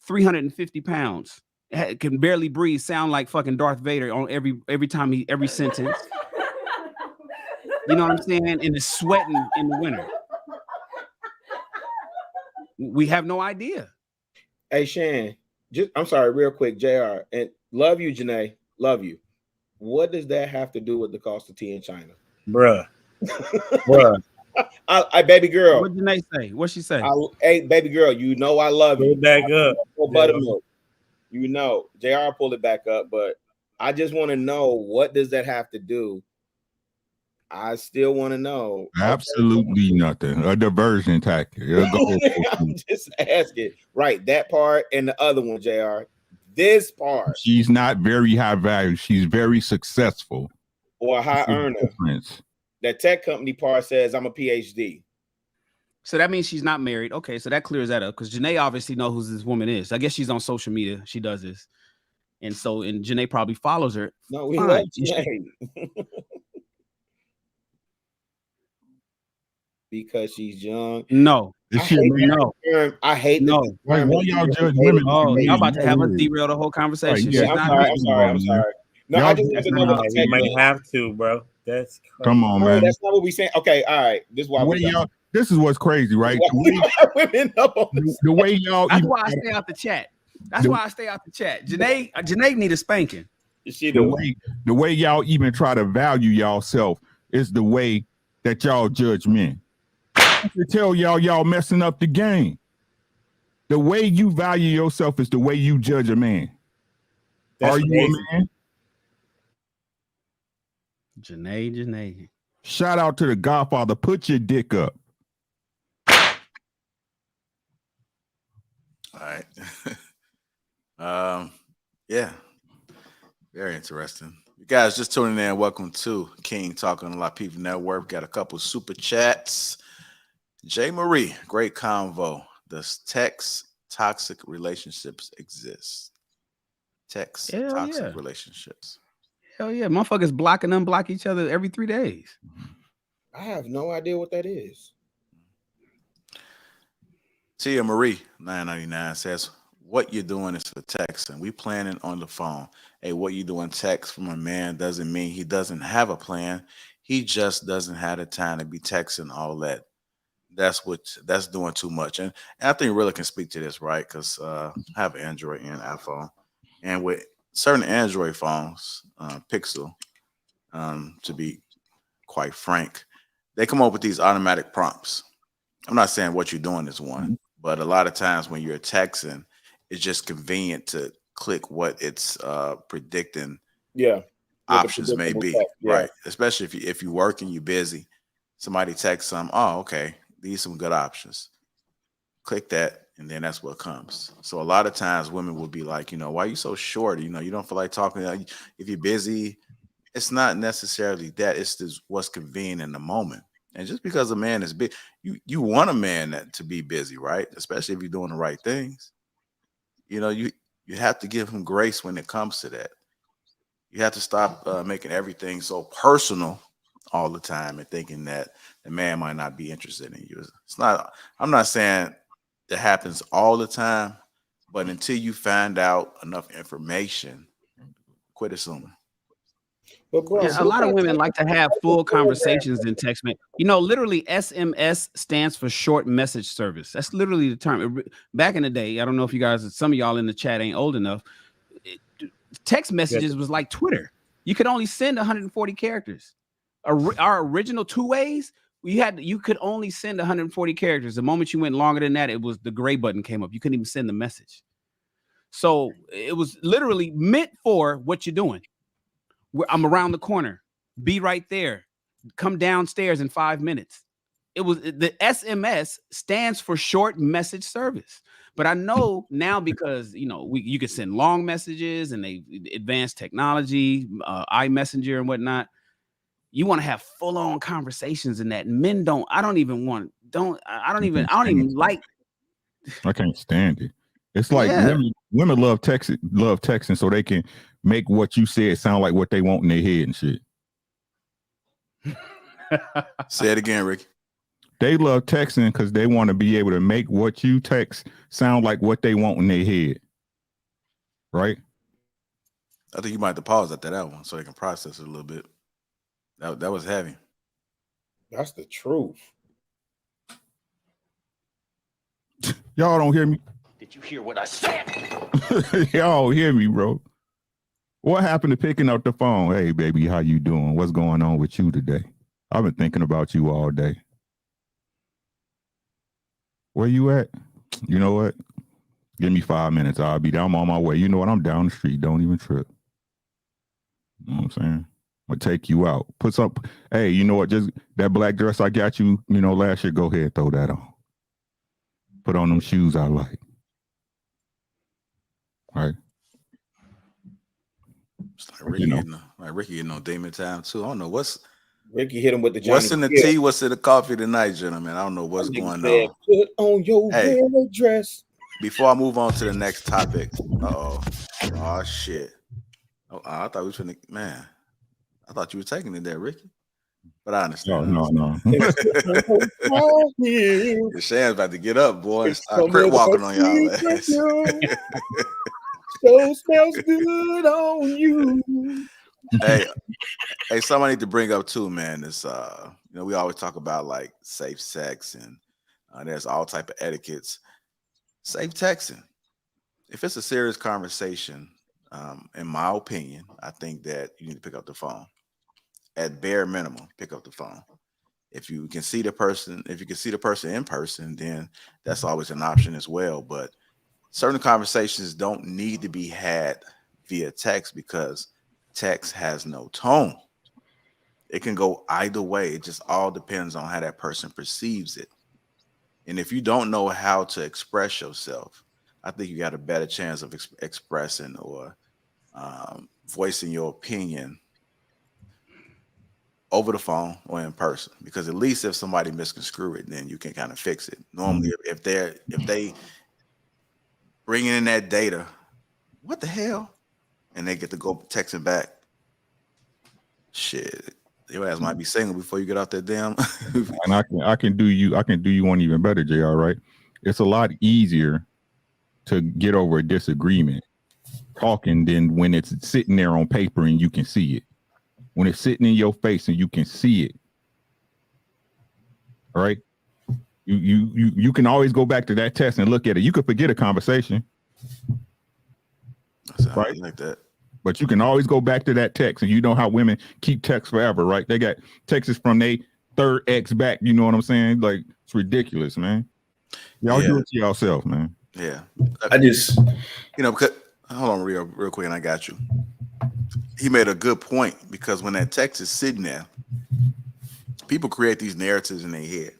350 pounds, can barely breathe, sound like fucking Darth Vader on every time every sentence. You know what I'm saying? And is sweating in the winter. We have no idea. Hey, Shan, I'm sorry, real quick, JR, and love you, Janae, love you. What does that have to do with the cost of tea in China? Bruh. I baby girl. What did Janae say? What she say? Hey, baby girl, you know I love you. Back up. Buttermilk. You know, JR pulled it back up, but I just want to know, what does that have to do? I still want to know. Absolutely nothing. A diversion tactic. I'm just asking. Right, that part and the other one, JR. This part. She's not very high value. She's very successful. Or a high earner. That tech company part says I'm a PhD. So that means she's not married. Okay, so that clears that up, because Janae obviously knows who this woman is. I guess she's on social media. She does this. And Janae probably follows her. No, we love Janae. Because she's young. No. I hate no. Why y'all judge women? Oh, y'all about to have us derail the whole conversation. Right, yeah, I'm sorry. No, I just want to know what you might have to, bro. That's crazy. Come on, man. That's not what we saying. Okay, all right. This is why this is what's crazy, right? The way y'all. That's why I stay out the chat. That's why I stay out the chat. Janae need a spanking. The way y'all even try to value y'allself is the way that y'all judge men. I can tell y'all messing up the game. The way you value yourself is the way you judge a man. That's Are you crazy. a man? Janae. Shout out to the Godfather. Put your dick up. All right. Yeah. Very interesting. You guys just tuning in. Welcome to King Talk on the Lapeef Network. Got a couple super chats. J. Marie, great convo. Does toxic relationships exist? Toxic relationships. Hell yeah. Motherfuckers block and unblock each other every 3 days. I have no idea what that is. Tia Marie, 999 says, what you're doing is for texting. We planning on the phone. Hey, what you doing text from a man doesn't mean he doesn't have a plan. He just doesn't have the time to be texting all that. That's doing too much. And I think really can speak to this, right? Because I have an Android and iPhone. And with certain Android phones, Pixel, to be quite frank, they come up with these automatic prompts. I'm not saying what you're doing is one, but a lot of times when you're texting, it's just convenient to click what it's predicting. Yeah. Options may be right, especially if you're working, you're busy. Somebody texts some. Oh, okay. These are some good options. Click that, and then that's what comes. So a lot of times women will be like, why are you so short? You don't feel like talking. If you're busy, it's not necessarily that. It's just what's convenient in the moment. And just because a man is big, you want a man to be busy, right? Especially if you're doing the right things. You have to give him grace when it comes to that. You have to stop making everything so personal all the time and thinking that the man might not be interested in you. It's not. I'm not saying that happens all the time, but until you find out enough information, quit assuming. But bro, a lot of women like to have full conversations in text. Literally SMS stands for short message service. That's literally the term. Back in the day, I don't know if you guys, some of y'all in the chat ain't old enough. Text messages was like Twitter. You could only send 140 characters. Our original two ways, you could only send 140 characters. The moment you went longer than that, it was the gray button came up. You couldn't even send the message. So it was literally meant for what you're doing. I'm around the corner. Be right there. Come downstairs in 5 minutes. It was the SMS stands for short message service. But I know now because you can send long messages and they advanced technology, iMessenger and whatnot. You want to have full on conversations in that. Men don't. I don't even like. I can't stand it. It's like women love texting so they can make what you said sound like what they want in their head and shit. Say it again, Ricky. They love texting because they want to be able to make what you text sound like what they want in their head. Right? I think you might have to pause after that one so they can process it a little bit. That was heavy. That's the truth. Y'all don't hear me? Did you hear what I said? Y'all don't hear me, bro. What happened to picking up the phone? Hey, baby, how you doing? What's going on with you today? I've been thinking about you all day. Where you at? You know what? Give me 5 minutes. I'll be down on my way. You know what? I'm down the street. Don't even trip. You know what I'm saying? I'm going to take you out. Put some, hey, you know what? Just that black dress I got you, last year, go ahead, throw that on. Put on them shoes I like. All right. It's like Ricky getting on Damon time too. I don't know what's Ricky hit him with the Johnny what's in the tea, what's in the coffee tonight, gentlemen. I don't know what's going on. Put on your red dress. Before I move on to the next topic, oh shit. Oh, I thought we were finna, man. I thought you were taking it there, Ricky. But I understand. No. Shan's about to get up, boy. Start crit walking on y'all ass. So smells good on you. Hey, something I need to bring up too, man. Is we always talk about like safe sex and there's all type of etiquettes. Safe texting. If it's a serious conversation, in my opinion, I think that you need to pick up the phone. At bare minimum, pick up the phone. If you can see the person, in person, then that's always an option as well. But certain conversations don't need to be had via text because text has no tone. It can go either way. It just all depends on how that person perceives it. And if you don't know how to express yourself, I think you got a better chance of expressing or voicing your opinion over the phone or in person, because at least if somebody misconstrue it, then you can kind of fix it. Normally, if they bring in that data, what the hell, and they get to go texting back, shit, your ass might be single before you get out there, damn. And I can do you one even better, JR. Right? It's a lot easier to get over a disagreement talking than when it's sitting there on paper and you can see it. When it's sitting in your face and you can see it, all right? You can always go back to that text and look at it. You could forget a conversation, right? Like that. But you can always go back to that text, and you know how women keep text forever, right? They got texts from their third ex back. You know what I'm saying? Like, it's ridiculous, man. Y'all do it to yourself, man. Yeah. I just, because hold on real quick, and I got you. He made a good point, because when that text is sitting there, people create these narratives in their head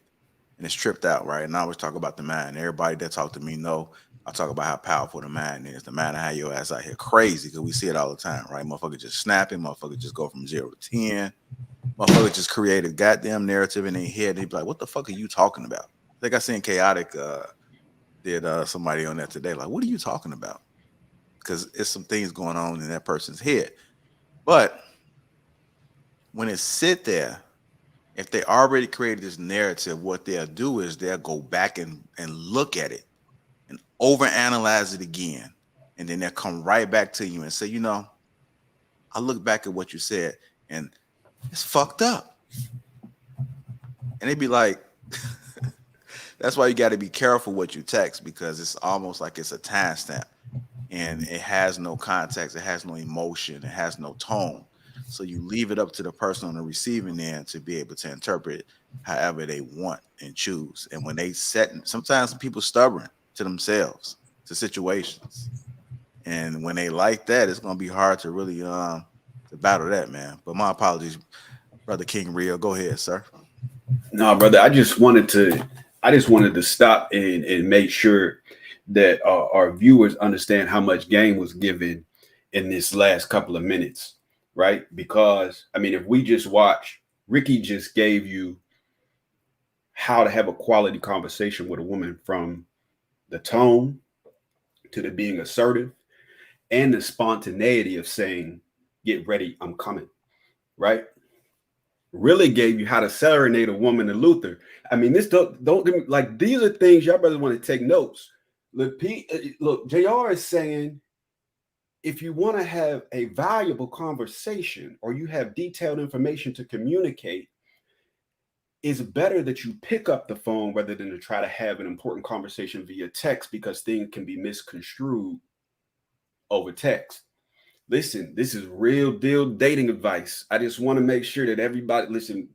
and it's tripped out, right? And I always talk about the mind. Everybody that talk to me know I talk about how powerful the mind is. The mind will have your ass out here crazy, because we see it all the time, right? Motherfucker just snapping, motherfucker just go from 0 to 10. Motherfucker just create a goddamn narrative in their head. They be like, what the fuck are you talking about? I think I seen Chaotic did somebody on that today. Like, what are you talking about? Because it's some things going on in that person's head. But when it sit there, if they already created this narrative, what they'll do is they'll go back and look at it and overanalyze it again. And then they'll come right back to you and say, I look back at what you said and it's fucked up. And they'd be like, that's why you got to be careful what you text, because it's almost like it's a timestamp. And it has no context, it has no emotion, it has no tone. So you leave it up to the person on the receiving end to be able to interpret it however they want and choose. And when they sometimes people stubborn to themselves, to situations. And when they like that, it's gonna be hard to really to battle that, man. But my apologies, Brother King Rio. Go ahead, sir. No, brother, I just wanted to stop and make sure that our viewers understand how much game was given in this last couple of minutes, right? Because, I mean, if we just watch, Ricky just gave you how to have a quality conversation with a woman, from the tone to the being assertive, and the spontaneity of saying, "Get ready, I'm coming." Right? Really gave you how to serenade a woman to Luther. I mean, this don't like these are things y'all brothers want to take notes. Look, JR is saying, if you want to have a valuable conversation or you have detailed information to communicate, it's better that you pick up the phone rather than to try to have an important conversation via text, because things can be misconstrued over text. Listen, this is real deal dating advice. I just want to make sure that everybody listen.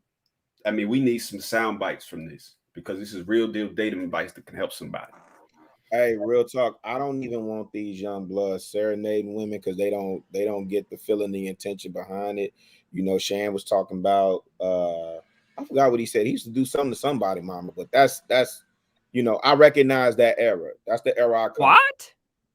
I mean, we need some sound bites from this, because this is real deal dating advice that can help somebody. Hey, real talk. I don't even want these young bloods serenading women because they don't get the feeling, the intention behind it. You know, Shan was talking about I forgot what he said. He used to do something to somebody, mama, but that's you know, I recognize that era. That's the era I come. What?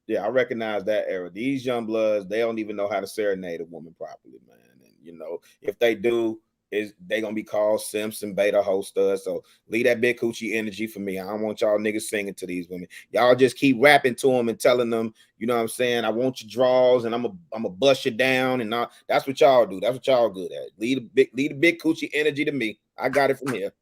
Yeah, I recognize that era. These young bloods, they don't even know how to serenade a woman properly, man. And you know, if they do, is they gonna be called simps and beta hosters. So leave that big coochie energy for me. I don't want y'all niggas singing to these women. Y'all just keep rapping to them and telling them, you know what I'm saying? I want your draws and I'm a bust you down, and that's what y'all do. That's what y'all good at. Leave the big coochie energy to me. I got it from here.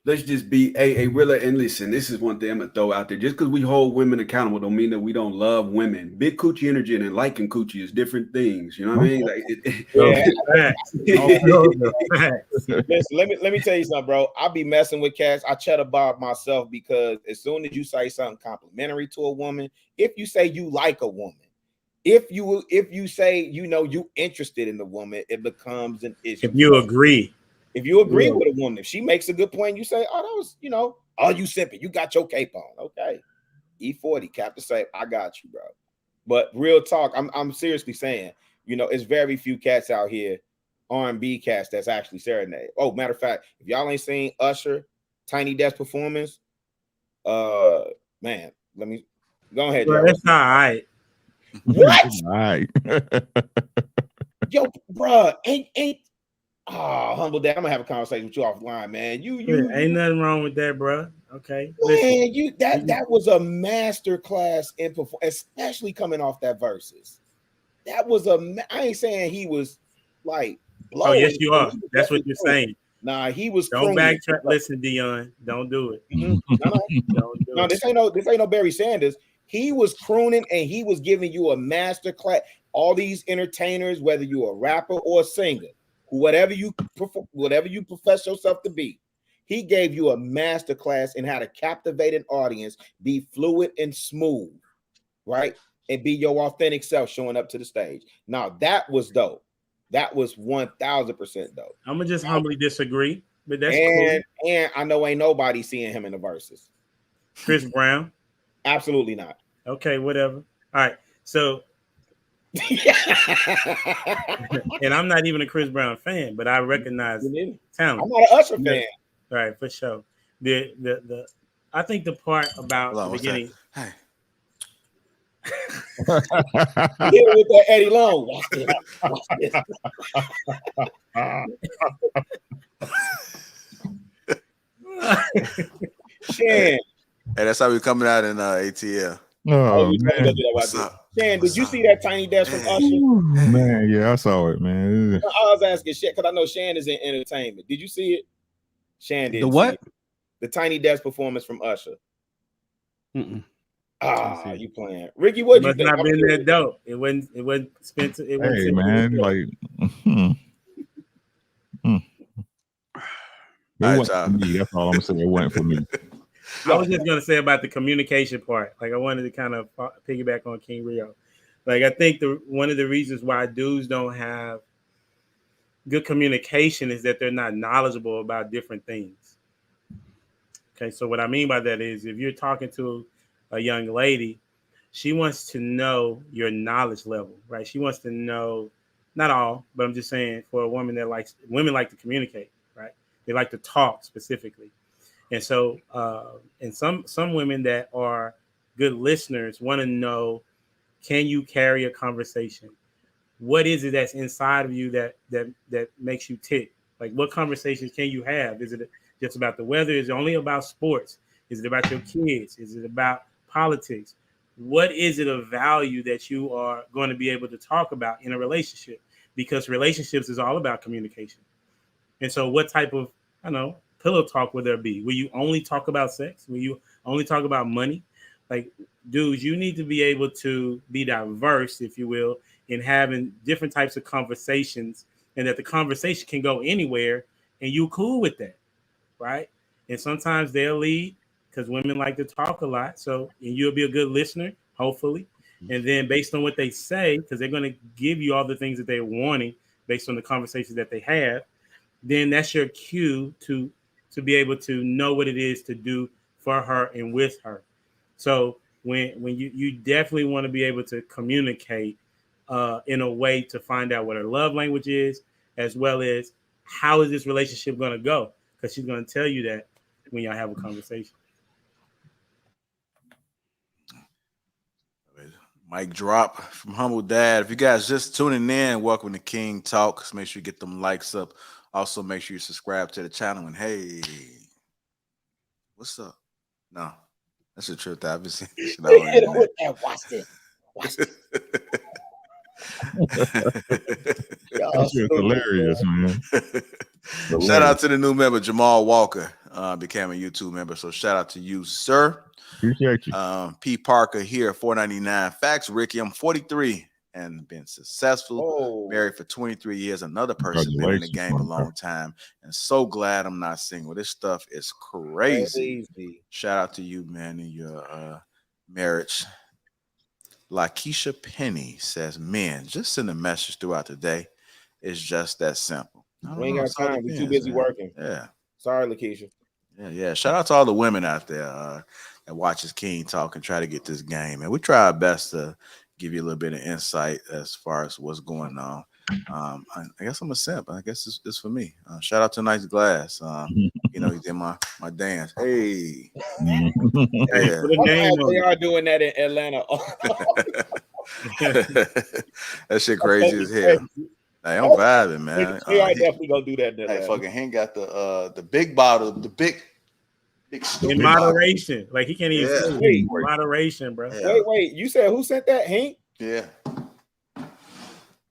Let's just be a realer. And listen, this is one thing I'm gonna throw out there. Just because we hold women accountable don't mean that we don't love women. Big coochie energy and liking coochie is different things. You know what I mean? Like, Listen, let me tell you something, bro. I be messing with cats. I chat about myself because as soon as you say something complimentary to a woman, if you say you like a woman, if you say you know you interested in the woman, it becomes an issue. If you agree. If you agree with a woman, if she makes a good point, you say, "Oh, that was, you know, oh, you simping, you got your cape on." Okay, E40, Captain Safe, I got you, bro. But real talk, I'm seriously saying, you know, it's very few cats out here, R&B cats that's actually serenade. Oh, matter of fact, if y'all ain't seen Usher, Tiny Desk performance, man, let me go ahead, Well, y'all. that's all right. What? All right. Yo, bro, ain't. Oh, humble dad, I'm gonna have a conversation with you offline, man. You ain't nothing wrong with that, bro. Okay, man, that was a master class in performance, especially coming off that verses. That was I ain't saying he was like blowing. Oh, yes, you are. That's what you're saying. Nah, he was. Don't backtrack. Listen, Dion, don't do it. No, this ain't no Barry Sanders. He was crooning and he was giving you a master class. All these entertainers, whether you're a rapper or a singer, whatever you profess yourself to be, he gave you a master class in how to captivate an audience, be fluid and smooth, right? And be your authentic self showing up to the stage. Now that was dope. That was 1000% dope. I'm gonna just humbly disagree, but that's cool. cool. And I know ain't nobody seeing him in the verses. Chris Brown? Absolutely not. Okay, whatever. All right, so and I'm not even a Chris Brown fan, but I recognize talent. I'm not an Usher fan. Right, for sure. The I think the part about the beginning. Hey. Hit with that Eddie Long. Watch this. Shan. Hey, that's how we coming out in ATL. Oh, man. Shan, did you see that Tiny Desk from Usher? Man, yeah, I saw it, man. I was asking Shan because I know Shan is in entertainment. Did you see it? Shan did. The what? The Tiny Desk performance from Usher. Mm-mm. Ah, you playing? Ricky, what you think? Not been that dope. It wasn't Spencer. It wasn't. Hey, man, like. It wasn't for me. That's all I'm saying. It wasn't for me. I was just gonna say about the communication part. Like I wanted to kind of piggyback on King Rio. Like I think one of the reasons why dudes don't have good communication is that they're not knowledgeable about different things. Okay, so what I mean by that is if you're talking to a young lady, she wants to know your knowledge level, right? She wants to know, not all, but I'm just saying for a woman that women like to communicate, right? They like to talk specifically. And so, and some women that are good listeners want to know, can you carry a conversation? What is it that's inside of you that makes you tick? Like, what conversations can you have? Is it just about the weather? Is it only about sports? Is it about your kids? Is it about politics? What is it of value that you are going to be able to talk about in a relationship? Because relationships is all about communication. And so what type of, I don't know, pillow talk will there be? Will you only talk about sex? Will you only talk about money? Like, dudes, you need to be able to be diverse, if you will, in having different types of conversations, and that the conversation can go anywhere and you cool with that, right? And sometimes they'll lead because women like to talk a lot. So, and you'll be a good listener, hopefully. And then based on what they say, because they're going to give you all the things that they're wanting based on the conversations that they have, then that's your cue to be able to know what it is to do for her and with her. So when you definitely want to be able to communicate in a way to find out what her love language is, as well as how is this relationship going to go, because she's going to tell you that when y'all have a conversation. Mic drop from Humble Dad. If you guys just tuning in, welcome to King Talk. Make sure you get them likes up. Also, make sure you subscribe to the channel. And hey, what's up? No, that's the truth. I've been seeing this shit all Hit him with that. Watch this. Watch this. That shit hilarious, man. Shout out to the new member, Jamal Walker, became a YouTube member. So shout out to you, sir. Appreciate you. P. Parker here, $4.99. Facts, Ricky. I'm 43 and been successful. Married for 23 years. Another person been in the game a long time. And so glad I'm not single. This stuff is crazy. Shout out to you, man, and your marriage. Lakeisha Penny says, men, just send a message throughout the day. It's just that simple. We ain't got time. We're too busy working. Yeah. Sorry, Lakeisha. Yeah. Shout out to all the women out there that watches King Talk and try to get this game. And we try our best to give you a little bit of insight as far as what's going on. I guess I'm a simp. I guess it's for me. Shout out to Nice Glass. You know, he did my dance. Hey. Hey, they are doing that in Atlanta. That shit crazy as hell. Hey, I'm vibing, man. I definitely gonna do that. Hey, fucking Hank got the big bottle, the big in moderation. Bottle. Like he can't even say moderation, bro. Yeah. Wait. You said who sent that, Hank? Yeah.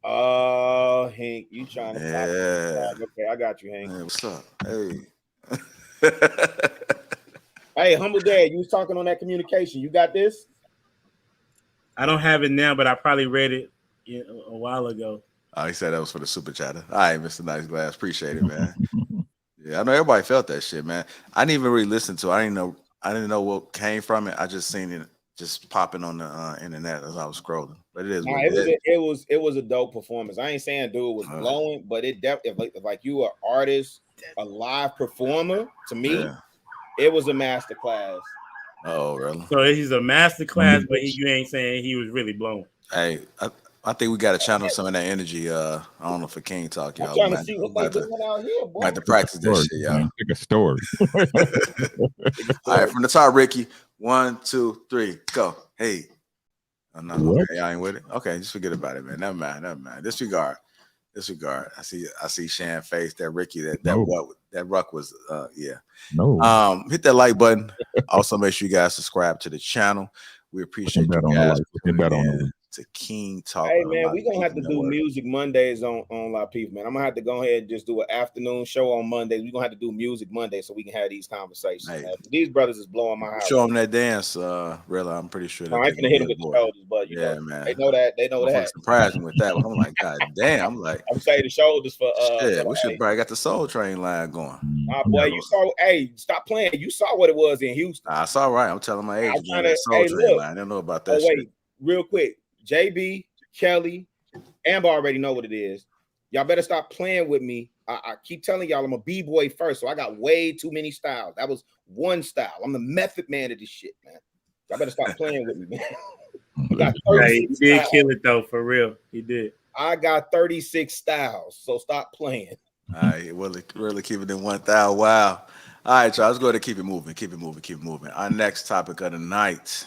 Hank, you trying to talk? Okay, I got you, Hank. Hey, what's up? Hey. Hey, Humble Dad, you was talking on that communication. You got this? I don't have it now, but I probably read it a while ago. Oh, he said that was for the super chatter. All right, Mr. Nice Glass. Appreciate it, man. Yeah, I know everybody felt that shit, man. I didn't even really listen to it. I didn't know what came from it. I just seen it just popping on the internet as I was scrolling. But it is. It was a dope performance. I ain't saying dude was blowing, but it definitely if like you are an artist, a live performer, to me, it was a master class. Oh, really? So he's a master class, but you ain't saying he was really blowing. Hey, I think we got to channel some of that energy. I don't know for King Talk, y'all. I'm trying to see what they doing out here, boy. Might to practice that shit, y'all. Pick a story. All right, from the top, Ricky. 1, 2, 3, go. Hey. Oh, no, okay, I ain't with it. Okay, just forget about it, man. Never mind. Disregard. I see Shan face that Ricky that Ruck was No. Hit that like button. Also, make sure you guys subscribe to the channel. We appreciate you guys to King Talk. Hey man, we're gonna have to do Music Mondays on Lapeef, man. I'm gonna have to go ahead and just do an afternoon show on Mondays. We're gonna have to do Music Monday so we can have these conversations. Hey. These brothers is blowing my house. Show them that dance, really. I'm pretty sure I ain't gonna hit them with the shoulders, but you know, man. They know that. Surprised me with that one. I'm like, God damn. I'm like, I'm saying the shoulders for shit, we should probably got the Soul Train line going. Boy, you saw. Hey, stop playing. You saw what it was in Houston. I saw right. I'm telling my age again. That Soul Train line. I didn't know about that. Wait, real quick, JB. Kelly, Amber already know what it is. Y'all better stop playing with me. I keep telling y'all I'm a b-boy first, so I got way too many styles. That was one style. I'm the method man of this shit, man. Y'all better stop playing with me, man. He did kill it though, for real. He did. I got 36 styles, so stop playing. All right, really keep it in 1,000. Wow. All right, y'all. Let's go ahead and keep it moving. Our next topic of the night.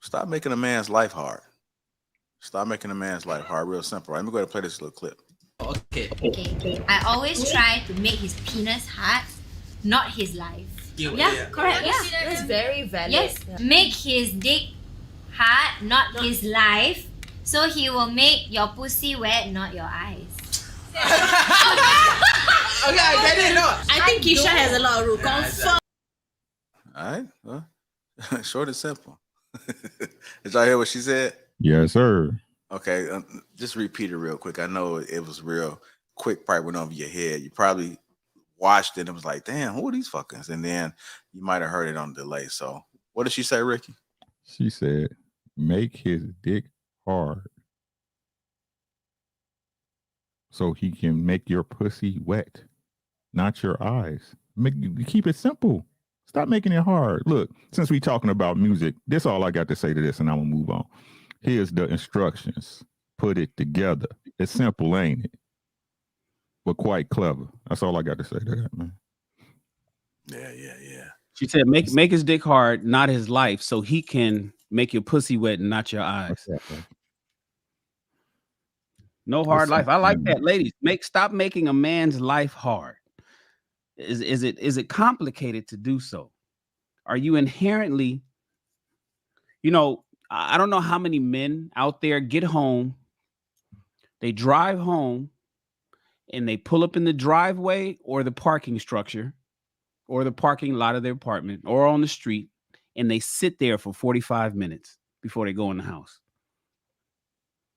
Stop making a man's life hard. Real simple, right? Let me go ahead and play this little clip. Okay. Okay. I always try to make his penis hard, not his life. Yeah, correct. Yeah, That's very valid. yes. Make his dick hard, not his life. So he will make your pussy wet, not your eyes. Okay, I get it. No. I think Keisha has a lot of rules. Confirm. All right. Well, short and simple. Did y'all hear what she said? Yes, sir. Okay. Just repeat it real quick. I know it was real quick, probably went over your head. You probably watched it and was like, damn, who are these fuckers? And then you might have heard it on delay. So what did she say, Ricky? She said, make his dick hard so he can make your pussy wet, not your eyes. Keep it simple. Stop making it hard. Look, since we talking about music, this all I got to say to this, and I'm gonna move on. Here's the instructions. Put it together. It's simple, ain't it? But quite clever. That's all I got to say to that, man. Yeah. She said, make his dick hard, not his life, so he can make your pussy wet and not your eyes. No hard life. I like that, ladies. Stop making a man's life hard. Is it complicated to do so? Are you inherently, I don't know how many men out there get home, they drive home, and they pull up in the driveway or the parking structure or the parking lot of their apartment or on the street, and they sit there for 45 minutes before they go in the house.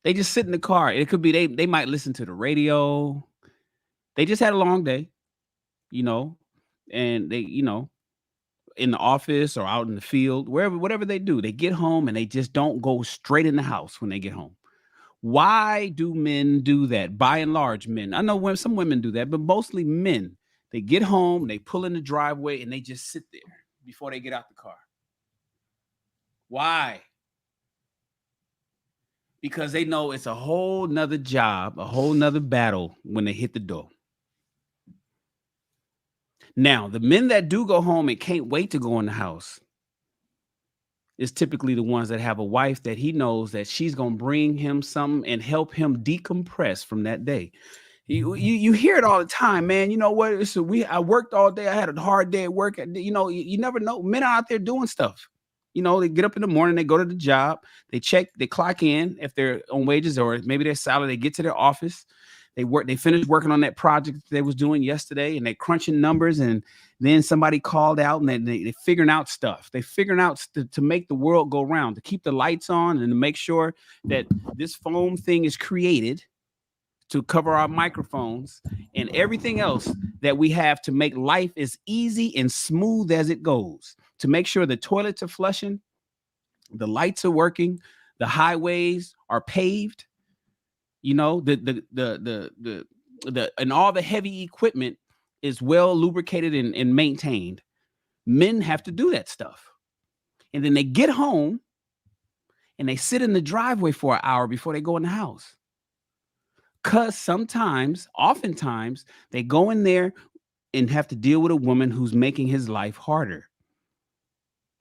They just sit in the car. It could be they might listen to the radio. They just had a long day, and they, in the office or out in the field, whatever they do, they get home and they just don't go straight in the house when they get home. Why do men do that? By and large, men. I know some women do that, but mostly men. They get home, they pull in the driveway, and they just sit there before they get out the car. Why? Because they know it's a whole nother job, a whole nother battle when they hit the door. Now, the men that do go home and can't wait to go in the house is typically the ones that have a wife that he knows that she's going to bring him something and help him decompress from that day. You hear it all the time, man. You know what? I worked all day. I had a hard day at work. You never know. Men are out there doing stuff. They get up in the morning, they go to the job, they clock in if they're on wages or maybe they're salary. They get to their office. They finish working on that project they was doing yesterday, and they're crunching numbers, and then somebody called out, and they figuring out stuff. They figuring out to make the world go round, to keep the lights on, and to make sure that this foam thing is created to cover our microphones and everything else that we have to make life as easy and smooth as it goes. To make sure the toilets are flushing, the lights are working, the highways are paved. And all the heavy equipment is well lubricated and maintained. Men have to do that stuff. And then they get home and they sit in the driveway for an hour before they go in the house. Because oftentimes, they go in there and have to deal with a woman who's making his life harder.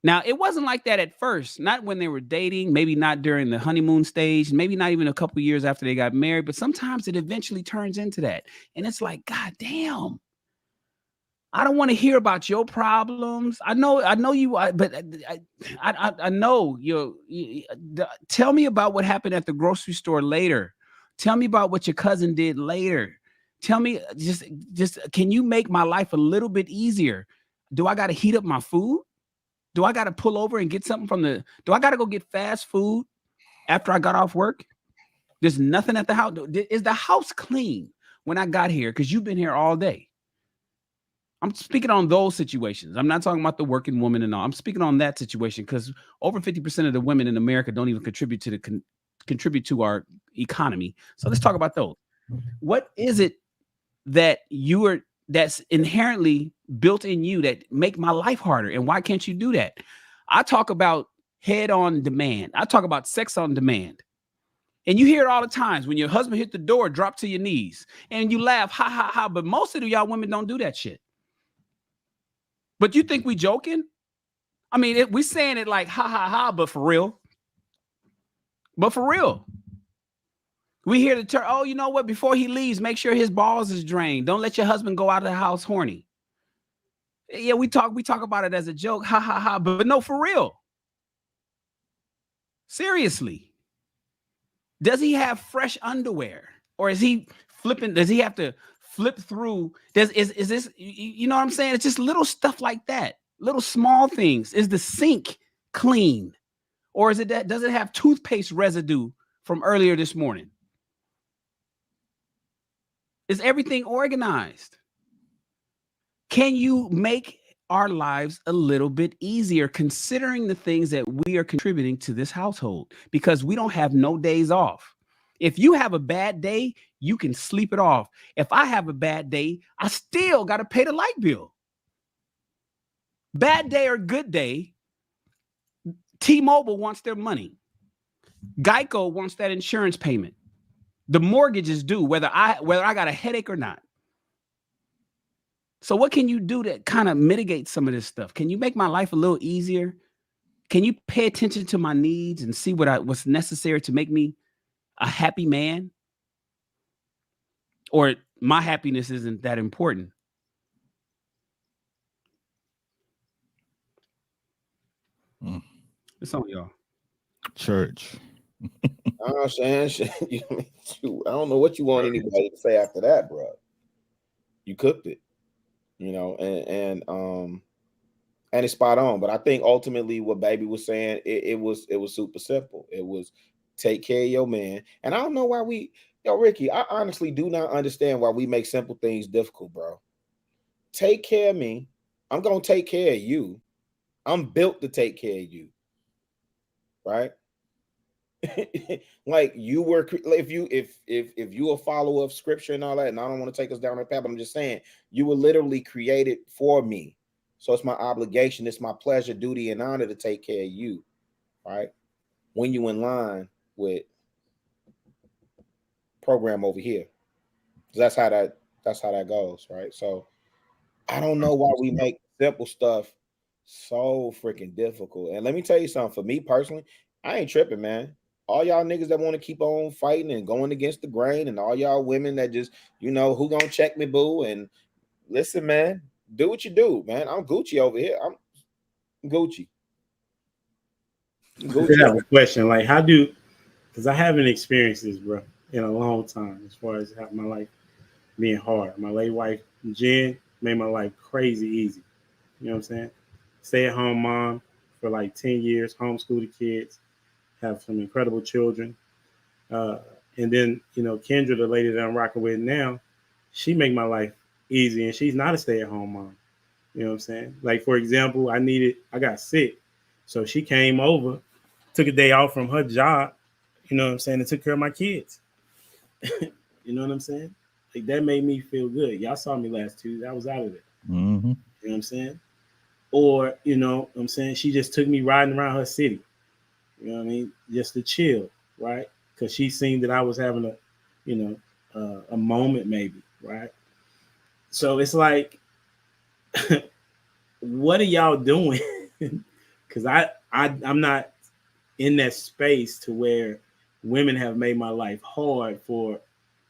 Now, it wasn't like that at first, not when they were dating, maybe not during the honeymoon stage, maybe not even a couple years after they got married, but sometimes it eventually turns into that. And it's like, God damn, I don't want to hear about your problems. I know you, but I know tell me about what happened at the grocery store later. Tell me about what your cousin did later. Tell me, just can you make my life a little bit easier? Do I got to heat up my food? Do I got to pull over and get something do I got to go get fast food after I got off work? There's nothing at the house. Is the house clean when I got here? Because you've been here all day. I'm speaking on those situations. I'm not talking about the working woman and all. I'm speaking on that situation because over 50% of the women in America don't even contribute to our economy. So let's talk about those. What is it that that's inherently built in you that make my life harder? And why can't you do that? I talk about head on demand. I talk about sex on demand. And you hear it all the times when your husband hit the door, drop to your knees and you laugh, ha, ha, ha. But most of y'all women don't do that shit. But you think we joking? I mean, we saying it like, ha, ha, ha, but for real. We hear the term, oh, you know what? Before he leaves, make sure his balls is drained. Don't let your husband go out of the house horny. Yeah, we talk about it as a joke, ha ha ha. But no, for real. Seriously. Does he have fresh underwear? Or is he flipping? Does he have to flip through? Is this, you know what I'm saying? It's just little stuff like that. Little small things. Is the sink clean? Or is it that does it have toothpaste residue from earlier this morning? Is everything organized? Can you make our lives a little bit easier considering the things that we are contributing to this household? Because we don't have no days off. If you have a bad day, you can sleep it off. If I have a bad day, I still got to pay the light bill. Bad day or good day, T-Mobile wants their money. Geico wants that insurance payment. The mortgage is due, whether I got a headache or not. So what can you do to kind of mitigate some of this stuff? Can you make my life a little easier? Can you pay attention to my needs and see what's necessary to make me a happy man? Or my happiness isn't that important? It's on y'all. Church. I'm saying, I don't know what you want anybody to say after that, bro. You cooked it, you know, and it's spot on. But I think ultimately what Baby was saying, it was super simple. It was take care of your man. And I don't know why Ricky, I honestly do not understand why we make simple things difficult, bro. Take care of me. I'm gonna take care of you. I'm built to take care of you, right? Like you were, if you a follower of scripture and all that, and I don't want to take us down that path, but I'm just saying you were literally created for me. So it's my obligation, it's my pleasure, duty, and honor to take care of you, right? When you in line with program over here. That's how that goes, right? So I don't know why we make simple stuff so freaking difficult. And let me tell you something, for me personally, I ain't tripping, man. All y'all niggas that want to keep on fighting and going against the grain, and all y'all women that just, you know, who gonna check me, boo? And listen, man, do what you do, man. I'm Gucci over here. I'm Gucci. I have a question. Like, because I haven't experienced this, bro, in a long time, as far as my life being hard. My late wife, Jen, made my life crazy easy. You know what I'm saying? Stay-at-home mom for like 10 years, homeschool the kids, have some incredible children. And then, you know, Kendra, the lady that I'm rocking with now, she make my life easy, and she's not a stay-at-home mom. You know what I'm saying? Like, for example, I got sick. So she came over, took a day off from her job, you know what I'm saying, and took care of my kids. You know what I'm saying? Like, that made me feel good. Y'all saw me last Tuesday. I was out of it. Mm-hmm. You know what I'm saying? Or, you know what I'm saying, she just took me riding around her city. You know what I mean? Just to chill, right? Because she seen that I was having a moment maybe, right? So it's like, what are y'all doing? Because I'm not in that space to where women have made my life hard for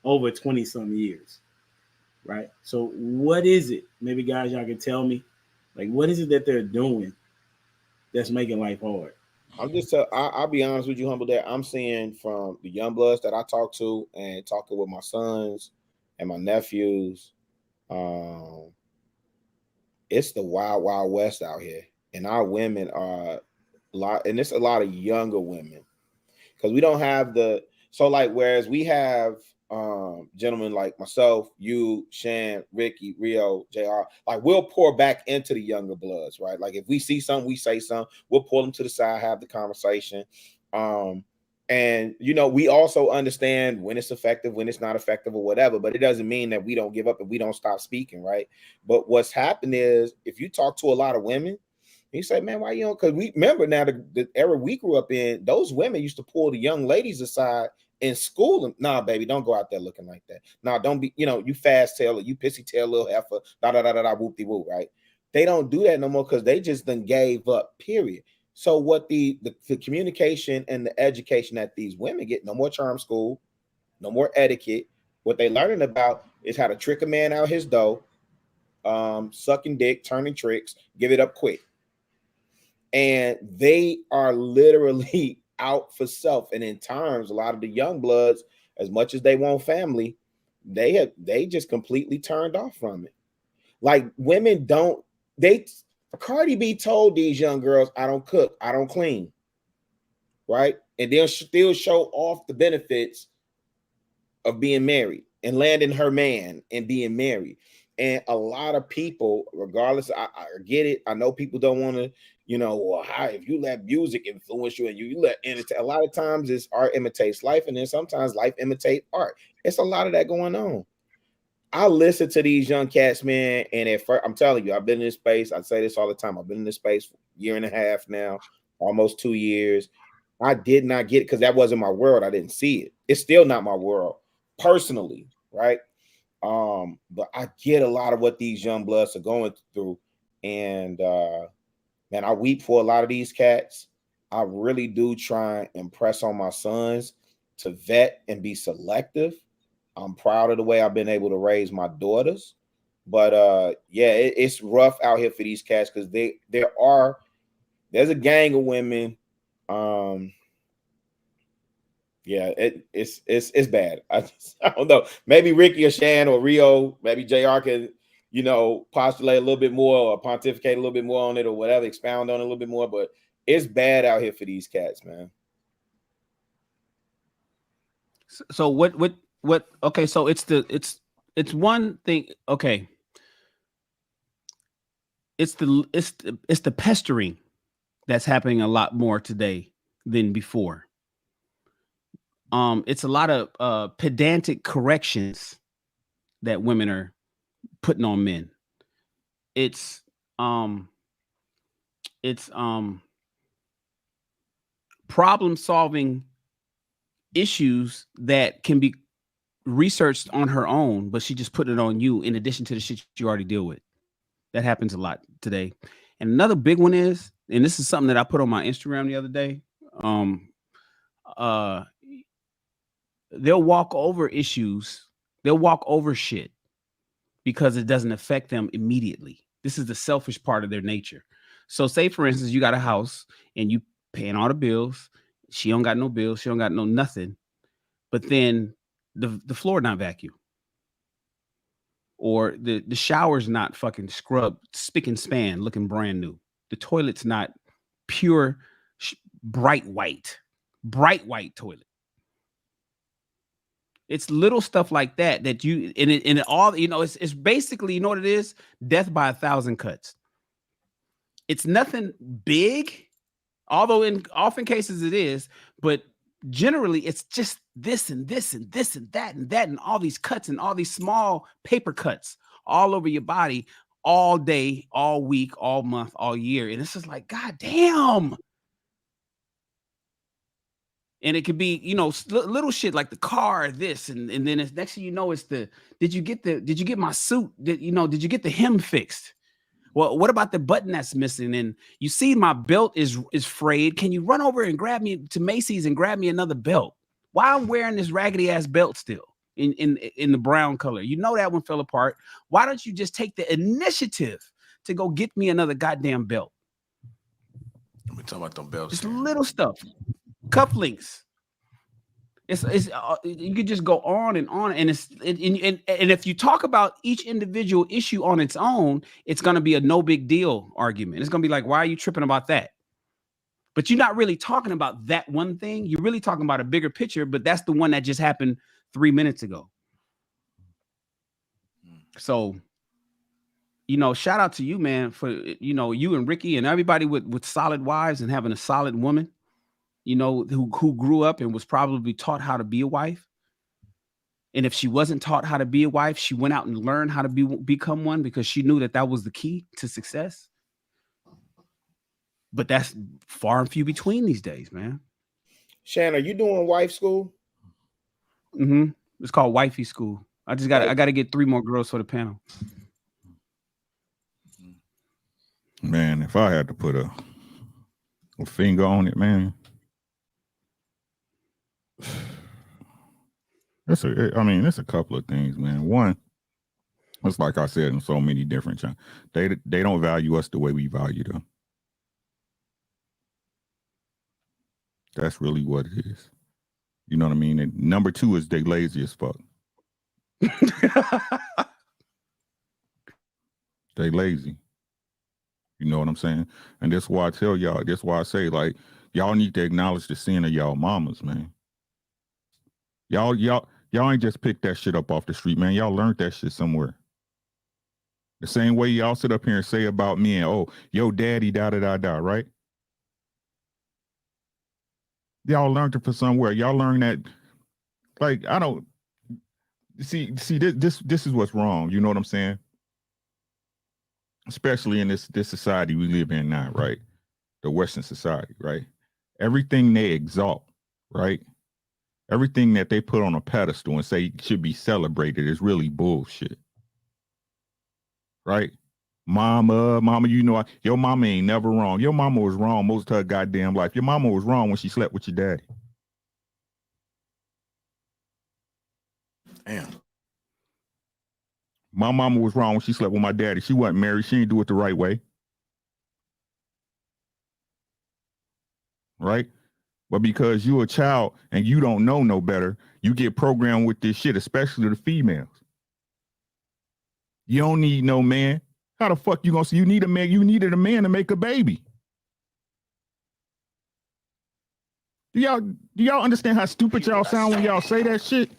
over 20 some years, right? So what is it? Maybe guys, y'all can tell me, like, what is it that they're doing that's making life hard? I'll be honest with you, Humble, that I'm seeing from the young bloods that I talk to and talking with my sons and my nephews. It's the wild, wild west out here, and our women are a lot, and it's a lot of younger women because we don't have whereas we have gentlemen like myself, you, Shan, Ricky, Rio, JR, like we'll pour back into the younger bloods, right? Like if we see something, we say something, we'll pull them to the side, have the conversation. And you know, we also understand when it's effective, when it's not effective, or whatever, but it doesn't mean that we don't give up and we don't stop speaking, right? But what's happened is if you talk to a lot of women, you say, man, why you don't? Because we remember now the era we grew up in, those women used to pull the young ladies aside in school. And, nah, baby, don't go out there looking like that. Nah, don't be, you know, you fast tail or you pissy tail little heifer, whoop de whoop, right? They don't do that no more because they just done gave up, period. So what the communication and the education that these women get, no more charm school, no more etiquette. What they learning about is how to trick a man out his dough, sucking dick, turning tricks, give it up quick. And they are literally out for self. And in times, a lot of the young bloods, as much as they want family, they just completely turned off from it. Like women don't, Cardi B told these young girls, I don't cook, I don't clean, right? And they'll still show off the benefits of being married and landing her man and being married. And a lot of people, regardless, I get it. I know people don't want to, well, if you let music influence you and you let a lot of times it's art imitates life, and then sometimes life imitates art. It's a lot of that going on. I listen to these young cats, man, and at first, I'm telling you, I've been in this space. I say this all the time. I've been in this space for a year and a half now, almost 2 years. I did not get it because that wasn't my world. I didn't see it. It's still not my world personally, right? But I get a lot of what these young bloods are going through, and man, I weep for a lot of these cats. I really do try and impress on my sons to vet and be selective. I'm proud of the way I've been able to raise my daughters, but yeah, it's rough out here for these cats because there's a gang of women. Yeah, it's bad. I don't know. Maybe Ricky or Shan or Rio, maybe JR can, postulate a little bit more or pontificate a little bit more on it or whatever, expound on it a little bit more. But it's bad out here for these cats, man. So what? Okay, so it's one thing. Okay, it's the pestering that's happening a lot more today than before. It's a lot of pedantic corrections that women are putting on men. It's problem solving issues that can be researched on her own, but she just put it on you in addition to the shit you already deal with. That happens a lot today. And another big one is, and this is something that I put on my Instagram the other day. They'll walk over issues. They'll walk over shit because it doesn't affect them immediately. This is the selfish part of their nature. So say, for instance, you got a house and you paying all the bills. She don't got no bills. She don't got no nothing. But then the floor not vacuum. Or the shower's not fucking scrubbed, spick and span, looking brand new. The toilet's not pure, bright white toilet. It's little stuff like that you and it all, it's basically, you know what it is? Death by 1,000 cuts. It's nothing big, although in often cases it is, but generally it's just this and this and this and that and all these cuts and all these small paper cuts all over your body all day, all week, all month, all year. And it's just like, God damn. And it could be, little shit like the car, this, and then it's next thing you know, it's did you get my suit? Did you get the hem fixed? Well, what about the button that's missing? And you see my belt is frayed. Can you run over and grab me to Macy's and grab me another belt? Why I'm wearing this raggedy ass belt still in the brown color? You know that one fell apart. Why don't you just take the initiative to go get me another goddamn belt? Let me talk about them belts. Just little stuff. Cufflinks. It's you could just go on, and if you talk about each individual issue on its own, it's going to be a no big deal argument. It's going to be like, why are you tripping about that? But you're not really talking about that one thing. You're really talking about a bigger picture, but that's the one that just happened 3 minutes ago. So, shout out to you, man, for, you and Ricky and everybody with solid wives and having a solid woman, who grew up and was probably taught how to be a wife. And if she wasn't taught how to be a wife, she went out and learned how to become one because she knew that was the key to success. But that's far and few between these days, man. Shan, are you doing wife school? Mm-hmm. It's called wifey school. I got to get 3 more girls for the panel. Man, if I had to put a finger on it, man. It's a couple of things, man. One, it's like I said in so many different times. They don't value us the way we value them. That's really what it is. You know what I mean? And number two is they lazy as fuck. They lazy. You know what I'm saying? And that's why I tell y'all, that's why I say, like, y'all need to acknowledge the sin of y'all mamas, man. Y'all ain't just picked that shit up off the street, man. Y'all learned that shit somewhere. The same way y'all sit up here and say about me and, oh, yo daddy, da-da-da-da, right? Y'all learned it from somewhere. Y'all learned that, like, I don't, see, this is what's wrong. You know what I'm saying? Especially in this society we live in now, right? The Western society, right? Everything they exalt, right? Everything that they put on a pedestal and say should be celebrated is really bullshit. Right? Mama, you know, your mama ain't never wrong. Your mama was wrong most of her goddamn life. Your mama was wrong when she slept with your daddy. Damn. My mama was wrong when she slept with my daddy. She wasn't married. She didn't do it the right way. Right? But because you're a child and you don't know no better, you get programmed with this shit, especially the females. You don't need no man. How the fuck you gonna say you need a man? You needed a man to make a baby. Do y'all understand how stupid y'all sound when y'all say that shit?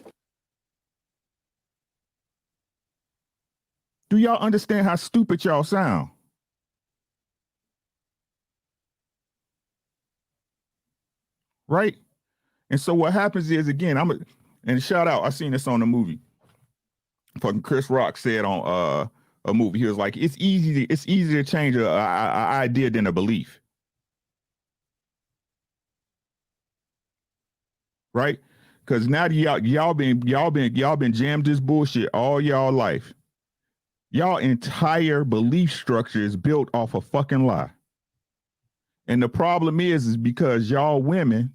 Do y'all understand how stupid y'all sound? Right? And so what happens is, again, and shout out, I seen this on the movie. Fucking Chris Rock said on a movie, he was like, it's easy to change a idea than a belief. Right? Because now y'all been jammed this bullshit all y'all life. Y'all entire belief structure is built off a fucking lie. And the problem is because y'all women,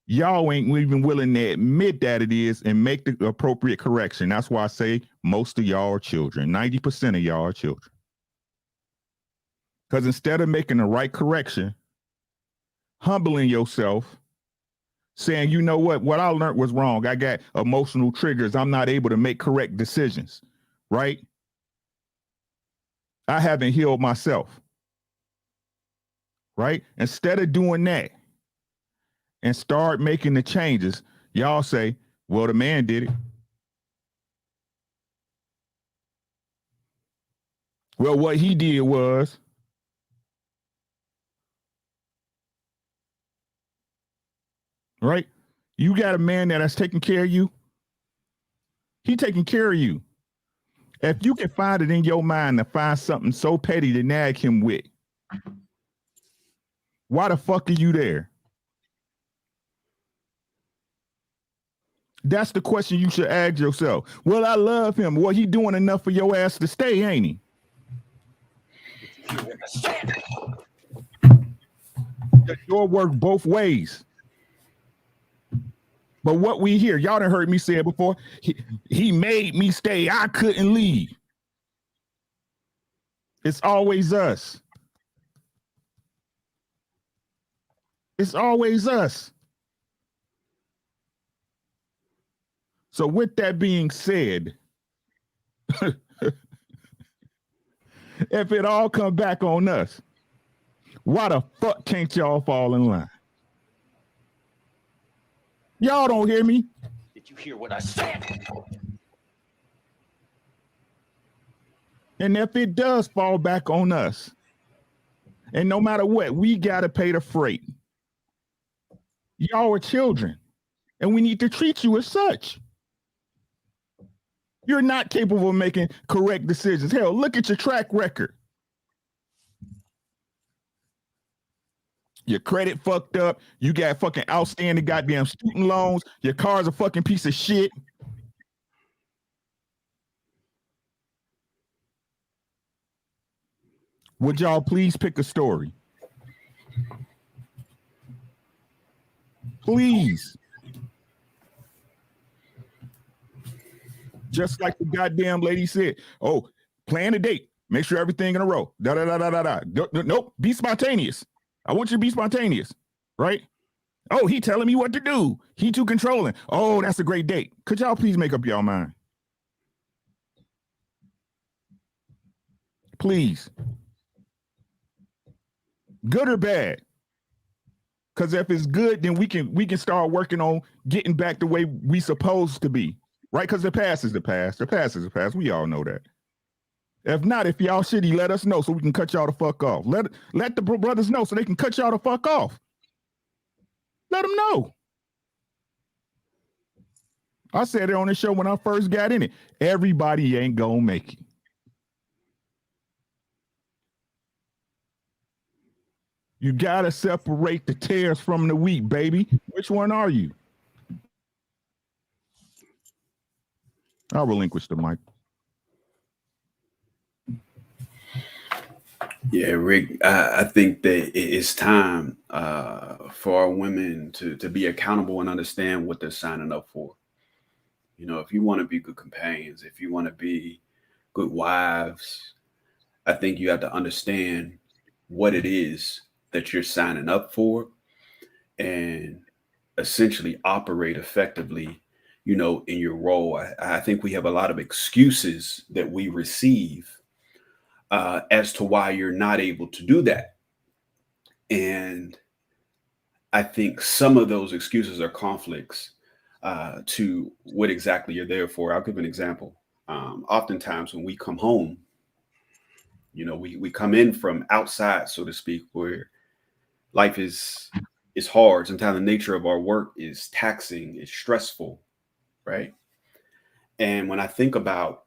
y'all ain't even willing to admit that it is and make the appropriate correction. That's why I say most of y'all are children. 90% of y'all are children. Because instead of making the right correction, humbling yourself, saying, you know what I learned was wrong. I got emotional triggers. I'm not able to make correct decisions, right? I haven't healed myself, right? Instead of doing that and start making the changes, y'all say, well, the man did it. Well, what he did was, right? You got a man that's taking care of you. He taking care of you. If you can find it in your mind to find something so petty to nag him with, why the fuck are you there? That's the question you should ask yourself. Well, I love him. Well, he doing enough for your ass to stay, ain't he? The door work both ways. But what we hear, y'all done heard me say it before. He made me stay. I couldn't leave. It's always us. It's always us. So with that being said, if it all come back on us, why the fuck can't y'all fall in line? Y'all don't hear me? Did you hear what I said? And if it does fall back on us, and no matter what, we got to pay the freight. Y'all are children, and we need to treat you as such. You're not capable of making correct decisions. Hell, look at your track record. Your credit fucked up. You got fucking outstanding goddamn student loans. Your car's a fucking piece of shit. Would y'all please pick a story? Please. Just like the goddamn lady said. Oh, plan a date. Make sure everything in a row. Da da da da da da. Nope. Be spontaneous. I want you to be spontaneous, right? Oh, he telling me what to do. He too controlling. Oh, that's a great date. Could y'all please make up y'all mind? Please. Good or bad? Because if it's good, then we can start working on getting back the way we supposed to be, right? Because the past is the past. The past is the past. We all know that. If not, if y'all shitty, let us know so we can cut y'all the fuck off. Let the brothers know so they can cut y'all the fuck off. Let them know. I said it on the show when I first got in it. Everybody ain't gonna make it. You gotta separate the tares from the wheat, baby. Which one are you? I'll relinquish the mic. Yeah, Rick, I think that it's time for our women to be accountable and understand what they're signing up for. You know, if you want to be good companions, if you want to be good wives, I think you have to understand what it is that you're signing up for and essentially operate effectively, you know, in your role. I think we have a lot of excuses that we receive as to why you're not able to do that. And I think some of those excuses are conflicts to what exactly you're there for. I'll give an example. Oftentimes when we come home, you know, we come in from outside, so to speak, where life is hard. Sometimes the nature of our work is taxing, it's stressful, right? And when I think about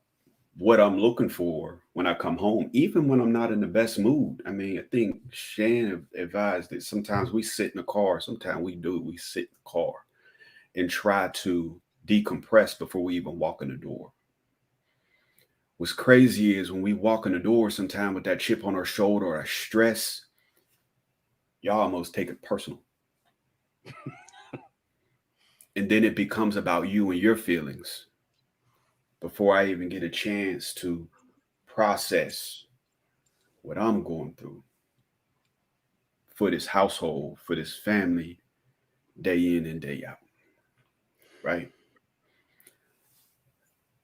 what I'm looking for when I come home, even when I'm not in the best mood, I mean, I think Shan advised that sometimes we sit in the car, sometimes we sit in the car and try to decompress before we even walk in the door. What's crazy is when we walk in the door, sometimes with that chip on our shoulder or our stress, y'all almost take it personal. And then it becomes about you and your feelings before I even get a chance to process what I'm going through for this household, for this family, day in and day out, right?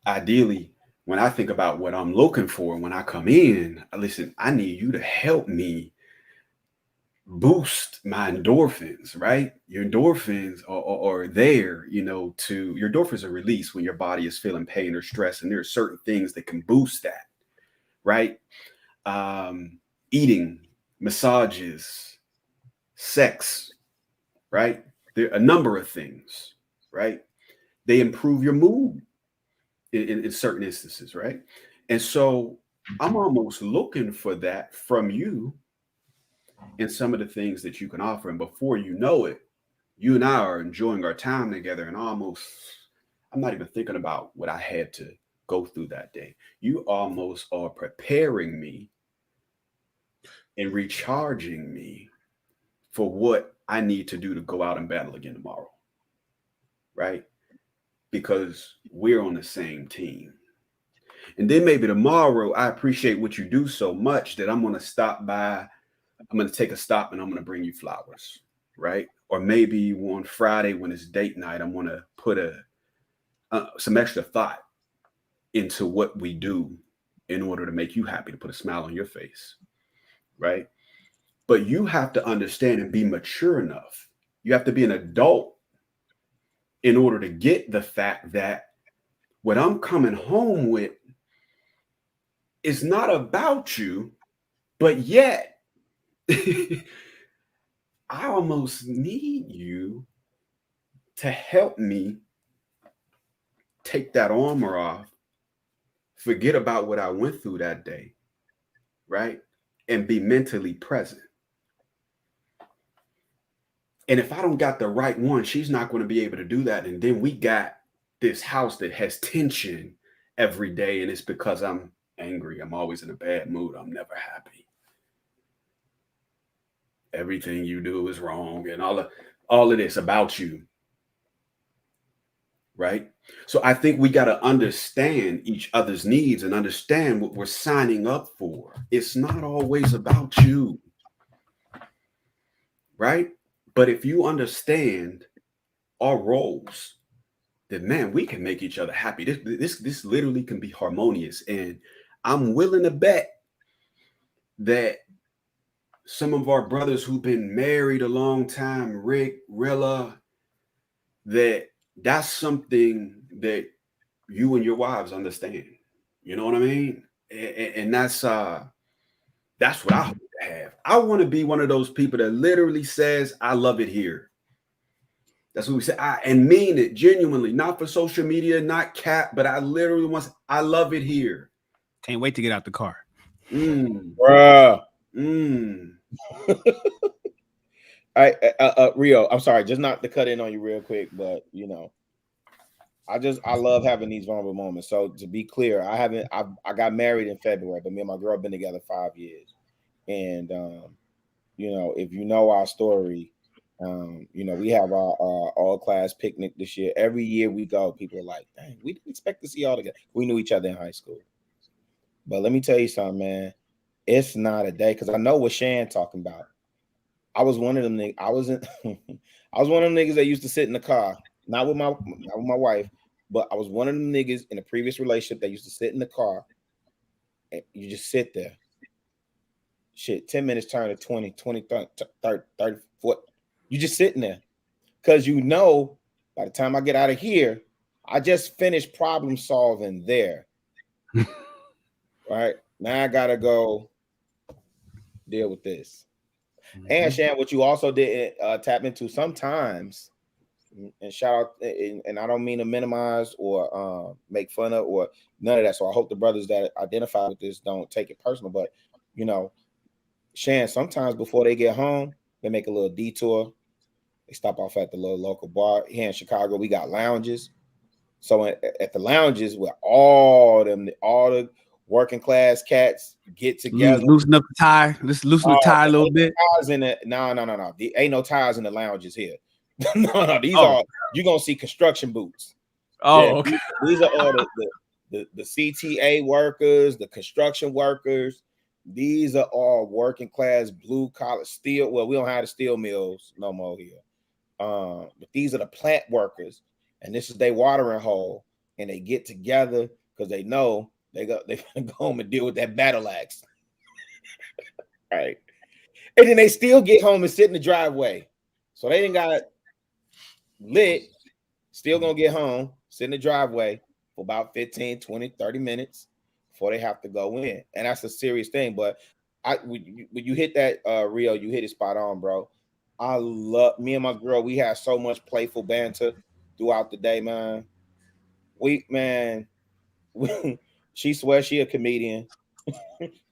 Ideally, when I think about what I'm looking for when I come in, listen, I need you to help me boost my endorphins, right? Your endorphins are there, you know, your endorphins are released when your body is feeling pain or stress. And there are certain things that can boost that, right? Eating, massages, sex, right? There are a number of things, right? They improve your mood in certain instances, right? And so I'm almost looking for that from you and some of the things that you can offer. And before you know it, you and I are enjoying our time together and I'm not even thinking about what I had to go through that day. You almost are preparing me and recharging me for what I need to do to go out and battle again tomorrow, right? Because we're on the same team. And then maybe tomorrow, I appreciate what you do so much that I'm going to stop by. I'm going to take a stop and I'm going to bring you flowers, right? Or maybe on Friday when it's date night, I'm going to put some extra thought into what we do in order to make you happy, to put a smile on your face, right? But you have to understand and be mature enough. You have to be an adult in order to get the fact that what I'm coming home with is not about you, but yet I almost need you to help me take that armor off, forget about what I went through that day, right? And be mentally present. And if I don't got the right one, she's not going to be able to do that. And then we got this house that has tension every day. And it's because I'm angry. I'm always in a bad mood. I'm never happy. Everything you do is wrong. And all of this about you. Right? So I think we got to understand each other's needs and understand what we're signing up for. It's not always about you, right? But if you understand our roles, then man, we can make each other happy. This literally can be harmonious. And I'm willing to bet that some of our brothers who've been married a long time, Rick, Rilla, that's something that you and your wives understand. You know what I mean? And that's what I hope to have. I want to be one of those people that literally says, I love it here. That's what we say. And mean it genuinely, not for social media, not cap, but I literally I love it here. Can't wait to get out the car. Bruh. Rio, I'm sorry, just not to cut in on you real quick, but you know, I love having these vulnerable moments. So to be clear, I got married in February, but me and my girl have been together 5 years. And you know, if you know our story, you know, we have our all class picnic this year. Every year we go, people are like, dang, we didn't expect to see y'all together. We knew each other in high school. But let me tell you something, man. It's not a day, because I know what Shan talking about. I was one of them niggas. I was one of them niggas that used to sit in the car, not with my wife, but I was one of them niggas in a previous relationship that used to sit in the car and you just sit there. Shit, 10 minutes turn to 20, 30, 40. You just sitting there. Because you know, by the time I get out of here, I just finished problem solving there. Right? Now I gotta go deal with this. And Shan, what you also did tap into sometimes, and shout out, and I don't mean to minimize or make fun of or none of that. So I hope the brothers that identify with this don't take it personal. But you know, Shan, sometimes before they get home, they make a little detour. They stop off at the little local bar here in Chicago. We got lounges. So at the lounges where all the working class cats get together, Loosen up the tie. Let's loosen the tie a little bit. No. Ain't no ties in the lounges here. No. These are, you're gonna see construction boots. Okay. These are all the CTA workers, the construction workers. These are all working class, blue collar steel. Well, we don't have the steel mills no more here. But these are the plant workers, and this is their watering hole, and they get together because they know they go home and deal with that battle axe. Right. And then they still get home and sit in the driveway. So they didn't got lit, still gonna get home, sit in the driveway for about 15, 20, 30 minutes before they have to go in. And that's a serious thing. But when you hit that Rio, you hit it spot on, bro. I love me and my girl. We have so much playful banter throughout the day, man. She swears she a comedian.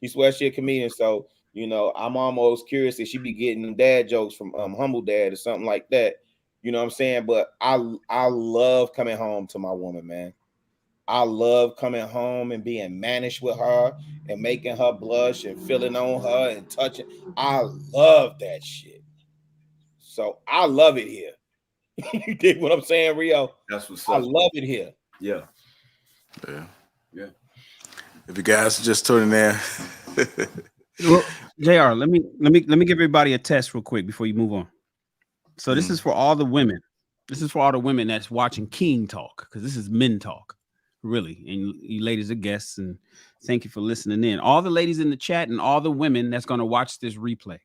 She swears she a comedian. So, you know, I'm almost curious if she be getting dad jokes from Humble Dad or something like that. You know what I'm saying? But I love coming home to my woman, man. I love coming home and being managed with her and making her blush and feeling on her and touching. I love that shit. So I love it here. You dig what I'm saying, Rio? That's what's I up. love it here. Yeah. If you guys are just tuning in, Well, JR, let me give everybody a test real quick before you move on. So this is for all the women. This is for all the women that's watching King Talk, because this is men talk, really. And you ladies are guests, and thank you for listening in. All the ladies in the chat and all the women that's going to watch this replay.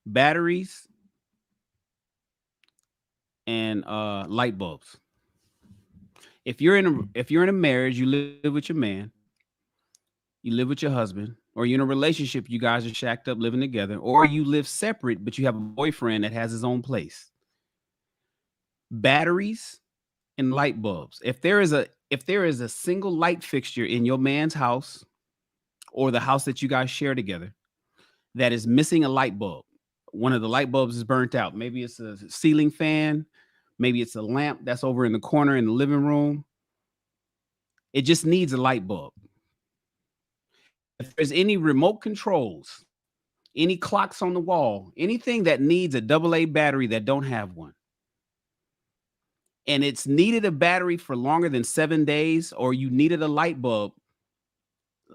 Batteries and light bulbs. If you're in a marriage, you live with your man, you live with your husband, or you're in a relationship, you guys are shacked up living together, or you live separate, but you have a boyfriend that has his own place. Batteries and light bulbs. If there is a single light fixture in your man's house or the house that you guys share together that is missing a light bulb, one of the light bulbs is burnt out. Maybe it's a ceiling fan, maybe it's a lamp that's over in the corner in the living room. It just needs a light bulb. If there's any remote controls, any clocks on the wall, anything that needs a AA battery that don't have one, and it's needed a battery for longer than 7 days, or you needed a light bulb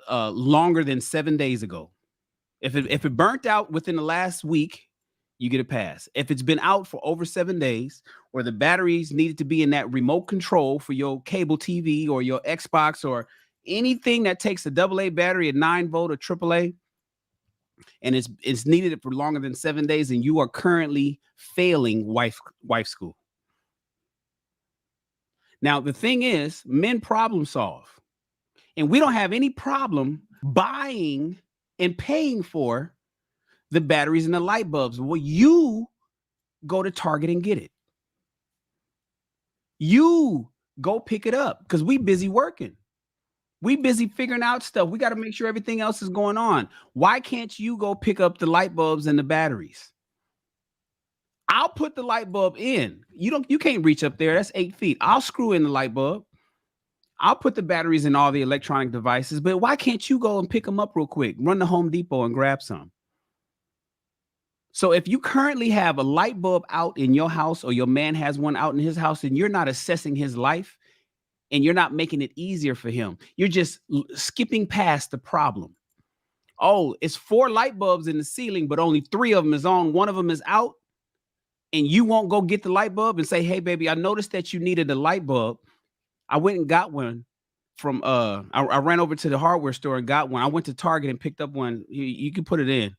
longer than 7 days ago. If it burnt out within the last week, you get a pass. If it's been out for over 7 days, or the batteries needed to be in that remote control for your cable TV or your Xbox or anything that takes a AA battery, a 9-volt or AAA, and it's needed for longer than 7 days, and you are currently failing wife school. Now, the thing is, men problem solve, and we don't have any problem buying and paying for the batteries and the light bulbs. Well, you go to Target and get it. You go pick it up, because we busy working. We busy figuring out stuff. We got to make sure everything else is going on. Why can't you go pick up the light bulbs and the batteries? I'll put the light bulb in. You can't reach up there. That's 8 feet. I'll screw in the light bulb. I'll put the batteries in all the electronic devices, but why can't you go and pick them up real quick? Run to Home Depot and grab some. So if you currently have a light bulb out in your house, or your man has one out in his house, and you're not assessing his life, and you're not making it easier for him, you're just skipping past the problem. Oh, it's 4 light bulbs in the ceiling, but only 3 of them is on. 1 of them is out, and you won't go get the light bulb and say, hey, baby, I noticed that you needed a light bulb. I went and got one from, I ran over to the hardware store and got one. I went to Target and picked up one. You can put it in.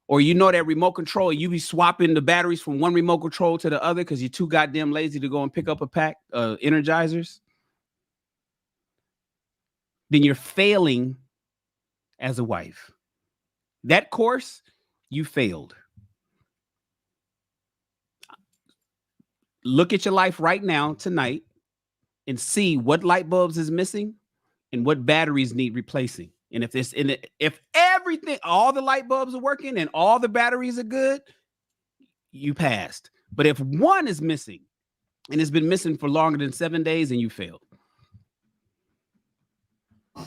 Or that remote control, you be swapping the batteries from one remote control to the other because you're too goddamn lazy to go and pick up a pack of Energizers. Then you're failing as a wife. That course, you failed. Look at your life right now, tonight, and see what light bulbs is missing and what batteries need replacing. And if everything, all the light bulbs are working and all the batteries are good, you passed. But if one is missing and it's been missing for longer than 7 days, and you failed. You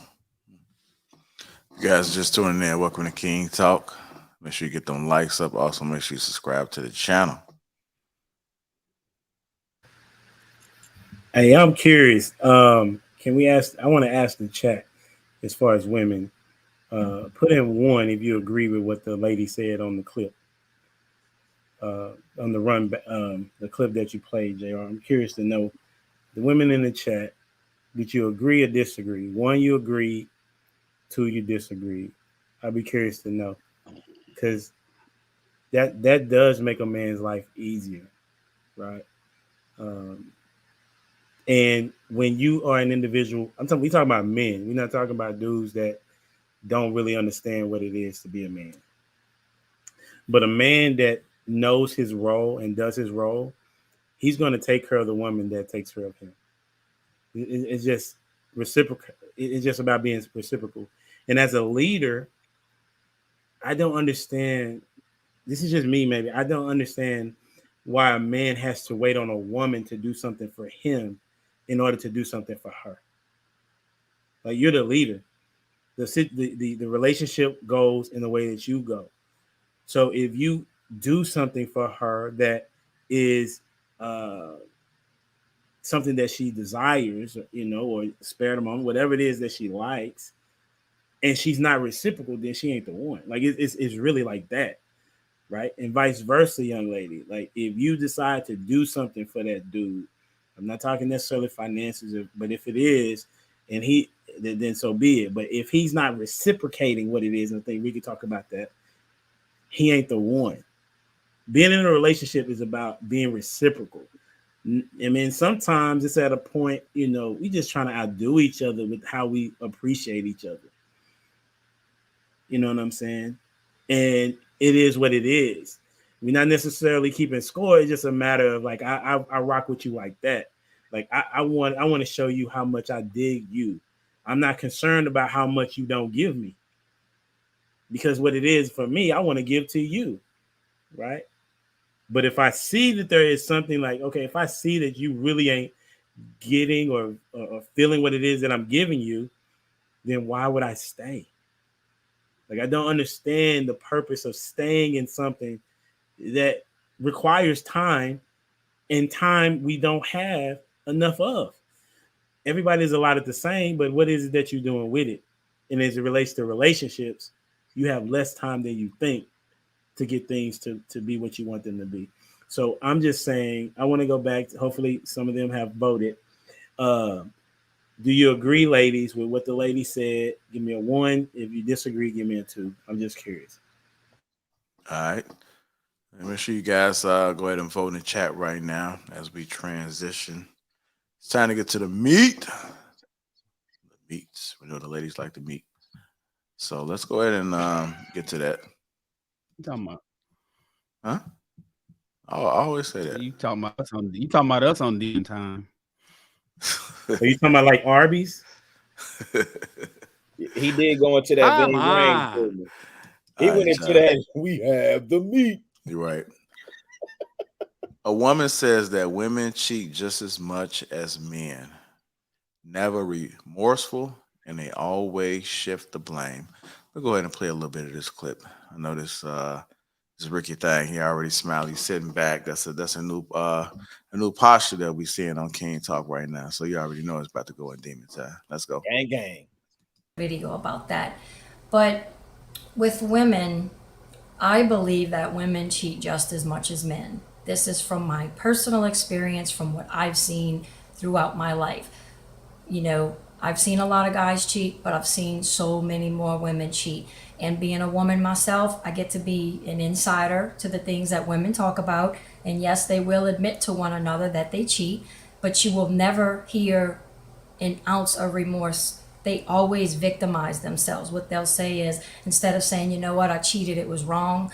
guys just tuning in. Welcome to King Talk. Make sure you get them likes up. Also, make sure you subscribe to the channel. Hey, I'm curious. Can we ask? I want to ask the chat, as far as women, put in 1 if you agree with what the lady said on the clip, on the clip that you played, JR. I'm curious to know, the women in the chat, did you agree or disagree? 1, you agree. 2, you disagree. I'd be curious to know, because that does make a man's life easier, right? And when you are an individual, we talking about men. We're not talking about dudes that don't really understand what it is to be a man. But a man that knows his role and does his role, he's going to take care of the woman that takes care of him. It's just reciprocal. It's just about being reciprocal. And as a leader, I don't understand. This is just me, maybe. I don't understand why a man has to wait on a woman to do something for him in order to do something for her. Like, you're the leader. The relationship goes in the way that you go. So if you do something for her that is something that she desires, or spare the moment, whatever it is that she likes, and she's not reciprocal, then she ain't the one. Like, it's really like that, right? And vice versa, young lady. Like, if you decide to do something for that dude, I'm not talking necessarily finances, but if it is, and then so be it. But if he's not reciprocating what it is, and I think we could talk about that, he ain't the one. Being in a relationship is about being reciprocal. I mean, sometimes it's at a point, we just trying to outdo each other with how we appreciate each other. You know what I'm saying? And it is what it is. We're not necessarily keeping score. It's just a matter of, like, I rock with you like that. Like, I want to show you how much I dig you. I'm not concerned about how much you don't give me, because what it is for me, I want to give to you, right? But if I see that there is something like, okay, if I see that you really ain't getting or feeling what it is that I'm giving you, then why would I stay? Like, I don't understand the purpose of staying in something that requires time in time we don't have enough of. Everybody's allotted the same, but what is it that you're doing with it? And as it relates to relationships, you have less time than you think to get things to be what you want them to be. So I'm just saying, I want to go back. Hopefully some of them have voted. Do you agree, ladies, with what the lady said? Give me a 1. If you disagree, give me a 2. I'm just curious. All right. Make sure you guys go ahead and vote in the chat right now as we transition. It's time to get to the meat. The meats. We know the ladies like the meat. So let's go ahead and get to that. You talking about? Huh? I always say that. You talking about us on the time. Are you talking about like Arby's? He did go into that vein range. He went into that. We have the meat. You're right. A woman says that women cheat just as much as men. Never remorseful, and they always shift the blame. We'll go ahead and play a little bit of this clip. I know this Ricky thing. He already smiled. He's sitting back. That's a new posture that we're seeing on King Talk right now. So you already know it's about to go in demon time. Let's go. Gang, gang. Video about that. But with women, I believe that women cheat just as much as men. This is from my personal experience, from what I've seen throughout my life. You know, I've seen a lot of guys cheat, but I've seen so many more women cheat. And being a woman myself, I get to be an insider to the things that women talk about. And yes, they will admit to one another that they cheat, but you will never hear an ounce of remorse. They always victimize themselves. What they'll say is, instead of saying, you know what, I cheated, it was wrong,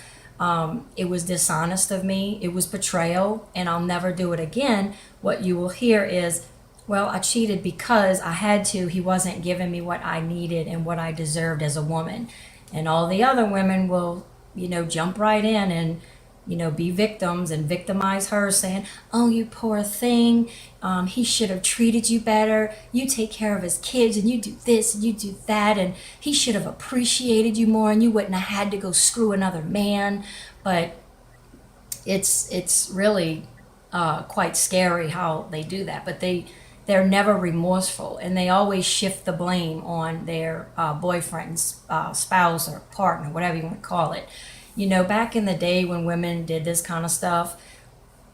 it was dishonest of me, it was betrayal, and I'll never do it again, what you will hear is, well, I cheated because I had to. He wasn't giving me what I needed and what I deserved as a woman. And all the other women will, you know, jump right in and, you know, be victims and victimize her, saying, oh, you poor thing. He should have treated you better. You take care of his kids and you do this and you do that. And he should have appreciated you more and you wouldn't have had to go screw another man. But it's really quite scary how they do that. But they're never remorseful, and they always shift the blame on their boyfriend, spouse, or partner, whatever you want to call it. You know, back in the day when women did this kind of stuff,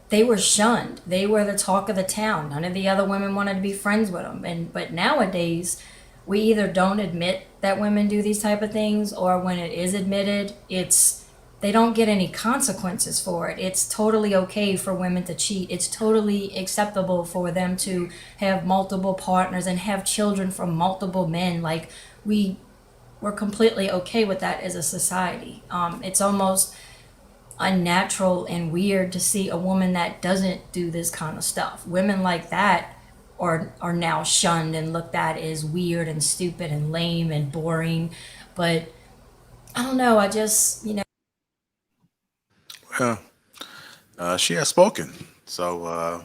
they were shunned. They were the talk of the town. None of the other women wanted to be friends with them. But nowadays, we either don't admit that women do these type of things, or when it is admitted, they don't get any consequences for it. It's totally okay for women to cheat. It's totally acceptable for them to have multiple partners and have children from multiple men. Like, we're completely okay with that as a society. It's almost unnatural and weird to see a woman that doesn't do this kind of stuff. Women like that are now shunned and looked at as weird and stupid and lame and boring. But I don't know, I just, you know. Well, she has spoken. So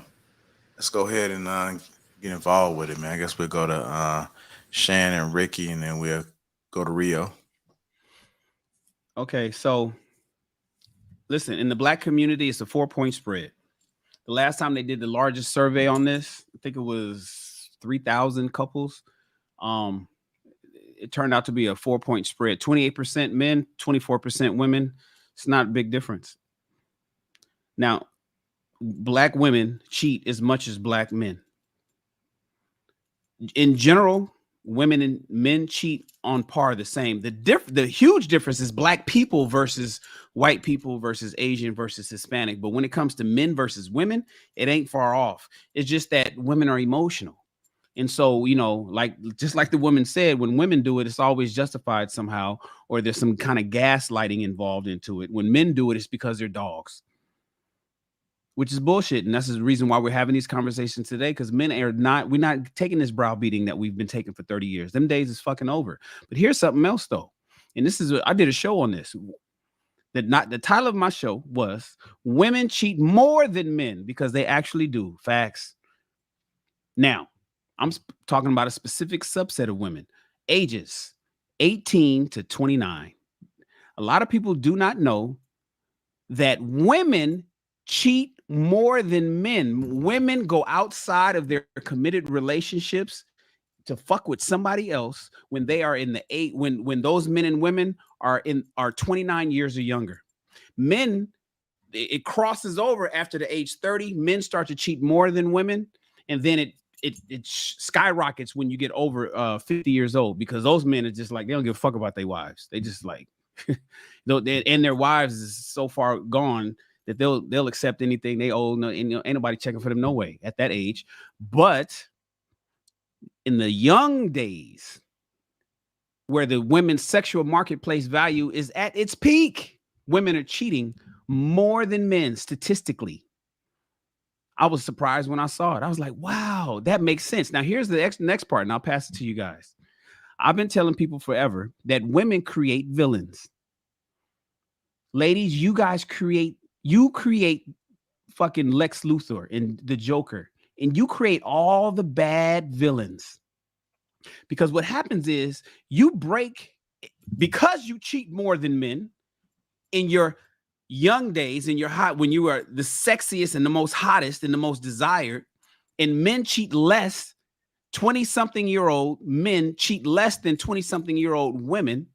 let's go ahead and get involved with it, man. I guess we'll go to Shan and Ricky, and then we'll go to Rio. Okay, so listen, in the Black community, it's a 4-point spread. The last time they did the largest survey on this, I think it was 3,000 couples. It turned out to be a 4-point spread. 28% men, 24% women. It's not a big difference. Now, Black women cheat as much as Black men. In general, women and men cheat on par the same. The huge difference is Black people versus white people versus Asian versus Hispanic. But when it comes to men versus women, it ain't far off. It's just that women are emotional. And so, you know, just like the woman said, when women do it, it's always justified somehow, or there's some kind of gaslighting involved into it. When men do it, it's because they're dogs, which is bullshit. And that's the reason why we're having these conversations today, because we're not taking this browbeating that we've been taking for 30 years. Them days is fucking over. But here's something else, though. And I did a show on this. The title of my show was Women Cheat More Than Men, because they actually do. Facts. Now, I'm talking about a specific subset of women, ages 18 to 29. A lot of people do not know that women cheat more than men. Women go outside of their committed relationships to fuck with somebody else when they are in the when those men and women are 29 years or younger. Men, it crosses over after the age 30. Men start to cheat more than women, and then it skyrockets when you get over 50 years old, because those men are just like, they don't give a fuck about their wives. They just like and their wives is so far gone that they'll accept anything they owe. No, ain't nobody checking for them no way at that age. But in the young days, where the women's sexual marketplace value is at its peak, women are cheating more than men statistically. I was surprised when I saw it. I was like, wow, that makes sense. Now, here's the next part, and I'll pass it to you guys. I've been telling people forever that women create villains. Ladies, you create fucking Lex Luthor and the Joker, and you create all the bad villains. Because what happens is because you cheat more than men in your young days, in your when you are the sexiest and the most hottest and the most desired, and men cheat less. 20-something-year-old men cheat less than 20-something-year-old women.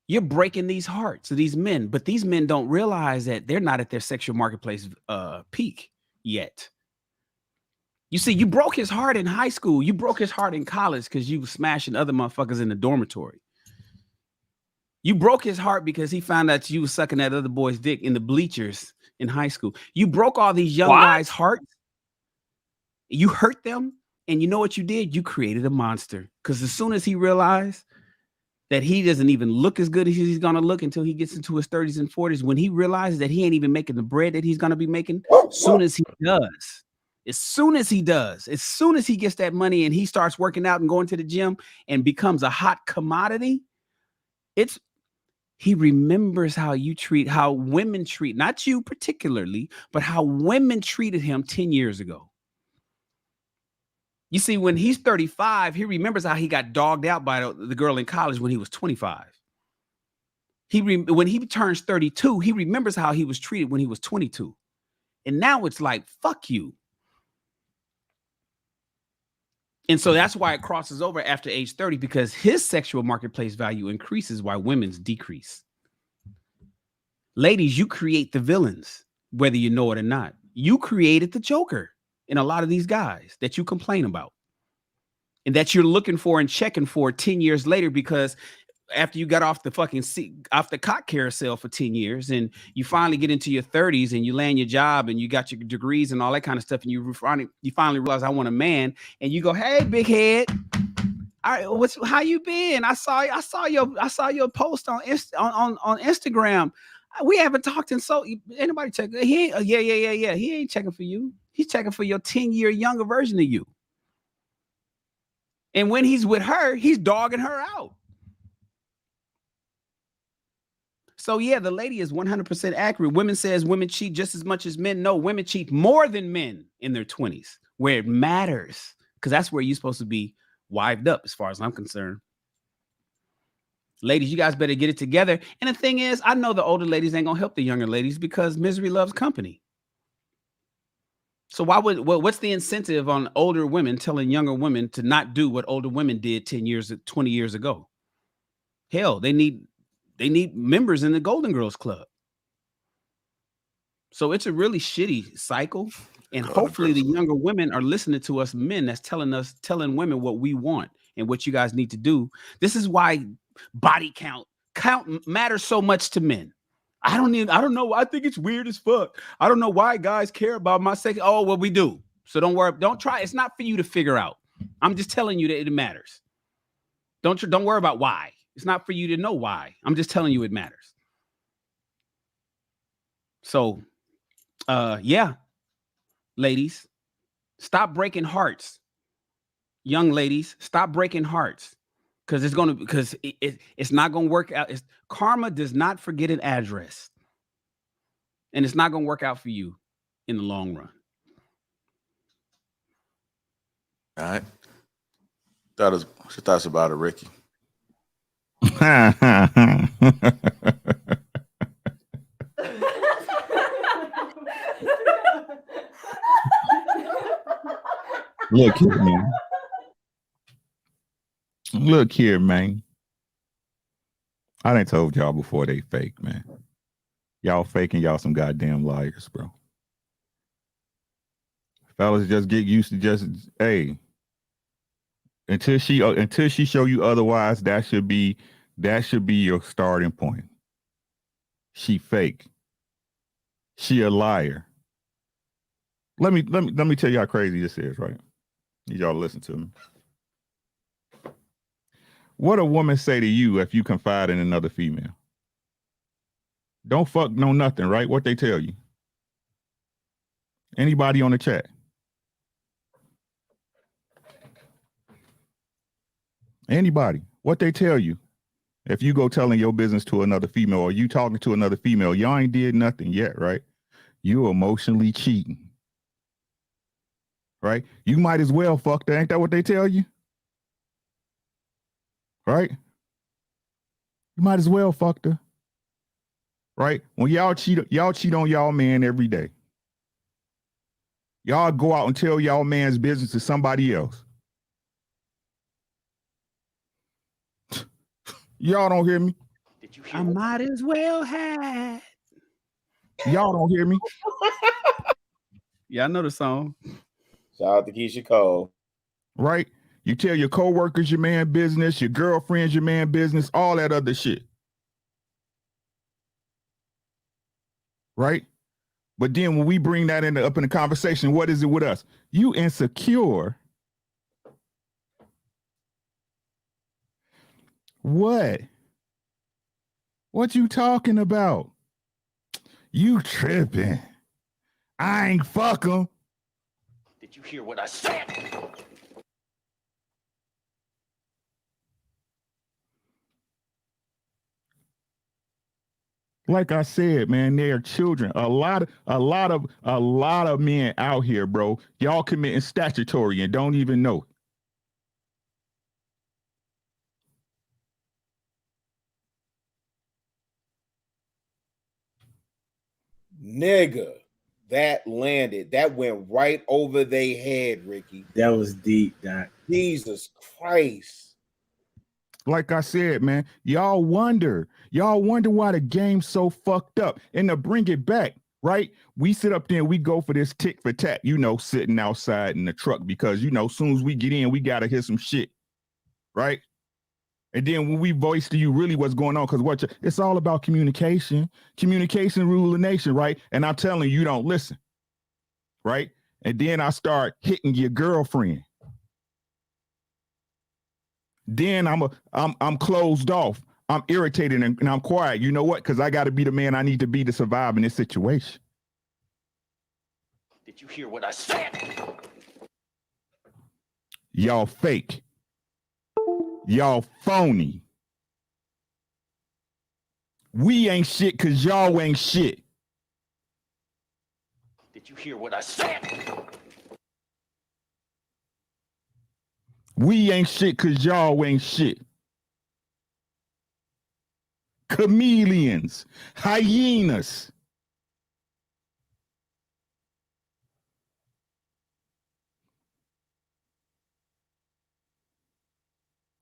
You're breaking these hearts of these men, but these men don't realize that they're not at their sexual marketplace peak yet. You see, you broke his heart in high school. You broke his heart in college because you were smashing other motherfuckers in the dormitory. You broke his heart because he found out you was sucking that other boy's dick in the bleachers in high school. You broke all these young guys' hearts. You hurt them, and you know what you did? You created a monster. Because as soon as he realized that he doesn't even look as good as he's going to look until he gets into his 30s and 40s, when he realizes that he ain't even making the bread that he's going to be making, as soon as he gets that money and he starts working out and going to the gym and becomes a hot commodity, he remembers how women treat, not you particularly, but how women treated him 10 years ago. You see, when he's 35, he remembers how he got dogged out by the girl in college when he was 25. When he turns 32, he remembers how he was treated when he was 22. And now it's like, fuck you. And so that's why it crosses over after age 30, because his sexual marketplace value increases while women's decrease. Ladies, you create the villains, whether you know it or not. You created the Joker in a lot of these guys that you complain about and that you're looking for and checking for 10 years later, because after you got off the fucking off the cock carousel for 10 years and you finally get into your 30s and you land your job and you got your degrees and all that kind of stuff, and you finally realize I want a man, and you go, hey, big head, all right, how you been? I saw your post on Instagram. We haven't talked in so anybody check. Yeah. He ain't checking for you. He's checking for your 10-year younger version of you. And when he's with her, he's dogging her out. So yeah, the lady is 100% accurate. Women says women cheat just as much as men. No, women cheat more than men in their 20s, where it matters, because that's where you're supposed to be wived up, as far as I'm concerned. Ladies, you guys better get it together. And the thing is, I know the older ladies ain't gonna help the younger ladies, because misery loves company. So what's the incentive on older women telling younger women to not do what older women did 10 years, 20 years ago? Hell, they need members in the Golden Girls Club. So it's a really shitty cycle. And hopefully the younger women are listening to us men that's telling women what we want and what you guys need to do. This is why body count matters so much to men. I don't know. I think it's weird as fuck. I don't know why guys care about my sex. Oh, well, we do. So don't worry. Don't try. It's not for you to figure out. I'm just telling you that it matters. Don't worry about why. It's not for you to know why. I'm just telling you it matters. So, yeah, ladies, stop breaking hearts. Young ladies, stop breaking hearts. Because it's not going to work out. Karma does not forget an address. And it's not going to work out for you in the long run. All right. What's your thoughts about it, Ricky? Look here, man. Look here, man. I done told y'all before they fake, man. Y'all faking, y'all some goddamn liars, bro. Fellas, just get used to just, hey, until she show you otherwise, that should be your starting point. She fake. She a liar. Let me tell you how crazy this is, right? Need y'all to listen to me. What a woman say to you if you confide in another female? Don't fuck no nothing, right? What they tell you? Anybody on the chat? Anybody? What they tell you? If you go telling your business to another female or you talking to another female, y'all ain't did nothing yet, right? You emotionally cheating. Right? You might as well fuck that. Ain't that what they tell you? Right? You might as well fuck her. Right? When y'all cheat on y'all man every day. Y'all go out and tell y'all man's business to somebody else. Y'all don't hear me? Did you hear I might as well have. Y'all don't hear me? Yeah, I know the song. Shout out to Keisha Cole. Right? You tell your coworkers your man business, your girlfriends your man business, all that other shit. Right? But then when we bring that up in the conversation, what is it with us? You insecure. What? What you talking about? You tripping. I ain't fuck him. Did you hear what I said? Like I said, man, they are children. A lot of men out here, bro. Y'all committing statutory and don't even know. Nigga, that landed. That went right over their head, Ricky. That was deep, Doc. Jesus Christ. Like I said, man, y'all wonder why the game's so fucked up. And to bring it back, right? We sit up there and we go for this tick for tat, sitting outside in the truck because, as soon as we get in, we got to hear some shit, right? And then when we voice to you really what's going on, because it's all about communication. Communication rule the nation, right? And I'm telling you, don't listen, right? And then I start hitting your girlfriend. Then I'm closed off. I'm irritated and I'm quiet. You know what? Because I got to be the man I need to be to survive in this situation. Did you hear what I said? Y'all fake. Y'all phony. We ain't shit because y'all ain't shit. Did you hear what I said? We ain't shit because y'all ain't shit. Chameleons, hyenas.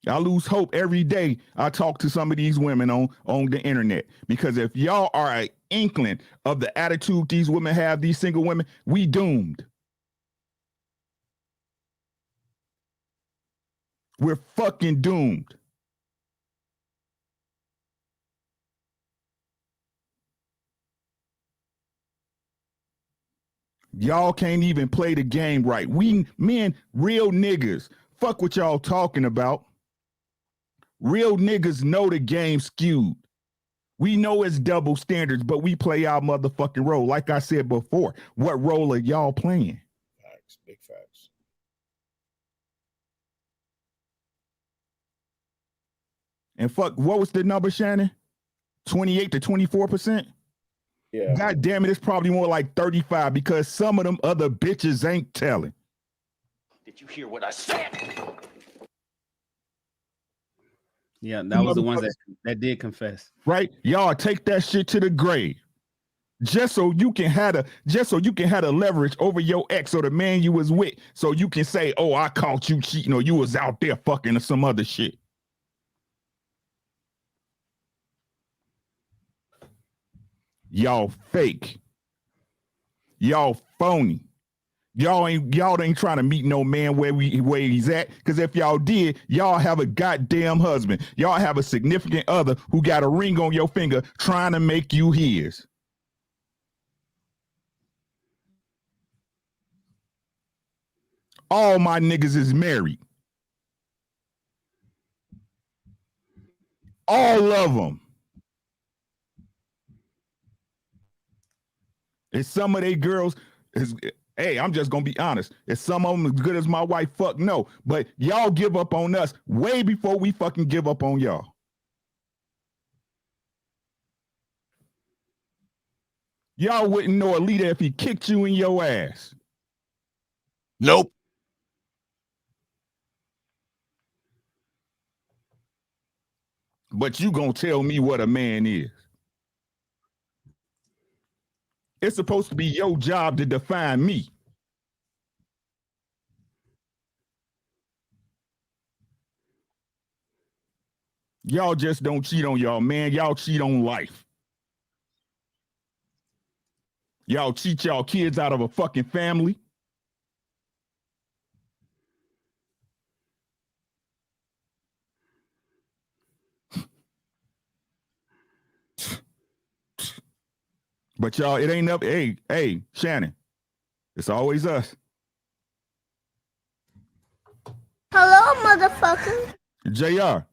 I lose hope every day I talk to some of these women on the internet, because if y'all are an inkling of the attitude these women have, these single women, we doomed. We're fucking doomed. Y'all can't even play the game right. We men, real niggas, fuck what y'all talking about. Real niggas know the game skewed. We know it's double standards, but we play our motherfucking role. Like I said before, what role are y'all playing? Facts, big facts. And fuck, what was the number, Shannon? 28 to 24%? Yeah. God damn it, it's probably more like 35 because some of them other bitches ain't telling. Did you hear what I said? Yeah, that was the ones that did confess. Right? Y'all take that shit to the grave. just so you can have a leverage over your ex or the man you was with, so you can say, oh, I caught you cheating, or you was out there fucking or some other shit. Y'all fake. Y'all phony. Y'all ain't trying to meet no man where he's at. Because if y'all did, y'all have a goddamn husband. Y'all have a significant other who got a ring on your finger trying to make you his. All my niggas is married. All of them. And some of they girls is, hey, I'm just gonna be honest. Is some of them as good as my wife? Fuck no. But y'all give up on us way before we fucking give up on y'all. Y'all wouldn't know a leader if he kicked you in your ass. Nope. But you gonna tell me what a man is. It's supposed to be your job to define me. Y'all just don't cheat on y'all, man. Y'all cheat on life. Y'all cheat y'all kids out of a fucking family. But y'all, it ain't up. Hey, Shannon, it's always us. Hello, motherfucker. JR,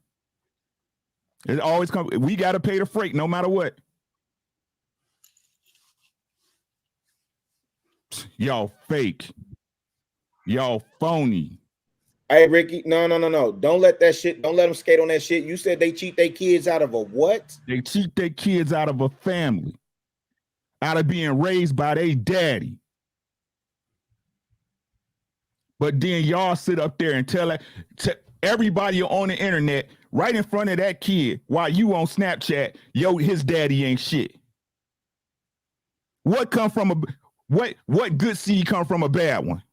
it always comes. We got to pay the freight no matter what. Y'all fake. Y'all phony. Hey, Ricky, no. Don't let that shit, don't let them skate on that shit. You said they cheat their kids out of a what? They cheat their kids out of a family. Out of being raised by their daddy. But then y'all sit up there and tell everybody on the internet right in front of that kid while you on Snapchat, his daddy ain't shit. What come from what good seed come from a bad one?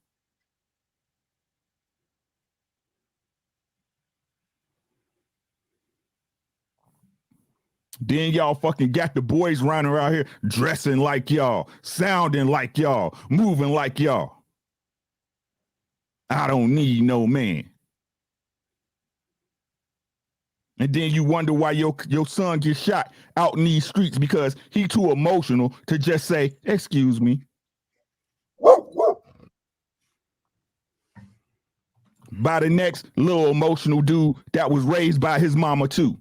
Then y'all fucking got the boys running around here dressing like y'all, sounding like y'all, moving like y'all. I don't need no man. And then you wonder why your son gets shot out in these streets because he too emotional to just say, excuse me. By the next little emotional dude that was raised by his mama too.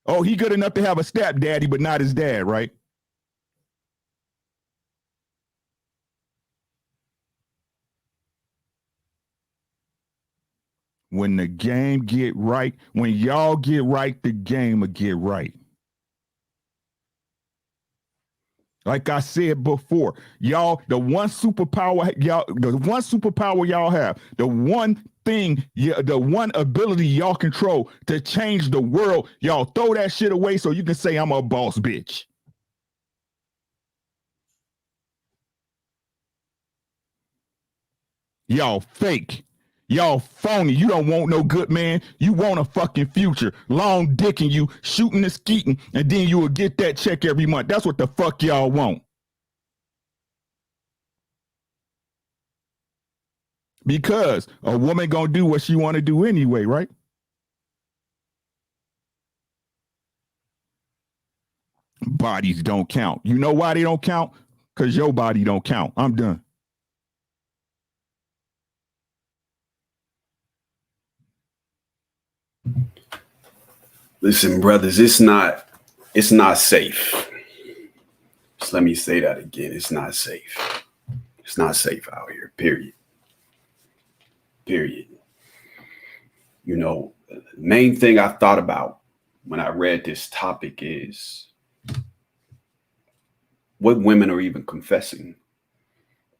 Oh, he good enough to have a stepdaddy, but not his dad, right? When the game get right, when y'all get right, the game will get right. Like I said before, y'all, the one superpower y'all have, the one thing, the one ability y'all control to change the world, y'all throw that shit away so you can say I'm a boss bitch. Y'all fake. Y'all phony. You don't want no good man. You want a fucking future. Long dicking you, shooting and skeeting, and then you will get that check every month. That's what the fuck y'all want. Because a woman gonna do what she want to do anyway, right? Bodies don't count. You know why they don't count? Because your body don't count. I'm done. Listen, brothers, it's not safe. Just let me say that again. It's not safe. It's not safe out here, period. Period. You know, the main thing I thought about when I read this topic is what women are even confessing,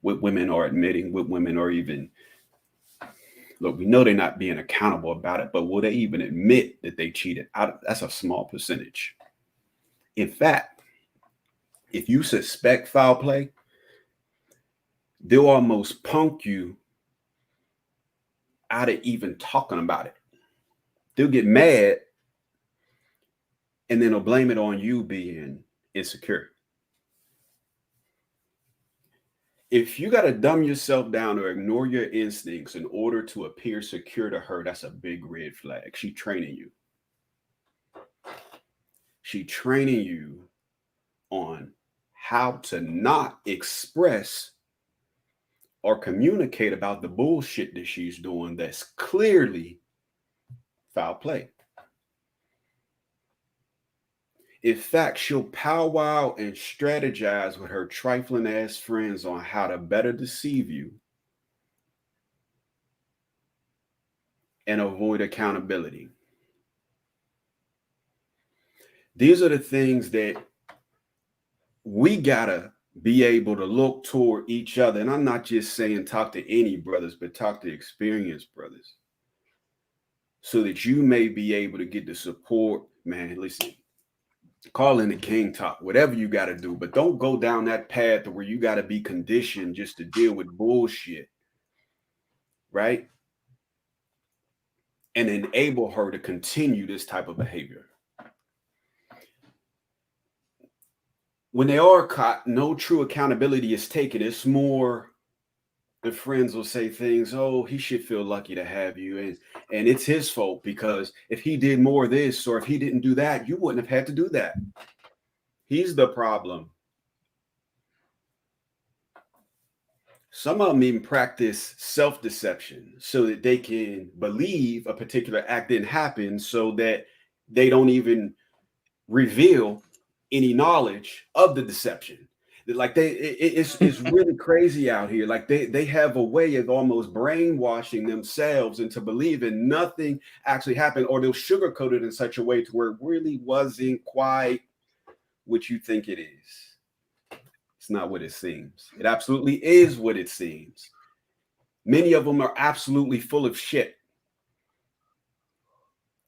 what women are admitting, what women are even, look, we know they're not being accountable about it, but will they even admit that they cheated? That's a small percentage. In fact, if you suspect foul play, they'll almost punk you out of even talking about it. They'll get mad and then they'll blame it on you being insecure. If you got to dumb yourself down or ignore your instincts in order to appear secure to her, that's a big red flag. She's training you. She's training you on how to not express or communicate about the bullshit that she's doing that's clearly foul play. In fact, she'll powwow and strategize with her trifling ass friends on how to better deceive you and avoid accountability. These are the things that we gotta be able to look toward each other. And I'm not just saying talk to any brothers, but talk to experienced brothers, so that you may be able to get the support. Man, listen, call in the king talk, whatever you got to do, but don't go down that path where you got to be conditioned just to deal with bullshit, right? And enable her to continue this type of behavior. When they are caught, no true accountability is taken. It's more, the friends will say things, oh, he should feel lucky to have you. And it's his fault, because if he did more of this or if he didn't do that, you wouldn't have had to do that. He's the problem. Some of them even practice self-deception so that they can believe a particular act didn't happen, so that they don't even reveal any knowledge of the deception. Like it's really crazy out here. Like they have a way of almost brainwashing themselves into believing nothing actually happened, or they'll sugarcoat it in such a way to where it really wasn't quite what you think it is. It's not what it seems. It absolutely is what it seems. Many of them are absolutely full of shit.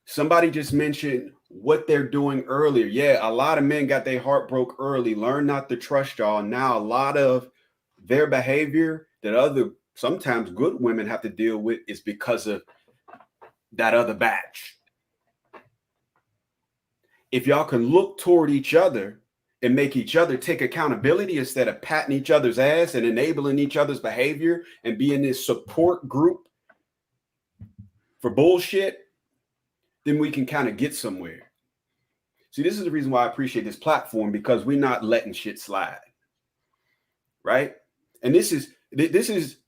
Somebody just mentioned what they're doing earlier. Yeah, a lot of men got their heart broke early. Learn not to trust y'all. Now, a lot of their behavior that other sometimes good women have to deal with is because of that other batch. If y'all can look toward each other and make each other take accountability instead of patting each other's ass and enabling each other's behavior and being this support group for bullshit, then we can kind of get somewhere. See, this is the reason why I appreciate this platform, because we're not letting shit slide, right? And this is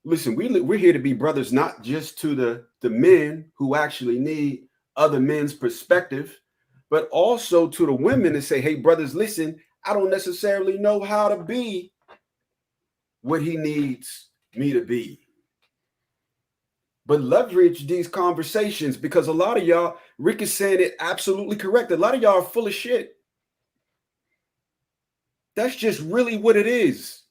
listen, we're here to be brothers, not just to the men who actually need other men's perspective, but also to the women and say, hey, brothers, listen, I don't necessarily know how to be what he needs me to be. But leverage these conversations, because a lot of y'all, Rick is saying it absolutely correct. A lot of y'all are full of shit. That's just really what it is.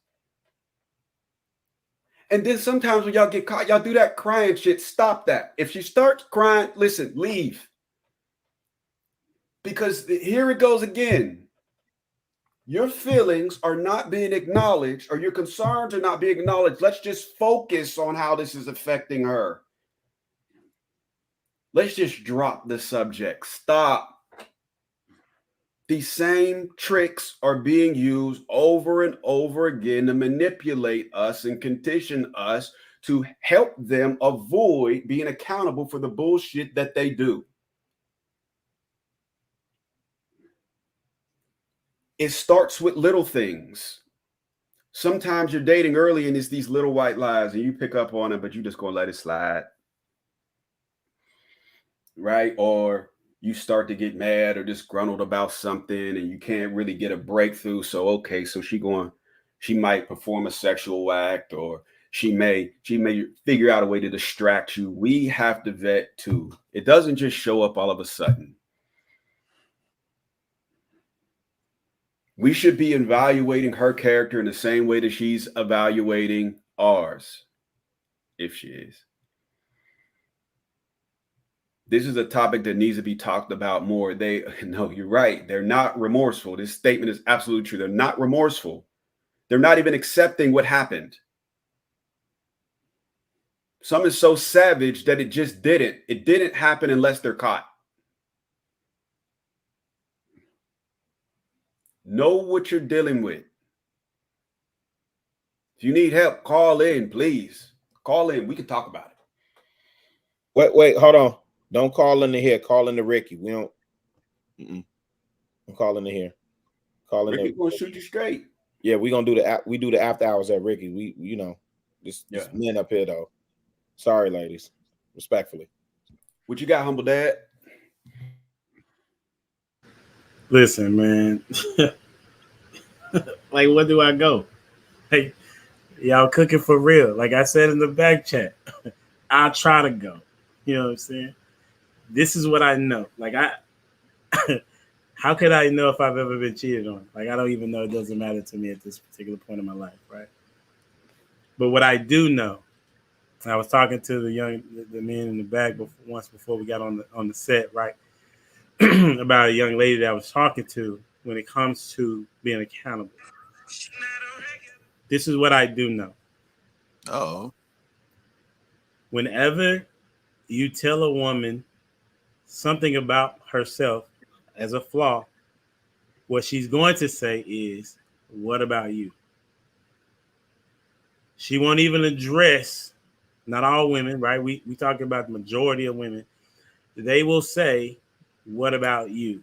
And then sometimes when y'all get caught, y'all do that crying shit. Stop that. If she starts crying, listen, leave. Because here it goes again. Your feelings are not being acknowledged, or your concerns are not being acknowledged. Let's just focus on how this is affecting her. Let's just drop the subject. Stop. These same tricks are being used over and over again to manipulate us and condition us to help them avoid being accountable for the bullshit that they do. It starts with little things. Sometimes you're dating early and it's these little white lies and you pick up on it, but you just gonna let it slide. Right? Or you start to get mad or disgruntled about something and you can't really get a breakthrough. So, okay, so she might perform a sexual act, or she may figure out a way to distract you. We have to vet too. It doesn't just show up all of a sudden. We should be evaluating her character in the same way that she's evaluating ours, if she is. This is a topic that needs to be talked about more. No, you're right. They're not remorseful. This statement is absolutely true. They're not remorseful. They're not even accepting what happened. Some is so savage that it just didn't. It didn't happen unless they're caught. Know what you're dealing with. If you need help, call in, please. Call in. We can talk about it. Wait, hold on. Don't call into here. Call into Ricky. We don't. I'm calling in here. Calling Ricky gonna shoot you straight. Yeah, we gonna do the after hours at Ricky. We this men up here though. Sorry, ladies. Respectfully. What you got, humble dad? Listen, man. Like, where do I go? Like, y'all cooking for real. Like I said in the back chat, I'll try to go. You know what I'm saying? This is what I know. Like, how could I know if I've ever been cheated on? Like, I don't even know. It doesn't matter to me at this particular point in my life, right? But what I do know, I was talking to the men in the back once before we got on the set, right? About a young lady that I was talking to when it comes to being accountable. This is what I do know. Oh. Whenever you tell a woman something about herself as a flaw, what she's going to say is, what about you? She won't even address, not all women, right? We talk about the majority of women. They will say, what about you?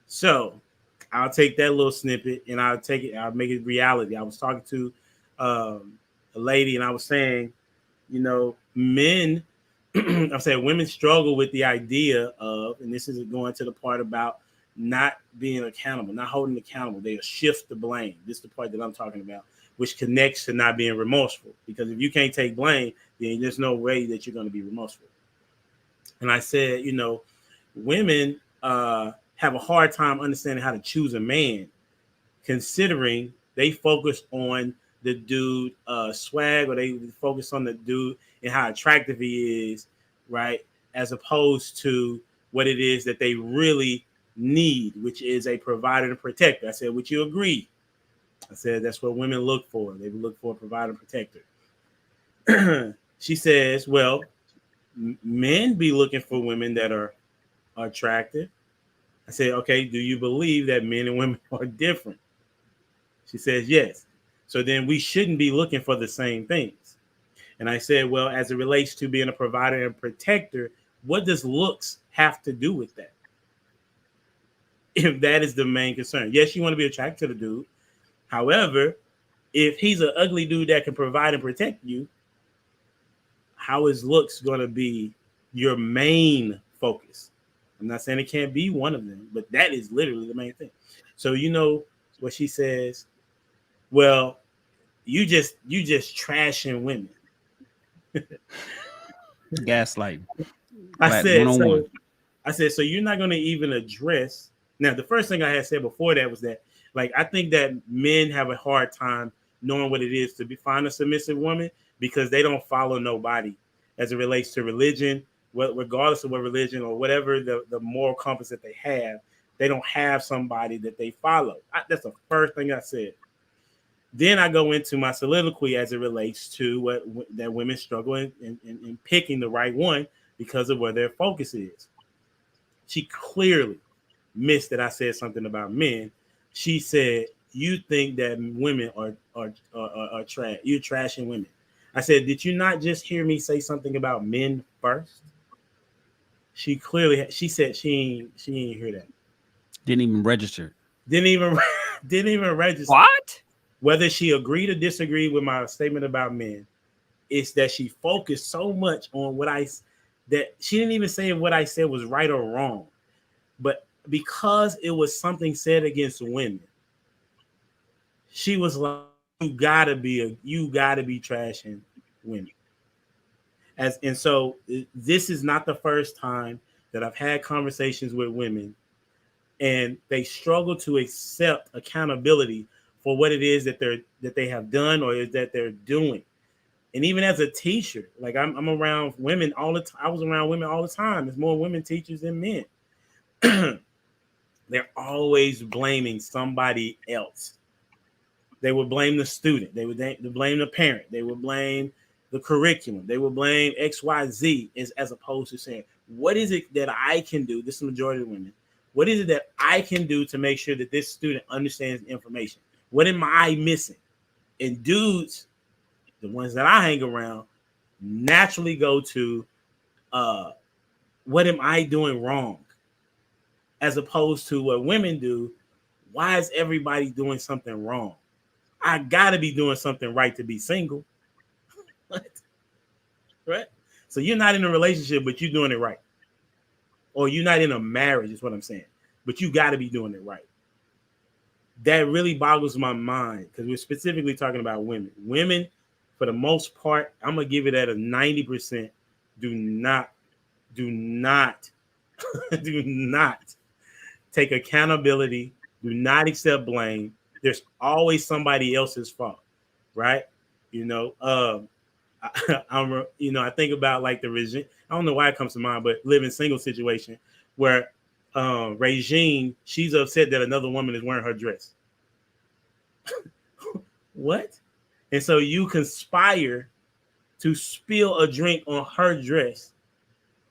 So I'll take that little snippet and I'll make it reality. I was talking to a lady and I was saying, men, I'm saying women struggle with the idea of, and this is going to the part about not being accountable, not holding accountable. They'll shift the blame. This is the part that I'm talking about, which connects to not being remorseful. Because if you can't take blame, then there's no way that you're going to be remorseful. And I said, women have a hard time understanding how to choose a man, considering they focus on the dude swag, or they focus on the dude and how attractive he is, right? As opposed to what it is that they really need, which is a provider and protector. I said, would you agree? I said, that's what women look for. They look for a provider and protector. She says, well, men be looking for women that are attractive. I said, okay, do you believe that men and women are different? She says, yes. So then we shouldn't be looking for the same things. And I said, well, as it relates to being a provider and protector, what does looks have to do with that? If that is the main concern. Yes, you want to be attracted to the dude. However, if he's an ugly dude that can provide and protect you, how is looks going to be your main focus? I'm not saying it can't be one of them, but that is literally the main thing. So what she says, well, you just trashing women. Gaslighting. I said, so you're not going to even address. Now, the first thing I had said before that was that, like, I think that men have a hard time knowing what it is to find a submissive woman because they don't follow nobody as it relates to religion, regardless of what religion or whatever the moral compass that they have. They don't have somebody that they follow. That's the first thing I said. Then I go into my soliloquy as it relates to that women struggle in picking the right one because of where their focus is. She clearly missed that I said something about men. She said, you think that women are trash. You're trashing women. I said, did you not just hear me say something about men first? She said she didn't hear that. Didn't even register. Didn't even register. What? Whether she agreed or disagreed with my statement about men, it's that she focused so much on that she didn't even say what I said was right or wrong. But because it was something said against women, she was like, you gotta be trashing women. And so this is not the first time that I've had conversations with women and they struggle to accept accountability for what it is that they have done or that they're doing. And even as a teacher, like I'm around women all the time. I was around women all the time. There's more women teachers than men. They're always blaming somebody else. They would blame the student. They would blame the parent. They would blame the curriculum. They would blame XYZ as opposed to saying, what is it that I can do? This is the majority of women. What is it that I can do to make sure that this student understands the information? What am I missing? And dudes, the ones that I hang around, naturally go to, what am I doing wrong? As opposed to what women do, why is everybody doing something wrong? I gotta be doing something right to be single. Right? So you're not in a relationship, but you're doing it right. Or you're not in a marriage, is what I'm saying. But you gotta be doing it right. That really boggles my mind because we're specifically talking about women. Women, for the most part, I'm gonna give it at a 90%. Do not do not take accountability. Do not accept blame. There's always somebody else's fault, right? I think about like the Regine. I don't know why it comes to mind, but living single situation where Regine, she's upset that another woman is wearing her dress. What? And so you conspire to spill a drink on her dress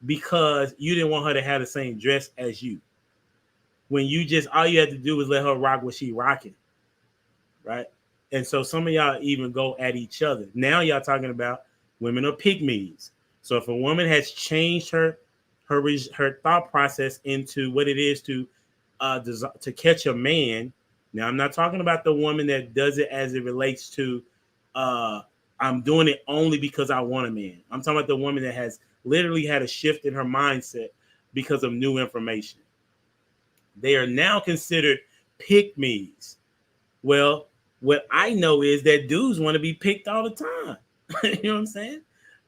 because you didn't want her to have the same dress as you. When you just, all you had to do was let her rock what she rocking, right? And so some of y'all even go at each other. Now y'all talking about women are pick-me's. So if a woman has changed her thought process into what it is to catch a man. Now I'm not talking about the woman that does it as it relates to I'm doing it only because I want a man. I'm talking about the woman that has literally had a shift in her mindset because of new information. They are now considered pick-me's. Well, what I know is that dudes want to be picked all the time. You know what I'm saying?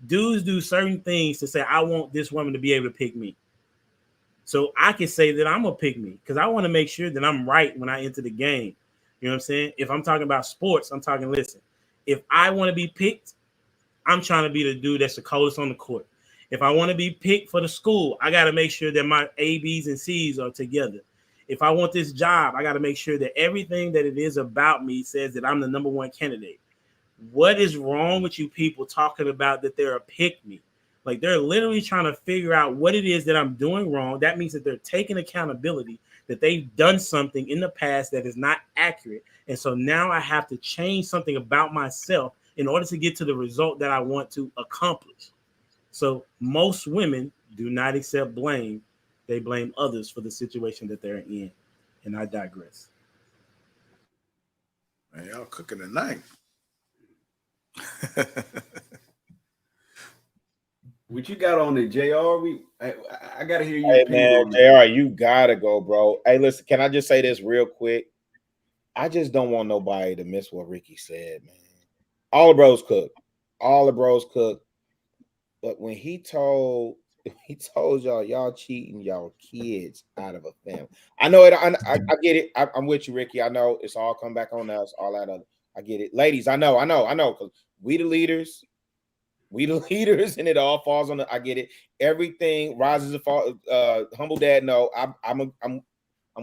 Dudes do certain things to say, I want this woman to be able to pick me. So I can say that I'm a pick me because I want to make sure that I'm right when I enter the game. You know what I'm saying? If I'm talking about sports, I'm talking, listen, if I want to be picked, I'm trying to be the dude that's the coldest on the court. If I want to be picked for the school, I got to make sure that my A, B's, and C's are together. If I want this job, I got to make sure that everything that it is about me says that I'm the number one candidate. What is wrong with you people talking about that they're a pick me? Like they're literally trying to figure out what it is that I'm doing wrong. That means that they're taking accountability, that they've done something in the past that is not accurate. And so now I have to change something about myself in order to get to the result that I want to accomplish. So most women do not accept blame. They blame others for the situation that they're in. And I digress. Man, y'all cooking tonight. What you got on it, JR? I gotta hear your Hey opinion man, on this. JR, you gotta go, bro. Hey, listen, can I just say this real quick? I just don't want nobody to miss what Ricky said, man. All the bros cook. But when he told y'all cheating y'all kids out of a family. I know it. I get it. I'm with you, Ricky. I know it's all come back on us. All that other. I get it, ladies. I know. Because we the leaders, and it all falls on the. I get it. Everything rises and falls. Humble dad. No, I'm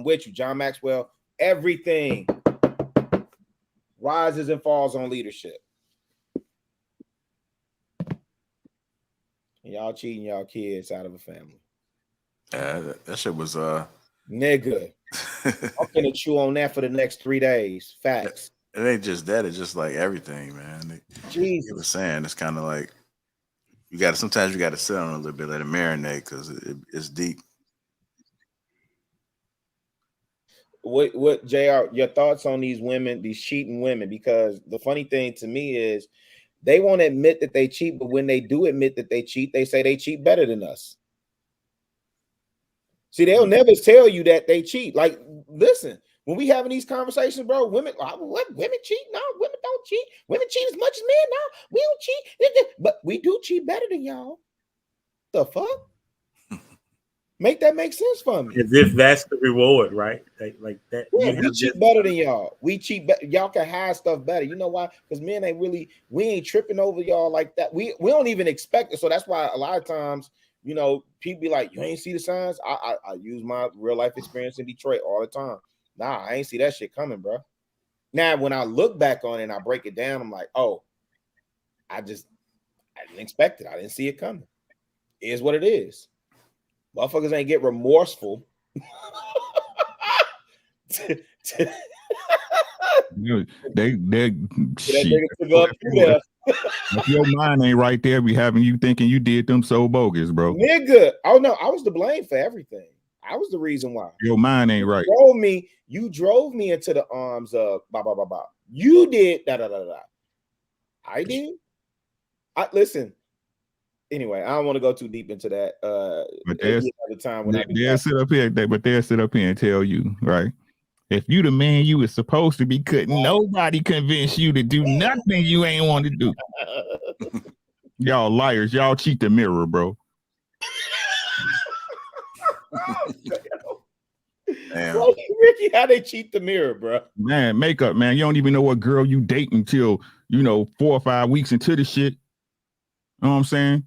with you, John Maxwell. Everything rises and falls on leadership. And y'all cheating y'all kids out of a family. Yeah, that shit was nigga. I'm gonna chew on that for the next 3 days. Facts. It ain't just that, it's just like everything, man. Jesus. You were saying it's kind of like sometimes you gotta sit on it a little bit, let it marinate because it's deep. What JR, your thoughts on these women, these cheating women? Because the funny thing to me is they won't admit that they cheat, but when they do admit that they cheat, they say they cheat better than us. See, they'll never tell you that they cheat. Like, listen, when we having these conversations, bro, women cheat? No, women don't cheat. Women cheat as much as men. No, we don't cheat. But we do cheat better than y'all. The fuck? Make that make sense for me. As if that's the reward, right? Like that. Yeah, You we have cheat just better than y'all. We cheat better. Y'all can hide stuff better. You know why? Because men ain't really, we ain't tripping over y'all like that. We don't even expect it. So that's why a lot of times, you know, people be like, you ain't see the signs. I use my real life experience in Detroit all the time. Nah, I ain't see that shit coming, bro. Now, when I look back on it and I break it down, I'm like, oh, I didn't expect it. I didn't see it coming. It is what it is. Motherfuckers ain't get remorseful. They shit. If your mind ain't right there, be having you thinking you did them so bogus, bro. Nigga. Oh no, I was to blame for everything. I was the reason why. Your mind ain't right. You drove me into the arms of blah blah blah blah. You did da da da da. I did. Listen. Anyway, I don't want to go too deep into that. But they'll sit up here, but they'll sit up here and tell you, right? If you the man you was supposed to be, couldn't nobody convince you to do nothing you ain't want to do. Y'all liars, y'all cheat the mirror, bro. Damn. Ricky, how they cheat the mirror, bro? Man, makeup, man. You don't even know what girl you date until 4 or 5 weeks into the shit. You know what I'm saying?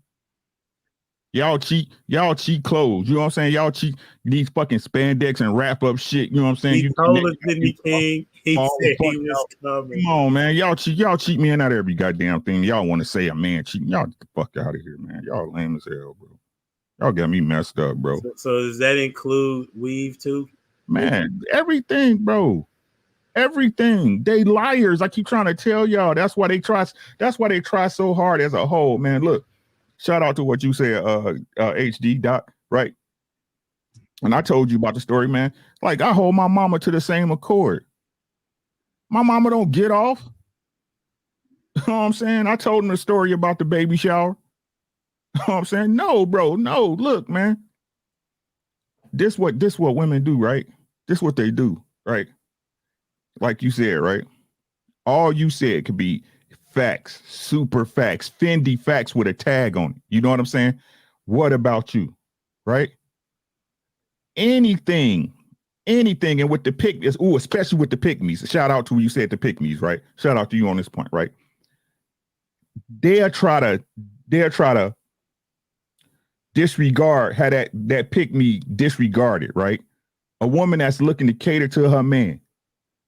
Y'all cheat clothes. You know what I'm saying? Y'all cheat these fucking spandex and wrap up shit. You know what I'm saying? He told us, didn't he, King? He said he was coming. Come on, man. Y'all cheat me in out every goddamn thing. Y'all want to say a man cheating. Y'all get the fuck out of here, man. Y'all lame as hell, bro. Y'all got me messed up, bro. So does that include weave too? Man, everything, bro. Everything. They liars. I keep trying to tell y'all. That's why they try so hard as a whole, man. Look. Shout out to what you said, HD Doc, right? And I told you about the story, man. Like, I hold my mama to the same accord. My mama don't get off. You know what I'm saying? I told him the story about the baby shower. You know what I'm saying? No, bro, no. Look, man. This what women do, right? This what they do, right? Like you said, right? All you said could be facts, super facts, Fendi facts with a tag on it. You know what I'm saying? What about you? Right? Anything. And with the pick is, especially with the pick-me's. Shout out to you said the pick-me's, right? Shout out to you on this point, right? They'll try to disregard how that pick-me disregarded, right? A woman that's looking to cater to her man,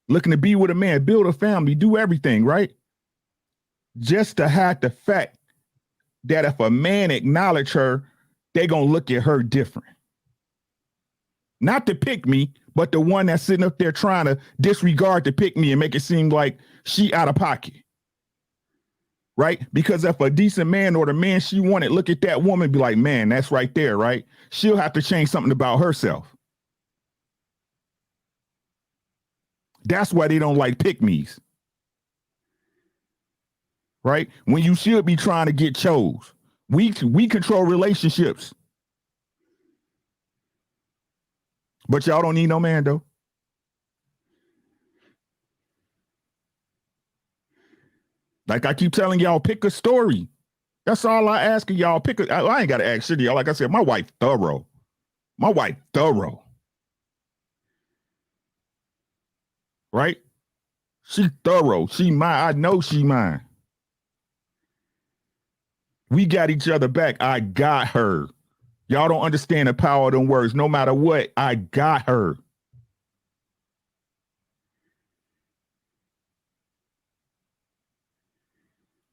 looking to be with a man, build a family, do everything, right? Just to hide the fact that if a man acknowledge her, they gonna look at her different. Not the pick me, but the one that's sitting up there trying to disregard the pick me and make it seem like she out of pocket. Right? Because if a decent man or the man she wanted look at that woman and be like, man, that's right there, right? She'll have to change something about herself. That's why they don't like pick me's. Right? When you should be trying to get chose. We control relationships. But y'all don't need no man, though. Like I keep telling y'all, pick a story. That's all I ask of y'all. I ain't got to ask shit to y'all. Like I said, my wife thorough. Right? She thorough. She mine. I know she mine. We got each other back. I got her. Y'all don't understand the power of them words. No matter what, I got her.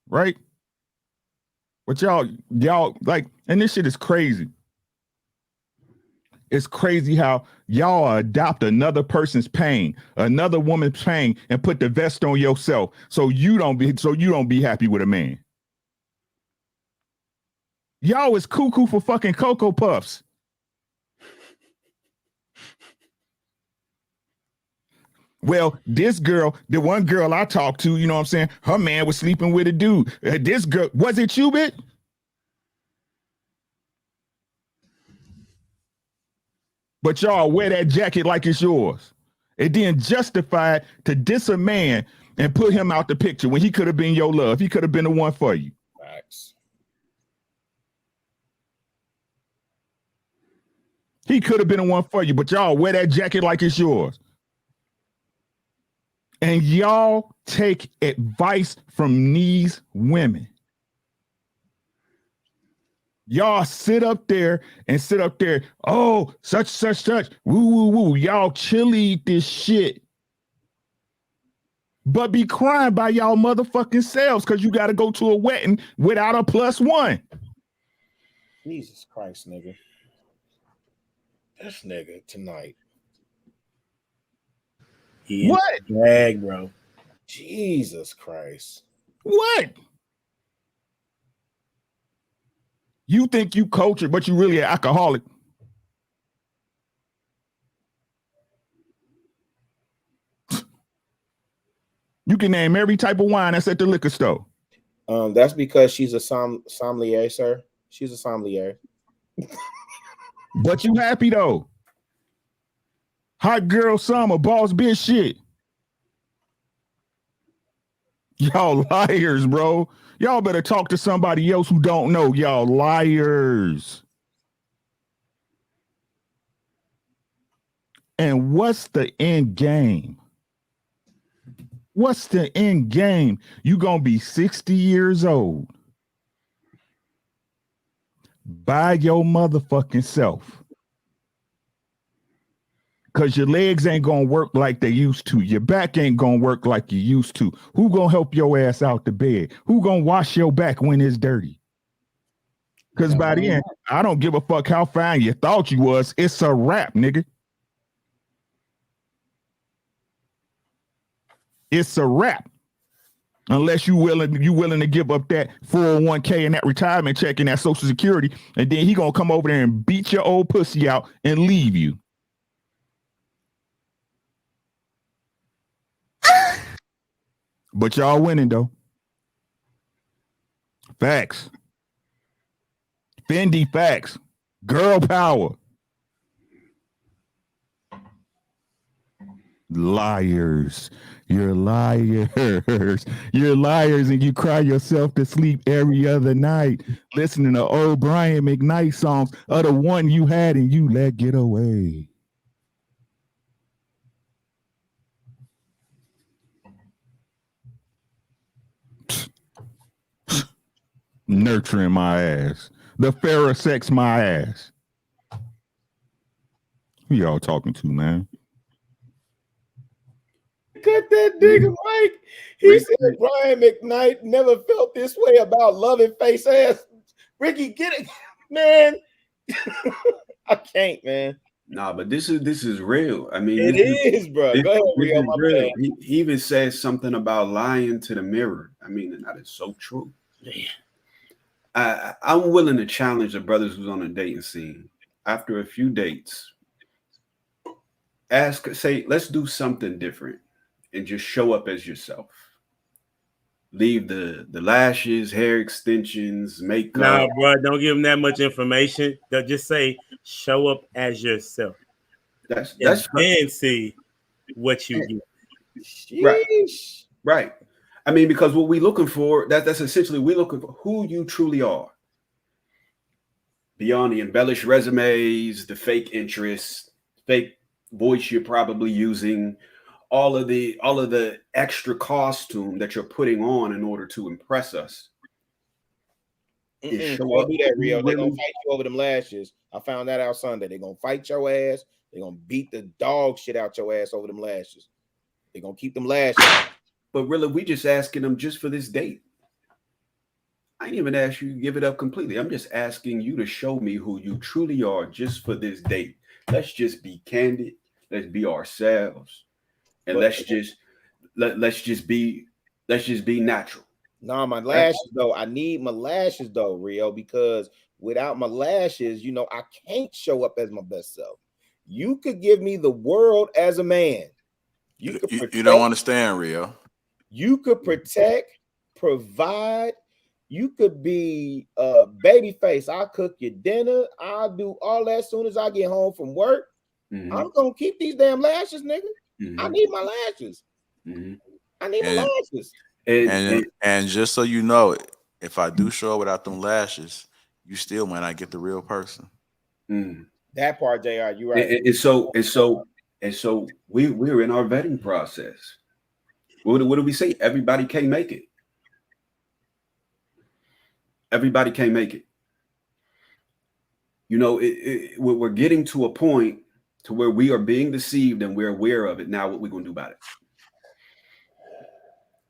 Right? But y'all like, and this shit is crazy. It's crazy how y'all adopt another person's pain, another woman's pain, and put the vest on yourself so you don't be happy with a man. Y'all is cuckoo for fucking Cocoa Puffs. Well, this girl, the one girl I talked to, you know what I'm saying? Her man was sleeping with a dude. This girl, was it you, bitch? But y'all wear that jacket like it's yours. And then justify it to diss a man and put him out the picture when he could have been your love. He could have been the one for you. Facts. He could have been the one for you, but y'all wear that jacket like it's yours. And y'all take advice from these women. Y'all sit up there, oh, such. Woo, woo, woo. Y'all chili this shit. But be crying by y'all motherfucking selves because you got to go to a wedding without a +1. Jesus Christ, nigga. This nigga tonight. What? Drag, bro. Jesus Christ. What? You think you cultured, but you really an alcoholic. You can name every type of wine that's at the liquor store. That's because she's a sommelier, sir. She's a sommelier. But you happy though. Hot girl summer, boss bitch shit. Y'all liars, bro. Y'all better talk to somebody else who don't know. Y'all liars. And what's the end game? What's the end game? You gonna be 60 years old by your motherfucking self. Because your legs ain't gonna work like they used to. Your back ain't gonna work like you used to. Who gonna help your ass out the bed? Who gonna wash your back when it's dirty? Because by the end, I don't give a fuck how fine you thought you was. It's a wrap, nigga. It's a wrap. Unless you willing to give up that 401k and that retirement check and that Social Security, and then he gonna come over there and beat your old pussy out and leave you. But y'all winning though. Facts. Fendi facts. Girl power. Liars. You're liars. You're liars, and you cry yourself to sleep every other night listening to old Brian McKnight songs of the one you had and you let get away. Nurturing my ass. The fairer sex my ass. Who y'all talking to, man? Cut that nigga Mike. He said Brian McKnight never felt this way about loving face ass. Ricky, get it, man. I can't, man. Nah, but this is real. I mean, it is, bro. Go ahead, Rio. My bad. He even says something about lying to the mirror. I mean, and that is so true. I'm willing to challenge the brothers who's on a dating scene. After a few dates, say, let's do something different and just show up as yourself. Leave the lashes, hair extensions, makeup. Nah, bro, don't give them that much information. They'll just say, show up as yourself. That's then see what you get. Right. I mean, because what we're looking for, that's essentially, we're looking for who you truly are. Beyond the embellished resumes, the fake interests, fake voice you're probably using, all of the extra costume that you're putting on in order to impress us. Don't do that, Rio. They're gonna fight you over them lashes. I found that out Sunday. They're gonna fight your ass. They're gonna beat the dog shit out your ass over them lashes. They're gonna keep them lashes. But really, we just asking them just for this date. I ain't even asked you to give it up completely. I'm just asking you to show me who you truly are just for this date. Let's just be candid. Let's be ourselves. And let's just be natural. Nah, my lashes though. I need my lashes though, Rio, because without my lashes, I can't show up as my best self. You could give me the world as a man. You don't understand, Rio. You could protect, provide. You could be a baby face. I'll cook your dinner. I'll do all that as soon as I get home from work. Mm-hmm. I'm gonna keep these damn lashes, nigga. Mm-hmm. I need my lashes. Mm-hmm. I need my lashes. And just so you know, if I do show up without them lashes, you still might not get the real person. Mm. That part, JR, you're right. And so we're in our vetting process. What do we say? Everybody can't make it. Everybody can't make it. You know, we're getting to a point to where we are being deceived and we're aware of it. Now, what we're going to do about it?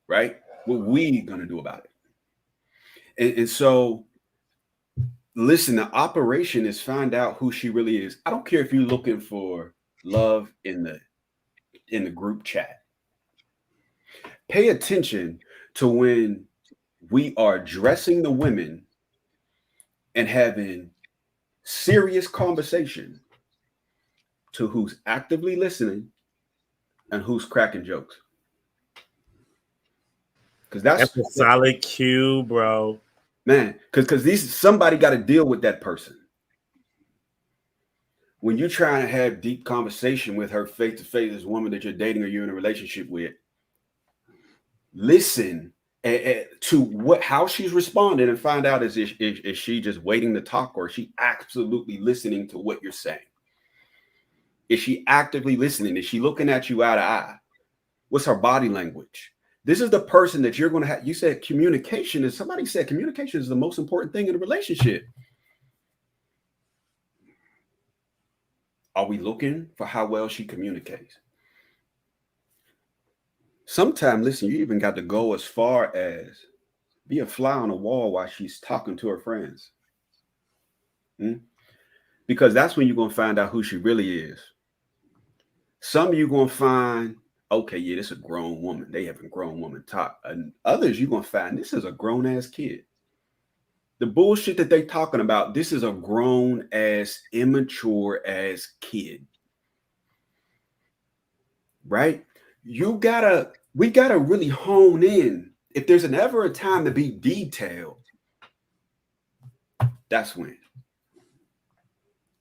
Right? What we going to do about it? And so, listen, the operation is find out who she really is. I don't care if you're looking for love in the group chat. Pay attention to when we are addressing the women and having serious conversation to who's actively listening and who's cracking jokes. Because that's a solid cue, bro. Man, because somebody got to deal with that person. When you're trying to have deep conversation with her face to face, this woman that you're dating or you're in a relationship with, listen to how she's responding and find out is she just waiting to talk, or is she absolutely listening to what you're saying? Is she actively listening? Is she looking at you eye to eye? What's her body language? This is the person that you're going to have. You said communication is, somebody said communication is the most important thing in a relationship. Are we looking for how well she communicates? Sometimes, listen, you even got to go as far as be a fly on the wall while she's talking to her friends. Because that's when you're going to find out who she really is. Some of you going to find, okay, yeah, this is a grown woman. They have a grown woman talk. And others you're going to find, this is a grown-ass kid. The bullshit that they talking about, this is a grown-ass, immature-ass kid. Right? We gotta really hone in. If there's ever a time to be detailed, that's when.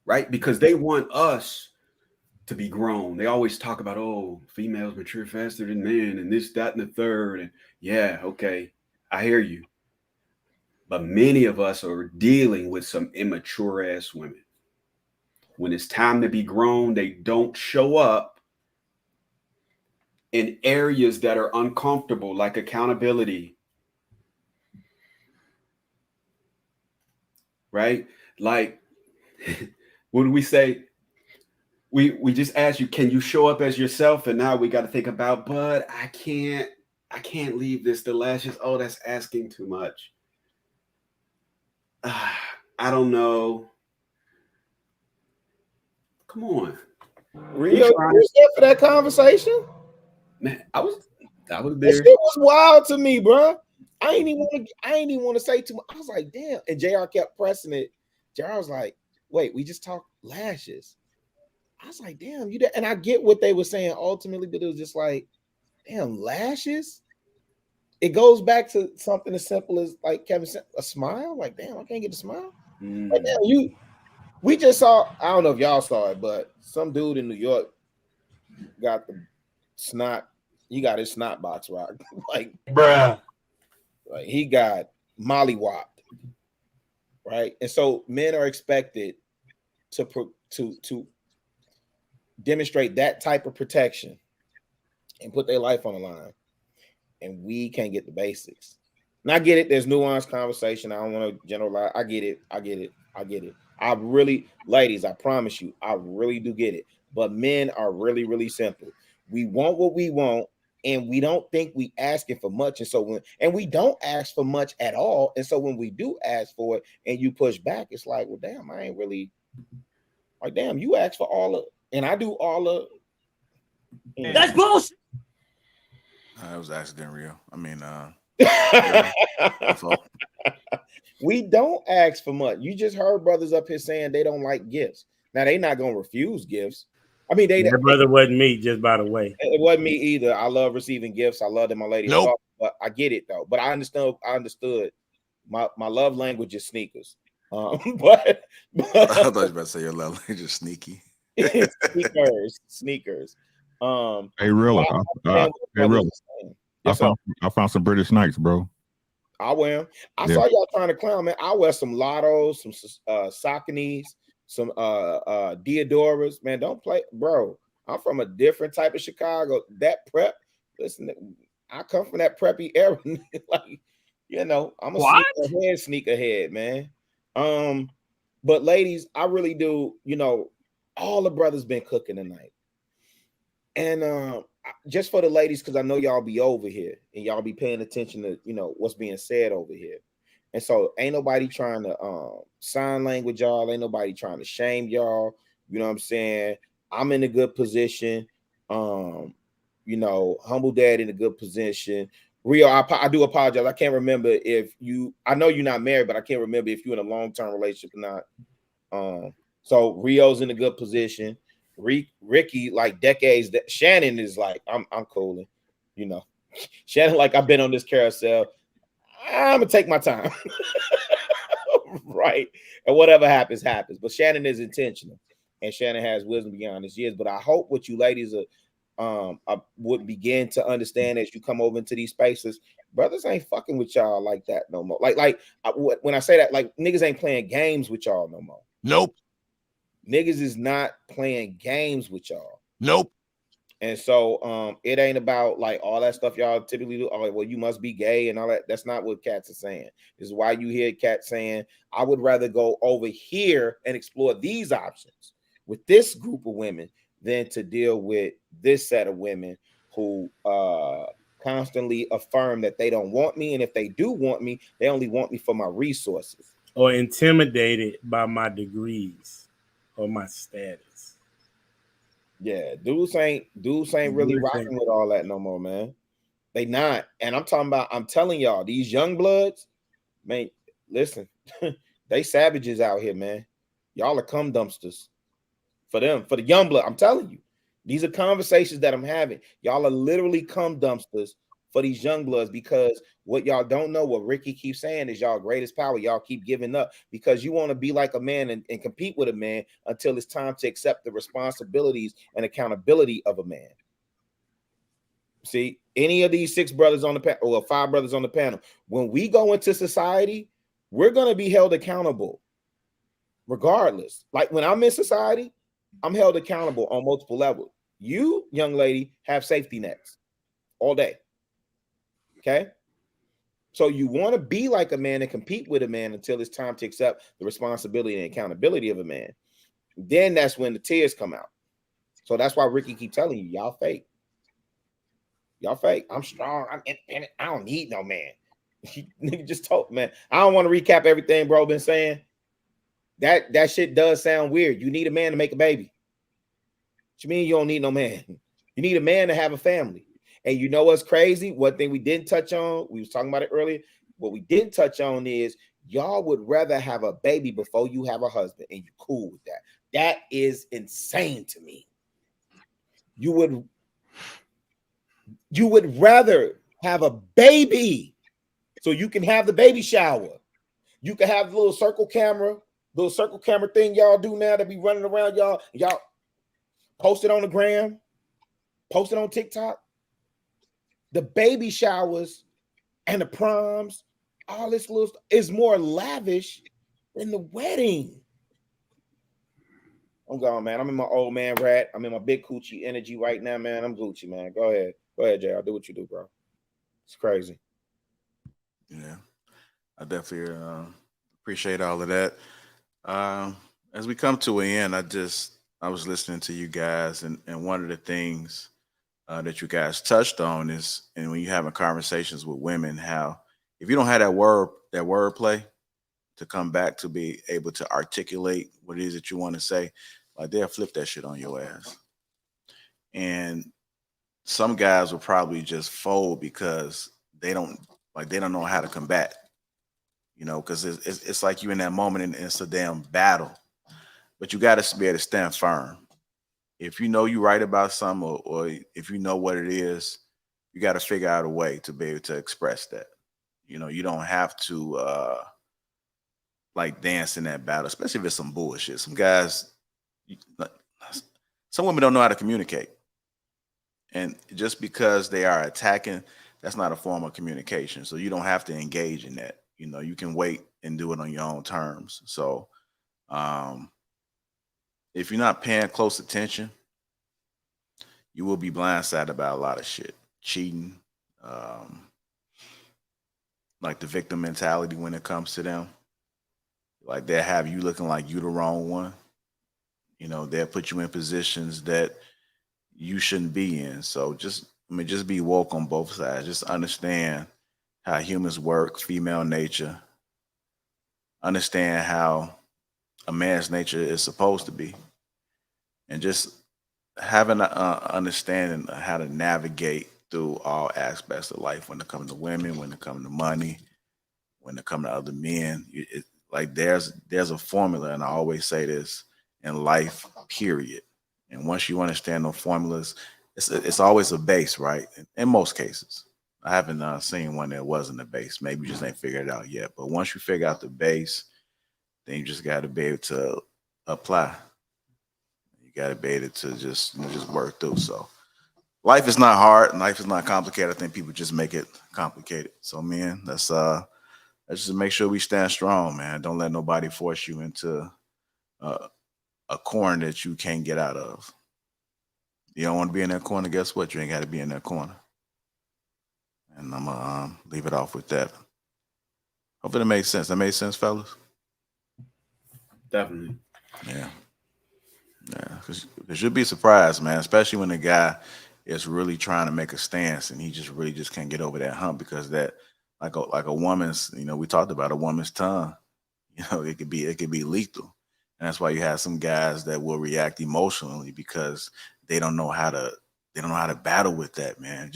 Right? Because they want us to be grown. They always talk about, oh, females mature faster than men and this, that, and the third. And yeah, okay, I hear you. But many of us are dealing with some immature ass women. When it's time to be grown, they don't show up in areas that are uncomfortable, like accountability. Right? Like, what do we say? We just ask you, can you show up as yourself? And now we got to think about, but I can't leave this. The lashes. Oh, that's asking too much. I don't know. Come on. Rio, you was there for that conversation? Man, I was there. That shit was wild to me, bro. I ain't even want to say too much. I was like, damn. And JR kept pressing it. JR was like, wait, we just talked lashes. I was like, damn, you. And I get what they were saying ultimately, but it was just like, damn, lashes. It goes back to something as simple as, like Kevin said, a smile. Like, damn, I can't get a smile. Like, damn, we just saw. I don't know if y'all saw it, but some dude in New York got the snot. He got his snot box rocked. Like, bruh. Like, he got mollywopped. Right, and so men are expected to demonstrate that type of protection and put their life on the line, and we can't get the basics. And I get it. There's nuanced conversation. I don't want to generalize. I get it. I really, ladies, I promise you, I really do get it. But men are really, really simple. We want what we want, and we don't think we asking for much. And so we don't ask for much at all. And so when we do ask for it and you push back, it's like, well, damn, I ain't really, like, damn, you ask for all of, and I do all of. That's bullshit. That was accident, Rio. I mean, we don't ask for much. You just heard brothers up here saying they don't like gifts. Now they not gonna refuse gifts. I mean, that brother wasn't me, just by the way. It wasn't me either. I love receiving gifts. I love that my lady. Nope. But I get it though. But I understood. My love language is sneakers. But I thought you were about to say your love language is sneaky. Sneakers. Hey, really? I found some British Knights, bro. I wear them. I saw y'all trying to clown, man. I wear some Lottos, some Sauconys, some Deodoras. Man, don't play, bro. I'm from a different type of Chicago. That prep, listen, I come from that preppy era. Like, you know, I'm a sneak ahead, man. But ladies, I really do, you know, all the brothers been cooking tonight. And just for the ladies, because I know y'all be over here and y'all be paying attention to, you know, what's being said over here. And so ain't nobody trying to sign language y'all, ain't nobody trying to shame y'all. You know what I'm saying? I'm in a good position. You know, humble dad in a good position. Rio, I do apologize. I can't remember if you, I know you're not married, but I can't remember if you're in a long-term relationship or not. So Rio's in a good position. Ricky, like decades. Shannon is like, I'm cooling. You know, Shannon, like, I've been on this carousel. I'm gonna take my time. Right. And whatever happens, happens. But Shannon is intentional. And Shannon has wisdom beyond his years. But I hope what you ladies would begin to understand as you come over into these spaces. Brothers ain't fucking with y'all like that no more. When I say that, like, niggas ain't playing games with y'all no more. Nope. Niggas is not playing games with y'all. Nope. And so it ain't about like all that stuff y'all typically do. Oh, well, you must be gay and all that. That's not what cats are saying. This is why you hear cats saying, I would rather go over here and explore these options with this group of women than to deal with this set of women who constantly affirm that they don't want me. And if they do want me, they only want me for my resources. Or intimidated by my degrees or my status. Yeah, dudes ain't really rocking with all that no more, man. They not. And I'm talking about, I'm telling y'all, these young bloods, man, listen, they savages out here, man. Y'all are cum dumpsters for them, for the young blood. I'm telling you, these are conversations that I'm having. Y'all are literally cum dumpsters for these young bloods, because what y'all don't know, what Ricky keeps saying, is y'all greatest power. Y'all keep giving up because you want to be like a man and compete with a man until it's time to accept the responsibilities and accountability of a man. See, any of these 6 brothers on the panel or 5 brothers on the panel, when we go into society, we're going to be held accountable regardless. Like when I'm in society, I'm held accountable on multiple levels. You, young lady, have safety nets all day. Okay, so you want to be like a man and compete with a man until it's time to accept the responsibility and accountability of a man. Then that's when the tears come out. So that's why Ricky keep telling you, y'all fake. Y'all fake. I'm strong. I'm independent. I don't need no man. Nigga just told, man. I don't want to recap everything bro been saying. That shit does sound weird. You need a man to make a baby. What you mean you don't need no man? You need a man to have a family. And you know what's crazy? One thing we didn't touch on, we was talking about it earlier. What we didn't touch on is y'all would rather have a baby before you have a husband, and you cool with that. That is insane to me. You would rather have a baby so you can have the baby shower. You can have the little circle camera thing y'all do now that be running around, y'all post it on the gram, post it on TikTok. The baby showers and the proms, all this little stuff is more lavish than the wedding. I'm gone, man. I'm in my old man rat. I'm in my big coochie energy right now, man. I'm Gucci, man. Go ahead, JR. Do what you do, bro. It's crazy. Yeah, I definitely appreciate all of that. As we come to an end, I was listening to you guys, and one of the things that you guys touched on is, and when you're having conversations with women, how if you don't have that word play to come back to be able to articulate what it is that you want to say, like they'll flip that shit on your ass. And some guys will probably just fold because they don't know how to combat, you know, because it's like you in that moment and it's a damn battle. But you got to be able to stand firm. If you know you're right about something, or if you know what it is, you got to figure out a way to be able to express that. You know, you don't have to like dance in that battle, especially if it's some bullshit. Some guys, some women don't know how to communicate. And just because they are attacking, that's not a form of communication. So you don't have to engage in that. You know, you can wait and do it on your own terms. So if you're not paying close attention, you will be blindsided by a lot of shit. Cheating, um, like the victim mentality when it comes to them. Like they'll have you looking like you the wrong one. They'll put you in positions that you shouldn't be in. So just be woke on both sides. Just understand how humans work, female nature. Understand how a man's nature is supposed to be, and just having an understanding of how to navigate through all aspects of life when it comes to women, when it comes to money, when it comes to other men. Like there's a formula, and I always say this in life, period. And once you understand those formulas, it's always a base, right? In most cases. I haven't seen one that wasn't a base. Maybe you just ain't figured it out yet. But once you figure out the base, then you just got to be able to apply. You got to be able to just work through. So life is not hard. Life is not complicated. I think people just make it complicated. So man, let's just make sure we stand strong, man. Don't let nobody force you into a corner that you can't get out of. You don't want to be in that corner. Guess what? You ain't got to be in that corner. And I'm gonna leave it off with that. Hopefully that made sense. That made sense, fellas. Definitely. Yeah. Because you'll be surprised, man. Especially when the guy is really trying to make a stance and he just really just can't get over that hump, because that like a woman's, we talked about a woman's tongue. It could be lethal. And that's why you have some guys that will react emotionally because they don't know how to battle with that, man.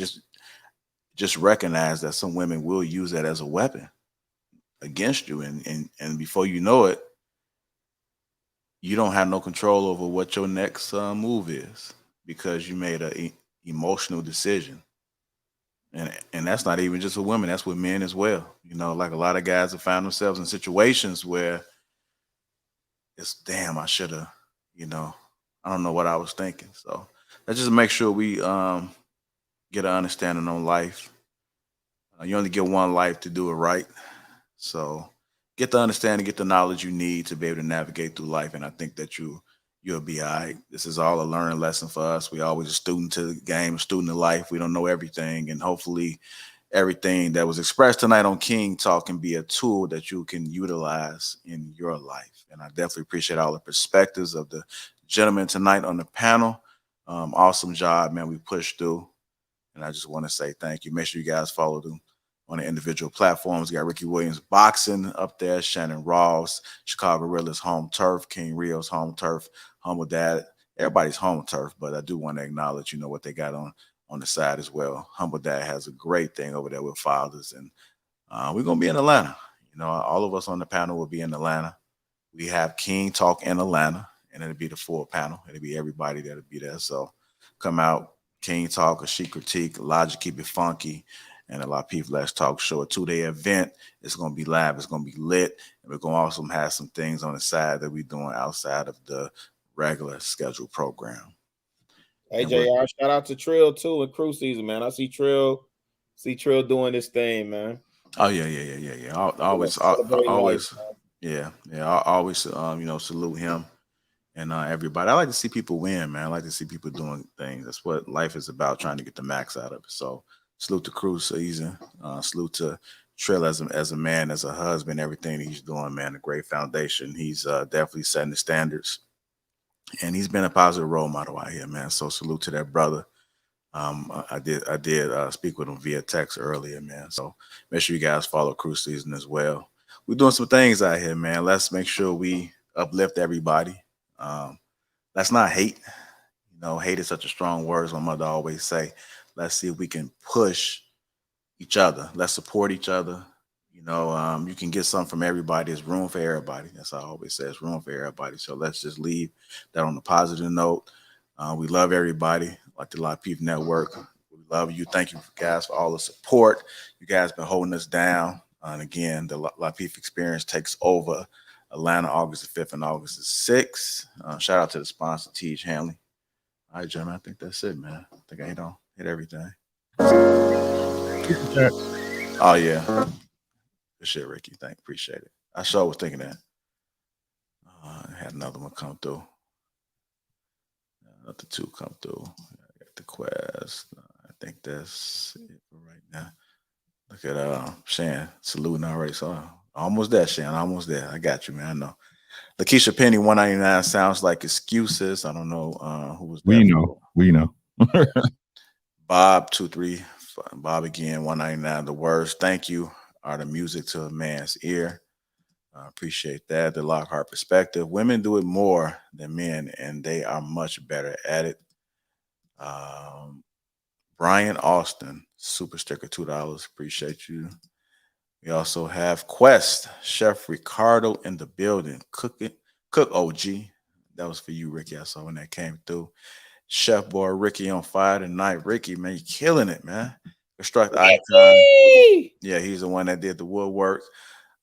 Just recognize that some women will use that as a weapon against you, and before you know it, you don't have no control over what your next move is because you made a emotional decision. And that's not even just with women, that's with men as well. Like a lot of guys have found themselves in situations where it's, damn, I should have, I don't know what I was thinking. So let's just make sure we get an understanding on life. You only get one life to do it right. So get the understanding, get the knowledge you need to be able to navigate through life. And I think that you'll be all right. This is all a learning lesson for us. We always a student to the game, a student of life. We don't know everything. And hopefully everything that was expressed tonight on King Talk can be a tool that you can utilize in your life. And I definitely appreciate all the perspectives of the gentlemen tonight on the panel. Awesome job, man. We pushed through. And I just want to say thank you. Make sure you guys follow them on the individual platforms. You got Ricky Williams Boxing up there, Shannon Ross, Chicago Gorillas Home Turf, King Rio's Home Turf, Humble Dad. Everybody's home turf, but I do want to acknowledge, what they got on the side as well. Humble Dad has a great thing over there with fathers, and we're going to be in Atlanta. All of us on the panel will be in Atlanta. We have King Talk in Atlanta, and it'll be the full panel. It'll be everybody that'll be there. So come out. King Talk, a Chic Critique, Logic Keep It Funky, and a Lapeef Let's Talk Show. A 2-day event. It's going to be live. It's going to be lit. And we're going to also have some things on the side that we're doing outside of the regular scheduled program. Hey, JR, shout out to Trill, too, in crew season, man. I see Trill doing this thing, man. Oh, yeah. I always, salute him. And everybody, I like to see people win, man. I like to see people doing things. That's what life is about, trying to get the max out of it. So salute to Crew season. Salute to Trill as a man, as a husband, everything he's doing, man. A great foundation. He's definitely setting the standards. And he's been a positive role model out here, man. So salute to that brother. I did speak with him via text earlier, man. So make sure you guys follow Crew season as well. We're doing some things out here, man. Let's make sure we uplift everybody. Let's not hate. Hate is such a strong word, as my mother always say. Let's see if we can push each other. Let's support each other. You can get something from everybody. There's room for everybody. That's how I always say. It's room for everybody. So let's just leave that on a positive note. We love everybody, like the Lapeef Network. We love you. Thank you guys for all the support. You guys been holding us down. And again, the Lapeef Experience takes over Atlanta, August the 5th and August the 6th. Shout out to the sponsor, Teach Hanley. All right, gentlemen, I think that's it, man. I think I hit everything. Oh, yeah. Good shit, Ricky. Appreciate it. I sure was thinking that. I had another one come through. Let the 2 come through. I got the Quest. I think that's it for right now. Look at Shan saluting already. So almost there, Shan. Almost there. I got you, man. I know. Lakeisha Penny, 199 sounds like excuses. I don't know who was that. We know. Bob 23. Bob again, 199. The words "thank you" are the music to a man's ear. Appreciate that. The Lockhart perspective. Women do it more than men, and they are much better at it. Brian Austin, super sticker, $2. Appreciate you. We also have Quest, Chef Ricardo in the building. Cook OG. That was for you, Ricky. I saw when that came through. Chef Boy Ricky on fire tonight. Ricky, man, you killing it, man. Construct Icon. Yeah, he's the one that did the woodwork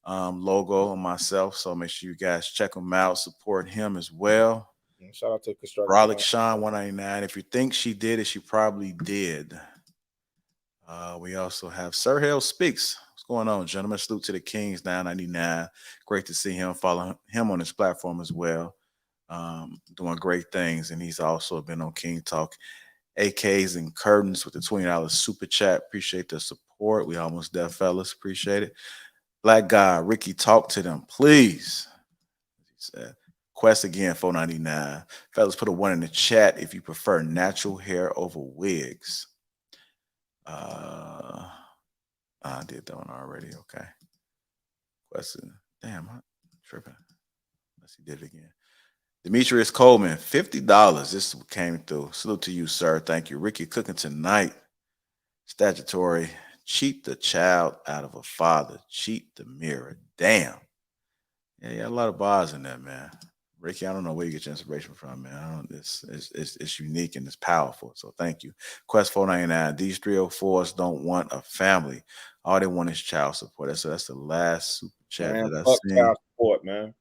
logo and myself. So make sure you guys check him out, support him as well. Shout out to Construct. Rollick Sean, 199. If you think she did it, she probably did. We also have Sir Hale Speaks. What's going on, gentlemen? Salute to the Kings, 999. Great to see him. Follow him on his platform as well. Doing great things. And he's also been on King Talk. AKs and Curtains with the $20 super chat. Appreciate the support. We almost there, fellas. Appreciate it. Black guy, Ricky, talk to them, please. He said. Quest again, $4.99. Fellas, put a 1 in the chat if you prefer natural hair over wigs. I did that one already. Okay. Question. Damn, I'm tripping. Let's see, did it again. Demetrius Coleman, $50. This came through. Salute to you, sir. Thank you. Ricky cooking tonight. Statutory. Cheat the child out of a father. Cheat the mirror. Damn. Yeah, a lot of bars in there, man. Ricky, I don't know where you get your inspiration from, man. It's unique and it's powerful. So thank you. Quest 499. These 304s don't want a family. All they want is child support. That's the last super chat that I seen. Child support, man.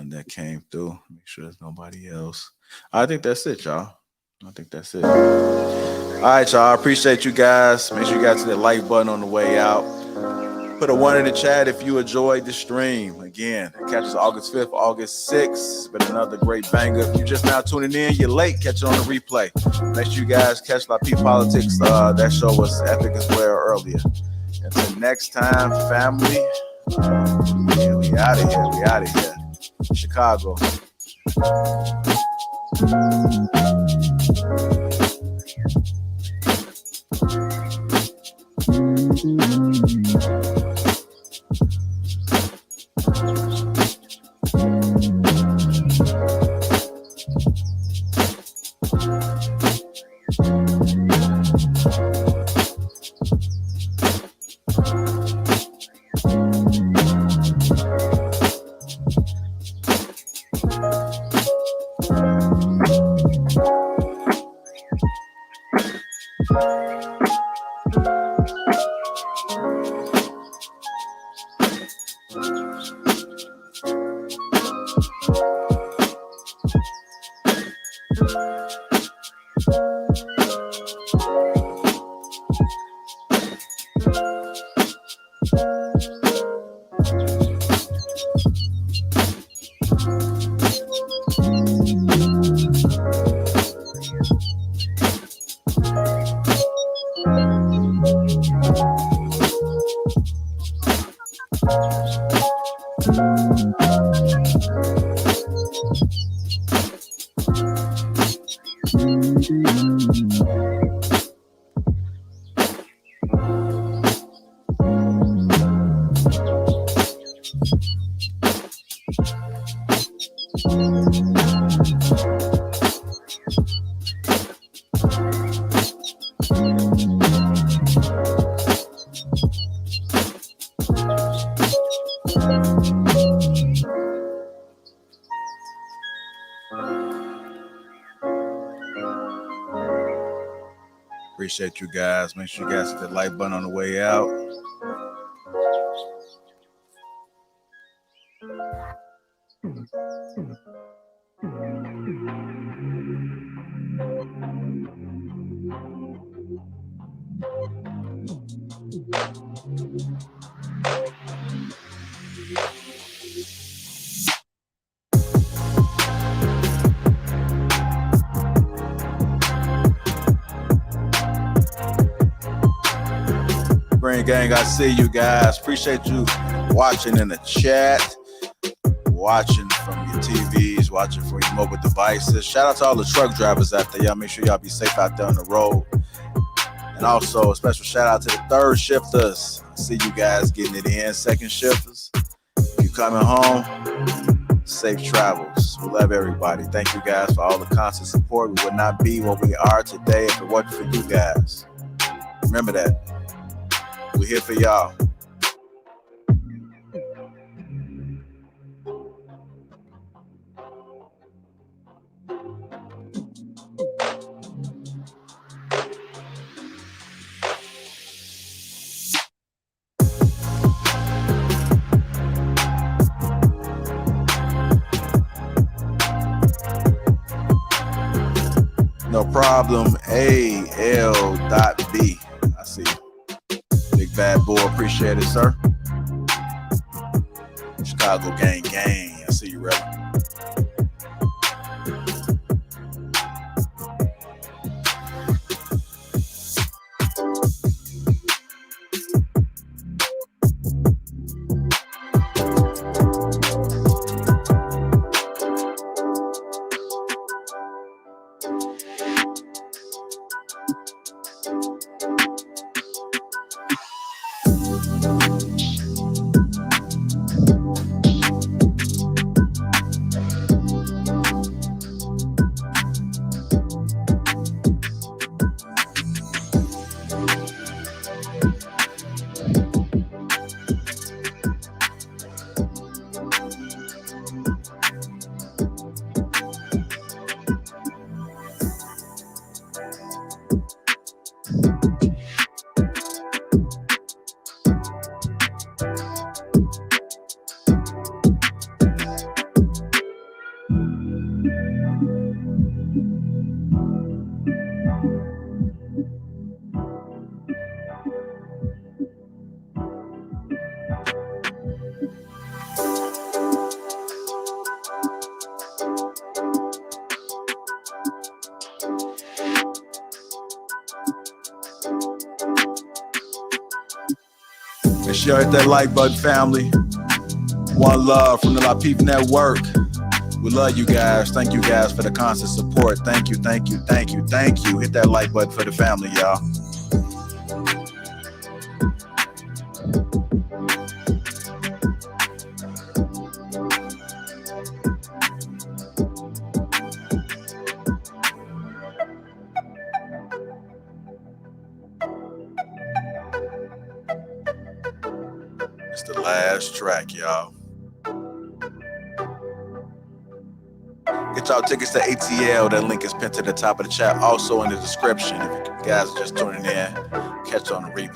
That came through. Make sure there's nobody else. I think that's it, y'all. I think that's it. All right, y'all. I appreciate you guys. Make sure you guys hit the like button on the way out. Put a 1 in the chat if you enjoyed the stream. Again, catch us August 5th, August 6th. It's been another great banger. If you're just now tuning in, you're late. Catch it on the replay. Make sure you guys catch Lapeef Politics. That show was epic as well earlier. Until next time, family. We out of here. We out of here. Chicago. Appreciate you guys. Make sure you guys hit the like button on the way out. Green Gang, I see you guys. Appreciate you watching in the chat, watching from your TVs, watching from your mobile devices. Shout out to all the truck drivers out there. Y'all make sure y'all be safe out there on the road. And also a special shout out to the third shifters. I see you guys getting it in. Second shifters, if you coming home, safe travels. We love everybody. Thank you guys for all the constant support. We would not be what we are today if it wasn't for you guys. Remember that. We're here for y'all. No problem. AL.B. I see you. Big bad boy. Appreciate it, sir. Chicago gang. I see you, Rebel. Make sure you hit that like button, family. One love from the Lapeef Network. We love you guys. Thank you guys for the constant support. Thank you. Hit that like button for the family, y'all. It's the last track, y'all. Get y'all tickets to ATL. That link is pinned to the top of the chat. Also in the description. If you guys are just tuning in, catch on the replay.